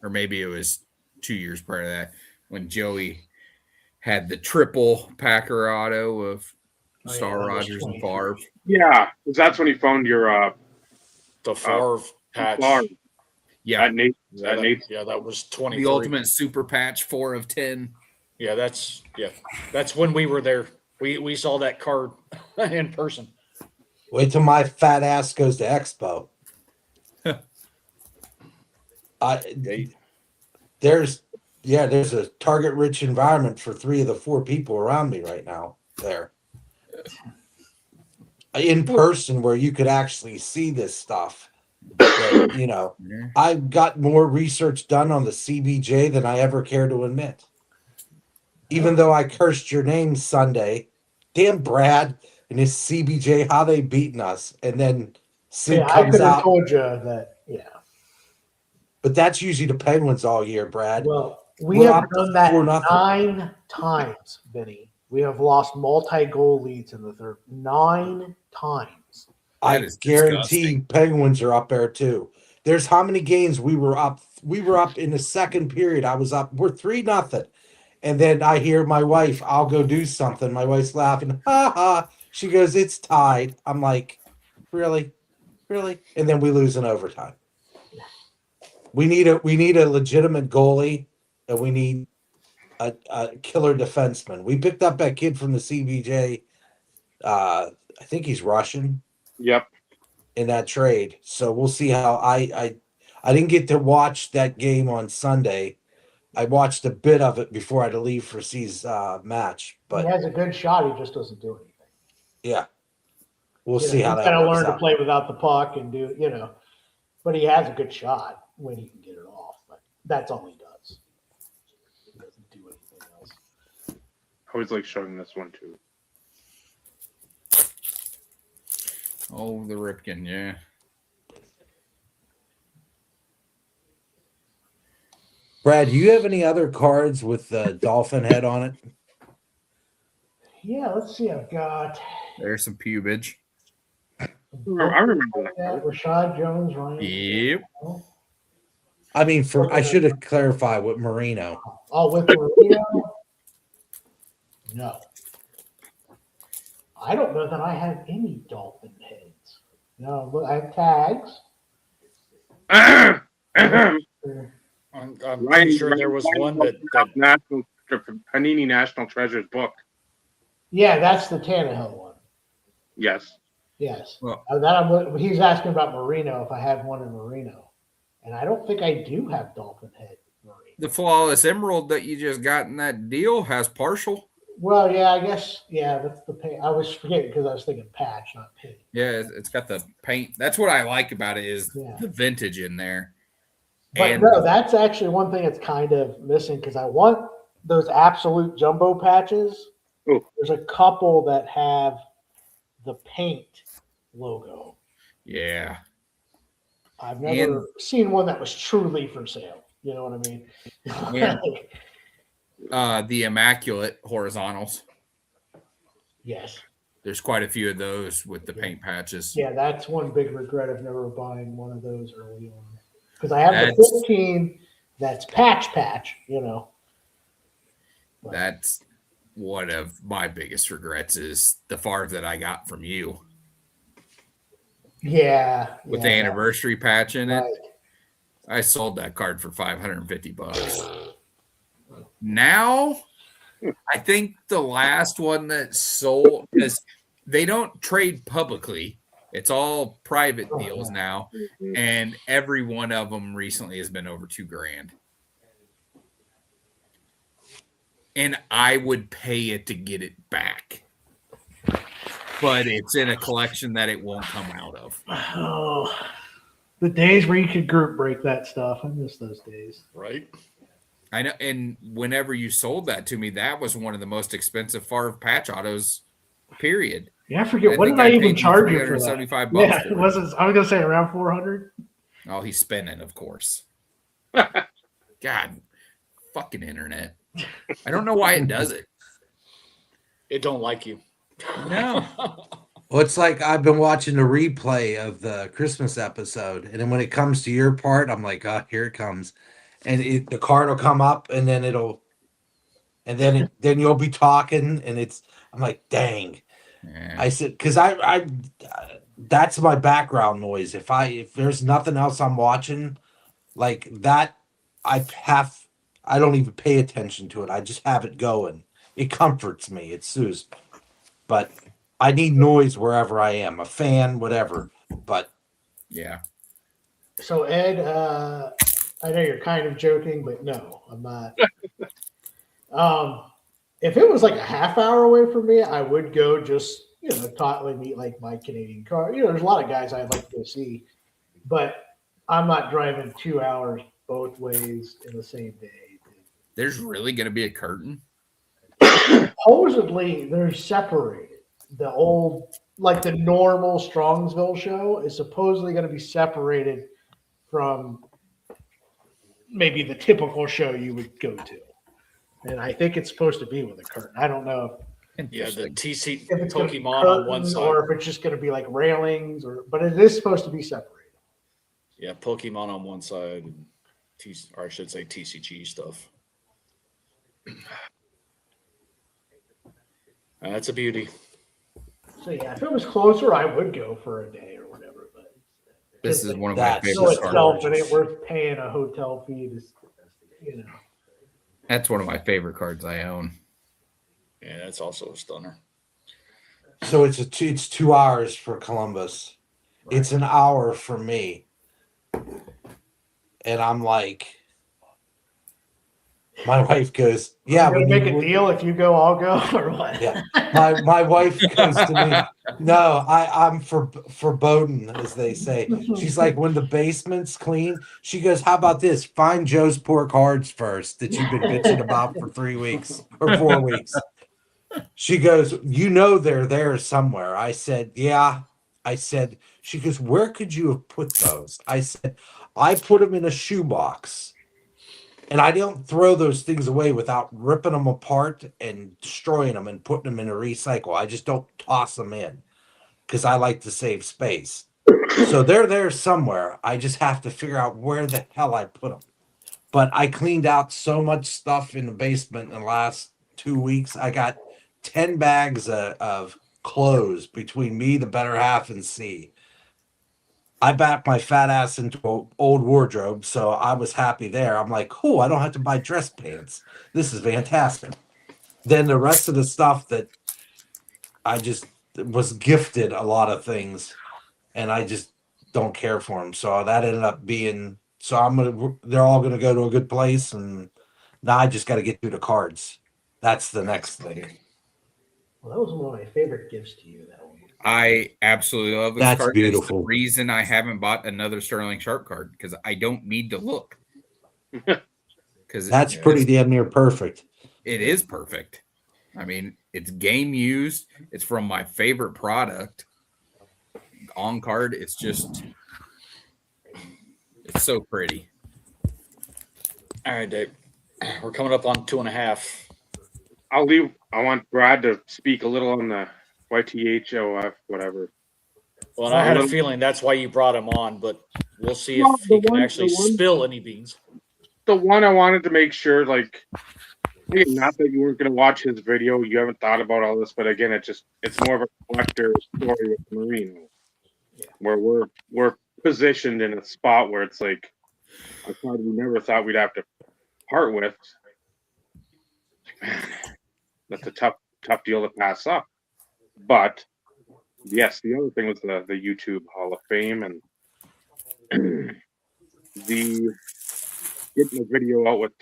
Or maybe it was 2 years prior to that when Joey had the triple Packer auto of Star Rogers and Favre. yeah, because that's when he found your The Favre patch. Favre. Yeah. That was 23. The ultimate super patch 4 of 10. Yeah, that's when we were there. We saw that card in person. Wait till my fat ass goes to Expo. There's a target rich environment for 3 of the 4 people around me right now there. In person where you could actually see this stuff. But, I've got more research done on the CBJ than I ever care to admit. Even though I cursed your name Sunday, damn Brad and his CBJ, how they beaten us. And then Sid I comes could have out. told you that, yeah. But that's usually the Penguins all year, Brad. Well, we We're have up done that 4-0. 9 times, Vinny. We have lost multi-goal leads in the third 9 times. I guarantee Penguins are up there too. There's how many games we were up? We were up in the second period. I was up. We're 3-0. And then I hear my wife, I'll go do something. My wife's laughing. Ha ha. She goes, it's tied. I'm like, really? Really? And then we lose in overtime. We need a legitimate goalie, and we need a killer defenseman. We picked up that kid from the CBJ. I think he's Russian. Yep. In that trade. So we'll see how I didn't get to watch that game on Sunday. I watched a bit of it before I had to leave for C's match. But he has a good shot. He just doesn't do anything. Yeah. We'll see how that works out. He's got to learn out. to play without the puck and do, but he has a good shot when he can get it off. But that's all he does. He doesn't do anything else. I always like showing this one too. Oh, the Ripken, yeah. Brad, do you have any other cards with the dolphin head on it? Yeah, let's see. I've got. There's some pubage. I remember that. Rashad Jones, Ryan. Yep. I mean, I should have clarified with Marino. Oh, with Marino? No. I don't know that I have any dolphin heads. No, look, I have tags. I'm pretty sure there was one that National Panini National Treasures book. Yeah, that's the Tannehill one. Yes. Yes. Well, he's asking about Marino, if I have one in Marino. And I don't think I do have dolphin head Marino. The Flawless Emerald that you just got in that deal has partial. Well, yeah, I guess, that's the paint. I was forgetting because I was thinking patch, not paint. Yeah, it's got the paint. That's what I like about it is the vintage in there. But no, that's actually one thing that's kind of missing because I want those absolute jumbo patches. Ooh. There's a couple that have the paint logo. Yeah. I've never seen one that was truly for sale. You know what I mean? Yeah. The Immaculate horizontals. Yes. There's quite a few of those with the paint patches. Yeah, that's one big regret of never buying one of those early on. Because I have the That's- 15 that's patch, you know. But That's one of my biggest regrets is the farv that I got from you yeah. with yeah, the anniversary patch in it. right. I sold that card for $550. Now, I think the last one that sold, because they don't trade publicly, it's all private Oh, deals yeah. now, Mhm. and every one of them recently has been over $2,000. And I would pay it to get it back, but it's in a collection that it won't come out of. Oh, the days where you could group break that stuff. I miss those days. Right? I know, and whenever you sold that to me, that was one of the most expensive farv patch autos, period. Yeah, I forget. I What think did I even paid you charge you for that? $375 Yeah, for it. was it? I was gonna say around 400. Oh, he's spinning, of course. God, fucking internet. I don't know why it does it. It don't like you. No. Well, it's like I've been watching the replay of the Christmas episode, and then when it comes to your part, I'm like, oh, here it comes, and the card will come up, and then then you'll be talking, and I'm like, dang. Yeah. I said, because I that's my background noise. If there's nothing else I'm watching like that, I don't even pay attention to it. I just have it going. It comforts me. It soothes me. But I need noise wherever I am, a fan, whatever. But Yeah. So Ed, I know you're kind of joking, but no, I'm not. If it was like a half hour away from me, I would go just totally meet like my Canadian car. There's a lot of guys I'd like to go see, but I'm not driving 2 hours both ways in the same day. There's really going to be a curtain. Supposedly, they're separated. The old, like the normal Strongsville show, is supposedly going to be separated from maybe the typical show you would go to. And I think it's supposed to be with a curtain. I don't know Yeah, the TC if it's going to be Pokemon on one curtains side. or if it's just going to be like railings, but it is supposed to be separated. Yeah, Pokemon on one side, and or I should say TCG stuff. That's a beauty. So yeah, if it was closer, I would go for a day or whatever. But This is one of my That's show favorite itself, cards. it ain't worth paying a hotel fee to. That's one of my favorite cards I own. Yeah, that's also a stunner. so it's 2 hours for Columbus. It's an hour for me. And I'm like, my wife goes, yeah, We're gonna make a deal. If you go, I'll go, or what? Yeah. My wife goes to me, no, I'm for Bowden, as they say. She's like, when the basement's clean, she goes, how about this? Find Joe's poor cards first that you've been bitching about for 3 weeks or 4 weeks. She goes, they're there somewhere. I said, yeah. I said, she goes, where could you have put those? I said, I put them in a shoebox. And I don't throw those things away without ripping them apart and destroying them and putting them in a recycle. I just don't toss them in because I like to save space. So they're there somewhere. I just have to figure out where the hell I put them. But I cleaned out so much stuff in the basement in the last 2 weeks. I got 10 bags of clothes between me, the better half, and C. I backed my fat ass into an old wardrobe, so I was happy there. I'm like, cool, I don't have to buy dress pants. This is fantastic. Then the rest of the stuff that I just was gifted a lot of things, and I just don't care for them. So that ended up being, they're all gonna go to a good place, and now I just got to get through the cards. That's the next thing. Well, that was one of my favorite gifts to you. That one. I absolutely love this That's card. beautiful. It's the reason I haven't bought another Sterling Sharp card because I don't need to look. Because That's pretty damn near perfect. It is perfect. I mean, it's game used. It's from my favorite product. On card, it's so pretty. All right, Dave. We're coming up on 2.5. I want Brad to speak a little on the YTHOF, whatever. Well, and I had a feeling that's why you brought him on, but We'll see Well, if he can actually spill any beans. The one I wanted to make sure, like, again, not that you weren't going to watch his video, you haven't thought about all this, but again, it's more of a collector story with Marino, where we're positioned in a spot where it's like a card we never thought we'd have to part with. Man, that's a tough deal to pass up. But yes, the other thing was the YouTube Hall of Fame and the getting the video out with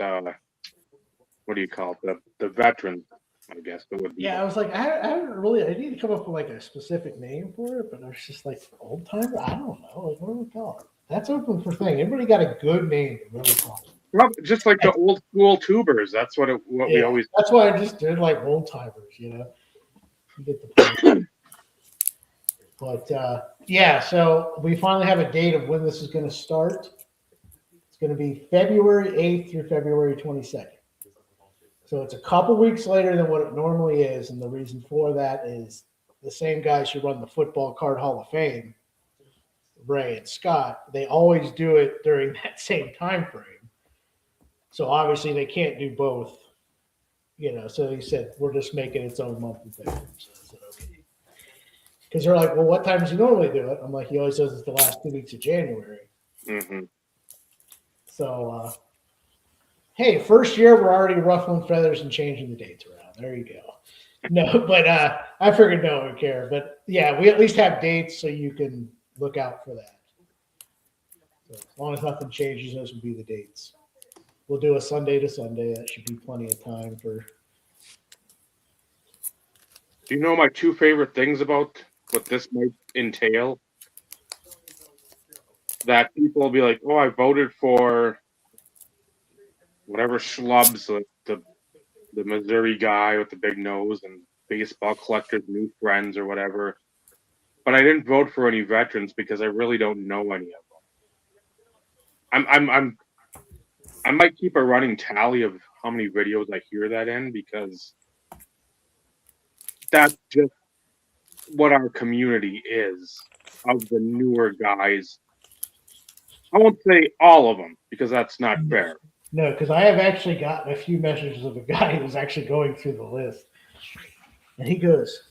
what do you call it? The veterans, I guess that would be. Yeah, I was like, I haven't really. I need to come up with like a specific name for it, but I was just like old timer. I don't know. Like, what do we call it? That's open for thing. Everybody got a good name. What do we call it? Well, just like the old school tubers. That's what we always. That's why I just did like old timers. You get the point. But yeah, so we finally have a date of when this is going to start. It's going to be February 8th through February 22nd. So it's a couple weeks later than what it normally is, and the reason for that is the same guys who run the Football Card Hall of Fame, Ray and Scott, they always do it during that same time frame. So obviously they can't do both, So he said we're just making its own monthly thing. So I said okay, because they're like, well, what time does he normally do it? I'm like, he always says it's the last 2 weeks of January. Mm-hmm. So. Hey, first year we're already ruffling feathers and changing the dates around. There you go. No, but I figured no one would care. But yeah, we at least have dates so you can look out for that. So as long as nothing changes, those would be the dates. We'll do a Sunday to Sunday. That should be plenty of time for. Do you know my two favorite things about what this might entail? That people will be like, "Oh, I voted for whatever schlubs, the Missouri guy with the big nose and baseball collector's new friends or whatever." But I didn't vote for any veterans because I really don't know any of them. I might keep a running tally of how many videos I hear that in because that's just what our community is of the newer guys. I won't say all of them because that's not fair. No, because I have actually gotten a few messages of a guy who was actually going through the list. And he goes,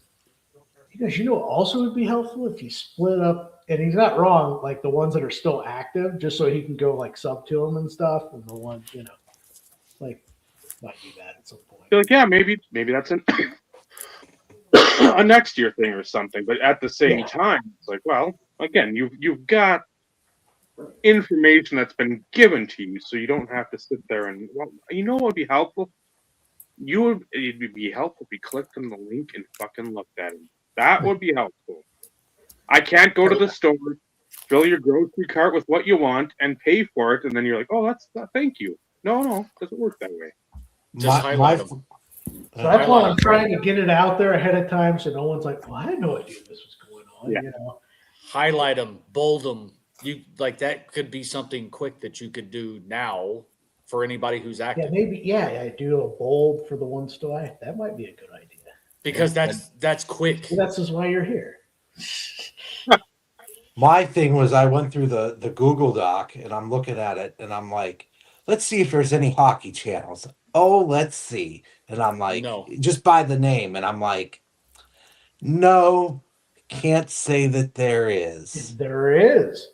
also would be helpful if you split up, and he's not wrong, like the ones that are still active, just so he can go like sub to them and stuff, and the ones, like might do that at some point. You're like, yeah, maybe that's a next year thing or something. But at the same time, it's like, well, again, you've got information that's been given to you, so you don't have to sit there and what would be helpful? It'd be helpful if you clicked on the link and fucking looked at it. That would be helpful. I can't go to the store, fill your grocery cart with what you want, and pay for it, and then you're like, oh, thank you. No, it doesn't work that way. Just highlight them. So that's why I'm trying to get it out there ahead of time, so no one's like, well, I had no idea this was going on. Yeah. Highlight them, bold them. You like that could be something quick that you could do now for anybody who's active. Yeah, maybe. I do a bold for the one still active. That might be a good idea because that's quick. Well, that's just why you're here. My thing was I went through the Google Doc and I'm looking at it and I'm like, let's see if there's any hockey channels. Oh, let's see. And I'm like, no. Just by the name. And I'm like, no, can't say that there is. There is.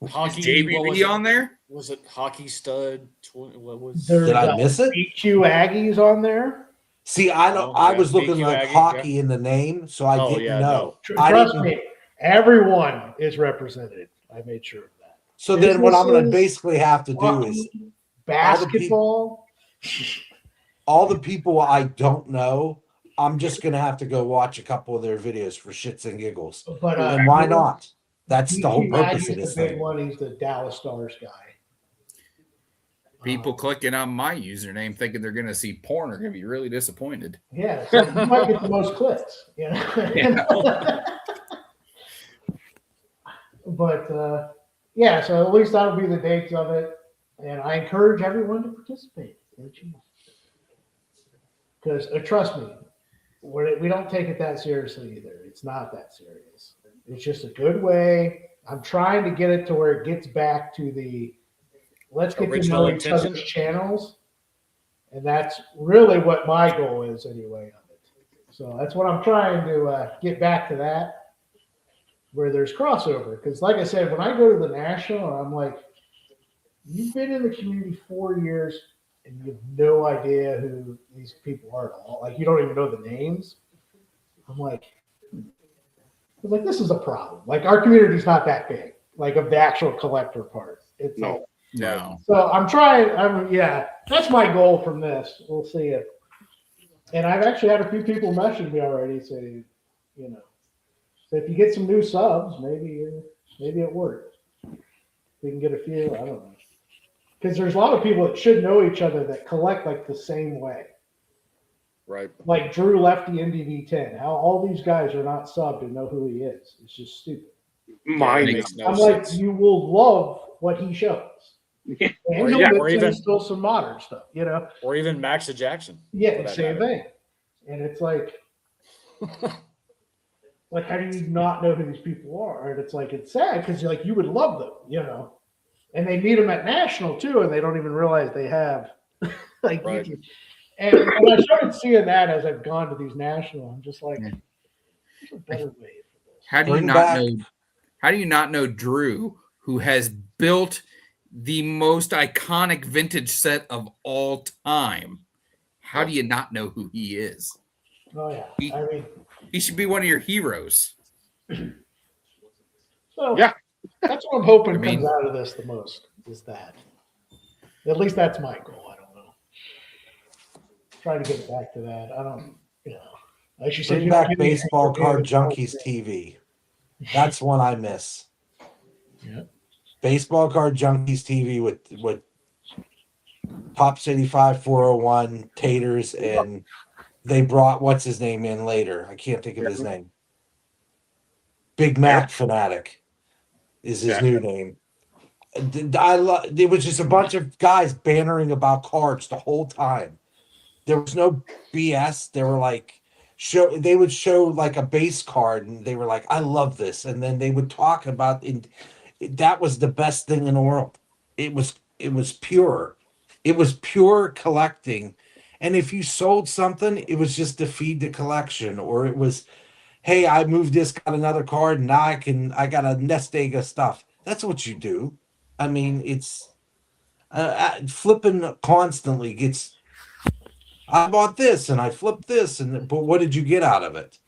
Hockey, is JBB on there? Was it Hockey Stud? What was? Did I miss it? BQ Aggies on there. See, I was looking BQ like Aggie, hockey in the name, so I didn't know. No. Trust me, everyone is represented. I made sure of that. So then what I'm going to basically have to do is basketball. All the people I don't know, I'm just going to have to go watch a couple of their videos for shits and giggles. But and why not? That's the whole purpose of this thing. He's the Dallas Stars guy. People clicking on my username thinking they're going to see porn are going to be really disappointed. Yeah, so you might get the most clicks. Yeah. But so at least that'll be the dates of it, and I encourage everyone to participate. Because trust me, we don't take it that seriously either. It's not that serious. It's just a good way I'm trying to get it to where it gets back to the let's get to Original know each intention? other's channels. And that's really what my goal is anyway of it. So that's what I'm trying to get back to that, where there's crossover. Because like I said, when I go to the national, I'm like, you've been in the community 4 years and you have no idea who these people are at all. Like you don't even know the names. I'm like, this is a problem. Like our community's not that big, like of the actual collector part. It's No. like, No. so I'm trying. That's my goal from this. We'll see it. And I've actually had a few people message me already, say, so if you get some new subs, maybe it works. We can get a few. I don't know, because there's a lot of people that should know each other that collect like the same way. Right. Like Drew Lefty NDV10. How all these guys are not subbed and know who he is. It's just stupid. Mine. It makes no I'm sense. like, you will love what he shows. Yeah. And Or he'll even- mix or in even- still some modern stuff, Or even Maxa Jackson. for Yeah, that same matter. thing. And it's like, how do you not know who these people are? And it's like, it's sad because you would love them, and they meet them at national too, and they don't even realize they have like Right. YouTube. And when I started seeing that as I've gone to these national, I'm just like, Yeah. there's a better way for this. How do you Bring not back- know? How do you not know Drew, who has built the most iconic vintage set of all time? How do you not know who he is? Oh yeah, He- I mean, He should be one of your heroes. so Yeah. that's what I'm hoping I mean- comes out of this the most is that. At least that's my goal. I don't know. Try to get back to that. I don't, like you said, Bring you don't back give me Baseball anything Card organic. Junkies TV. That's one I miss. Yeah. Baseball Card Junkies TV with Pops 85, 401, Taters, and they brought what's his name in later. I can't think of his name. Big Mac Fanatic is his Yeah. new name. It was just a bunch of guys bantering about cards the whole time. There was no BS. They were like they would show like a base card and they were like, I love this. And then they would talk about that was the best thing in the world. It was pure. It was pure collecting. And if you sold something, it was just to feed the collection, or it was, hey, I moved this, got another card, and now I got a nest egg of stuff. That's what you do. I mean, it's flipping constantly gets. I bought this and I flipped this, but what did you get out of it?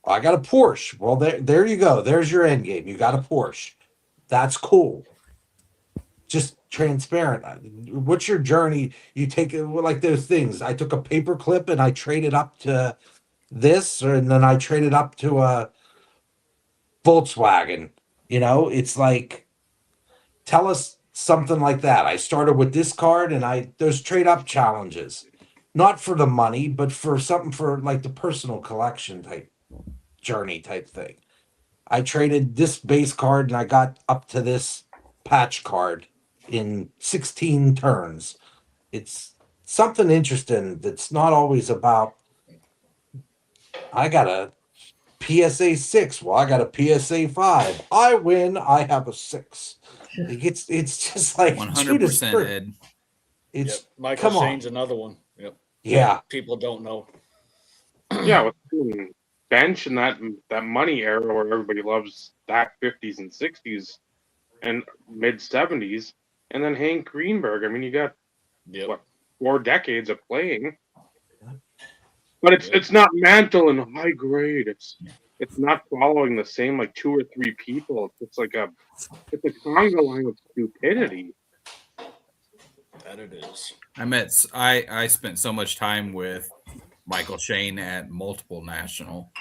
I got a Porsche. Well, there you go. There's your end game. You got a Porsche. That's cool. Just transparent. What's your journey? You take it like those things. I took a paper clip and I traded up to this, and then I traded up to a Volkswagen. It's like, tell us something like that. I started with this card, and those trade up challenges, not for the money, but for something for like the personal collection type journey type thing. I traded this base card and I got up to this patch card in 16 turns. It's something interesting that's not always about, I got a PSA 6. Well, I got a PSA 5. I win. I have a 6. It's just like 100% Ed. Yep. It's Michael come on. Shane's another one. Yep. Yeah. People don't know. Yeah, with bench and that money era where everybody loves that 50s and 60s and mid 70s, and then Hank Greenberg. I mean, you got Yep. What? 4 decades of playing, but it's not mantle and high grade. It's not following the same like 2 or 3 people. It's like it's a conga line of stupidity. That it is. I spent so much time with Michael Shane at multiple national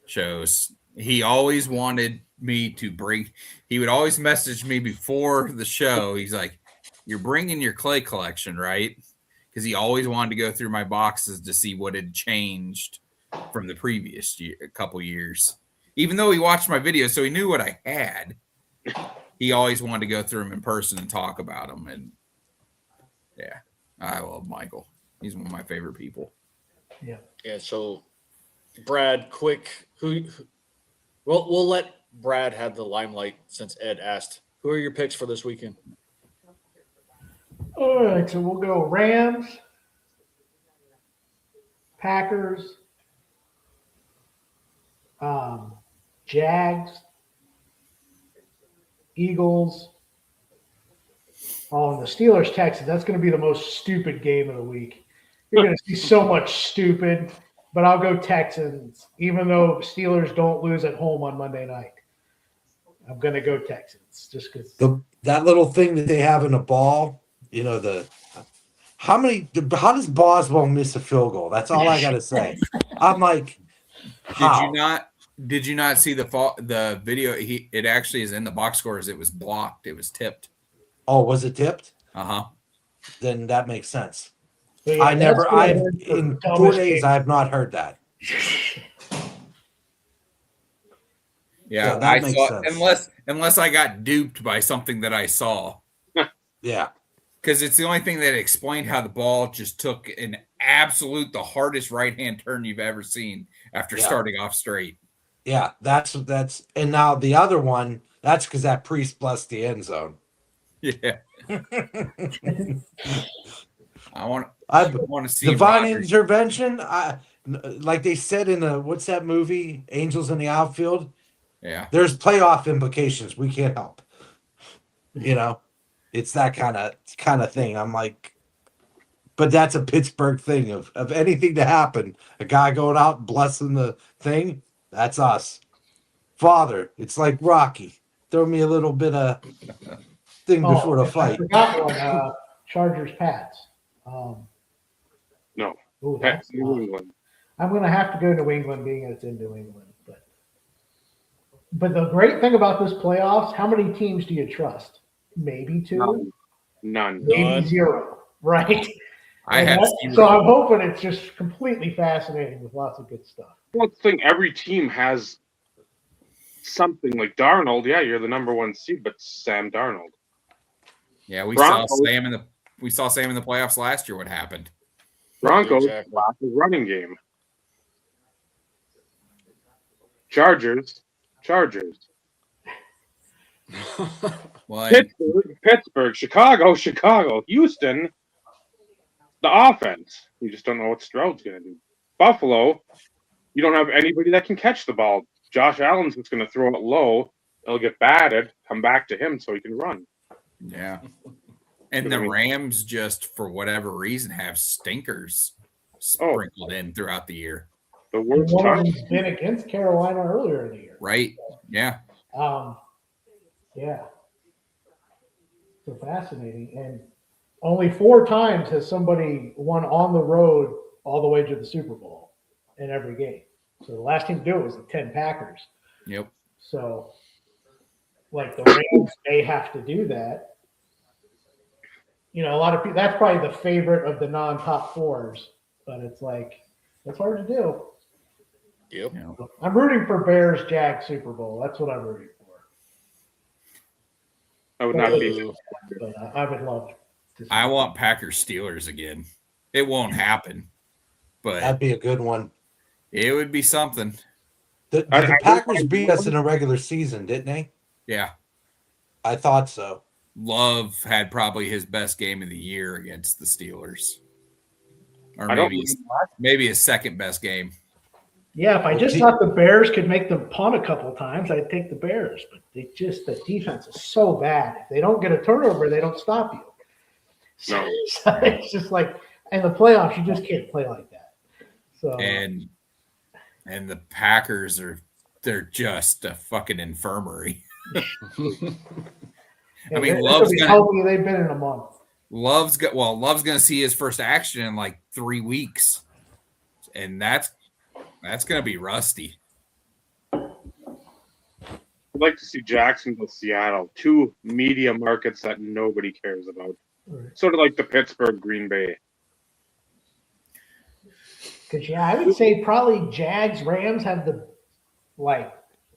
shows. He always wanted me to bring. He would always message me before the show. He's like, "You're bringing your clay collection, right?" Because he always wanted to go through my boxes to see what had changed from the previous year, a couple years. Even though he watched my videos, so he knew what I had. He always wanted to go through them in person and talk about them. And yeah, I love Michael. He's one of my favorite people. Yeah. Yeah. So, Brad, quick. We'll let Brad had the limelight since Ed asked, who are your picks for this weekend? All right, so we'll go Rams, Packers, Jags, Eagles. Oh, and the Steelers Texans. That's going to be the most stupid game of the week. You're going to see so much stupid, but I'll go Texans, even though Steelers don't lose at home on Monday night. I'm going to go Texans just because. That little thing that they have in a ball, how does Boswell miss a field goal? That's all I got to say. I'm like, how? Did you not see the video? It actually is in the box scores. It was blocked. It was tipped. Oh, was it tipped? Uh-huh. Then that makes sense. Yeah, In 4 days, I have not heard that. Yeah, So that makes sense. Unless I got duped by something that I saw. Yeah. Because it's the only thing that explained how the ball just took the hardest right-hand turn you've ever seen after starting off straight. Yeah, that's and now the other one, that's because that priest blessed the end zone. Yeah. I want to see divine Rodgers. intervention. Like they said in what's that movie, Angels in the Outfield? Yeah. There's playoff implications. We can't help. It's that kind of thing. I'm like, but that's a Pittsburgh thing of anything to happen. A guy going out and blessing the thing. That's us. Father, it's like Rocky. Throw me a little bit of thing before the fight. I forgot one. Chargers Pats. No. Ooh, Pats New England. I'm going to have to go New England, being it's in New England. But the great thing about this playoffs, how many teams do you trust? Maybe two? None. Maybe zero, right? So I'm hoping it's just completely fascinating with lots of good stuff. Well, the thing, every team has something like Darnold. Yeah, you're the number one seed, but Sam Darnold. Yeah, we saw Sam in the playoffs last year. What happened? Broncos lack a running game. Chargers. Pittsburgh, Chicago, Houston. The offense. You just don't know what Stroud's going to do. Buffalo, you don't have anybody that can catch the ball. Josh Allen's just going to throw it low. It'll get batted, come back to him so he can run. Yeah. And the Rams, just for whatever reason, have stinkers sprinkled in throughout the year. The worst one of them's been against Carolina earlier in the year. Right. Yeah. Yeah. So fascinating. And only 4 times has somebody won on the road all the way to the Super Bowl in every game. So the last team to do it was the 10 Packers. Yep. So, like, the Rams may have to do that. A lot of people, that's probably the favorite of the non-top 4s, but it's like, it's hard to do. Yep. I'm rooting for Bears Jags Super Bowl. That's what I'm rooting for. I would not be. But I would love to. I want Packers Steelers again. It won't happen, but that'd be a good one. It would be something. The Packers beat us in a regular season, didn't they? Yeah. I thought so. Love had probably his best game of the year against the Steelers. Or maybe his second best game. Yeah, if I just thought the Bears could make them punt a couple of times, I'd take the Bears. But the defense is so bad. If they don't get a turnover, they don't stop you. So it's just like, in the playoffs, you just can't play like that. So and the Packers they're just a fucking infirmary. I mean, Love's gonna they've been in a month. Love's gonna see his first action in like 3 weeks, and that's gonna be rusty. I'd like to see Jacksonville, Seattle, 2 media markets that nobody cares about. Right. Sort of like the Pittsburgh, Green Bay. Because I would say probably Jags, Rams have the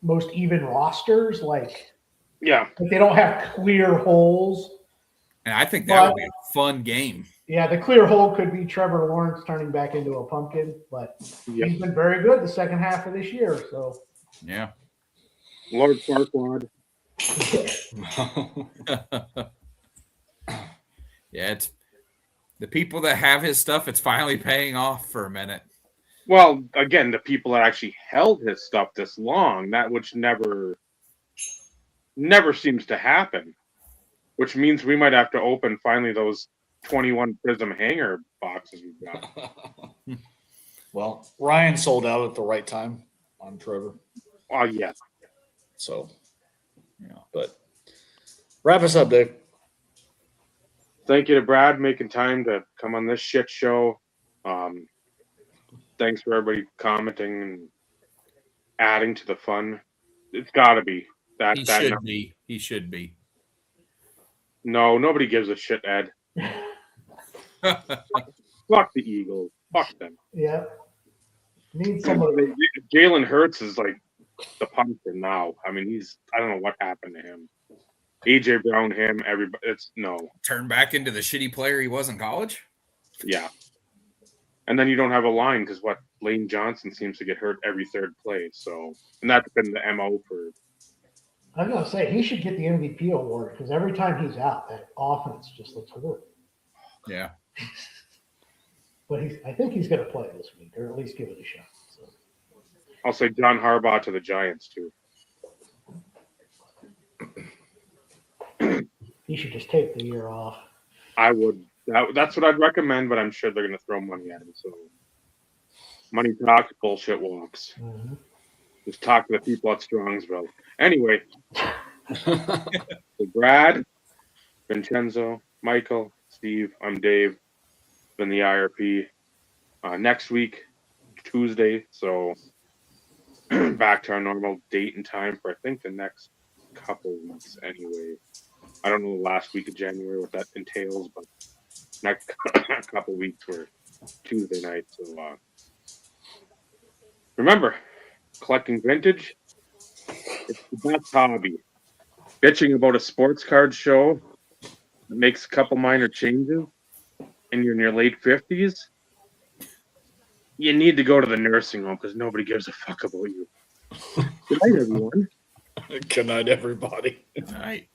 most even rosters. Yeah, but they don't have clear holes. And I think that would be a fun game. Yeah, the clear hole could be Trevor Lawrence turning back into a pumpkin, but he's been very good the second half of this year. So yeah. Lord Farquaad. Yeah, it's the people that have his stuff. It's finally paying off for a minute. Well, again, the people that actually held his stuff this long, that which never seems to happen. Which means we might have to open finally those 21 Prism hanger boxes we've got. Well, Ryan sold out at the right time on Trevor. Oh yeah. So, but wrap us up, Dave. Thank you to Brad making time to come on this shit show. Thanks for everybody commenting and adding to the fun. It's got to be that. He that should number. be. He should be. No, nobody gives a shit, Ed. Fuck the Eagles. Fuck them. Yeah. Need somebody. Jalen Hurts is like the punter now. I mean, I don't know what happened to him. AJ Brown, him, everybody. It's no. Turn back into the shitty player he was in college. Yeah. And then you don't have a line because Lane Johnson seems to get hurt every third play. So, and that's been the MO for. I was gonna say he should get the MVP award because every time he's out, that offense just looks horrible. Yeah. But I think he's gonna play this week, or at least give it a shot. So. I'll say John Harbaugh to the Giants too. He should just take the year off. I would. That's what I'd recommend, but I'm sure they're going to throw money at him. So, money talks, bullshit walks. Mm-hmm. Just talk to the people at Strongsville. Anyway, Brad, Vincenzo, Michael, Steve, I'm Dave. Been the IRP. Next week, Tuesday, so back to our normal date and time for I think the next couple weeks anyway. I don't know the last week of January what that entails, but next couple weeks were Tuesday night. So remember, collecting vintage, it's the best hobby. Bitching about a sports card show that makes a couple minor changes and you're in your late 50s, you need to go to the nursing home because nobody gives a fuck about you. Good night, everyone. Good night, everybody. All right.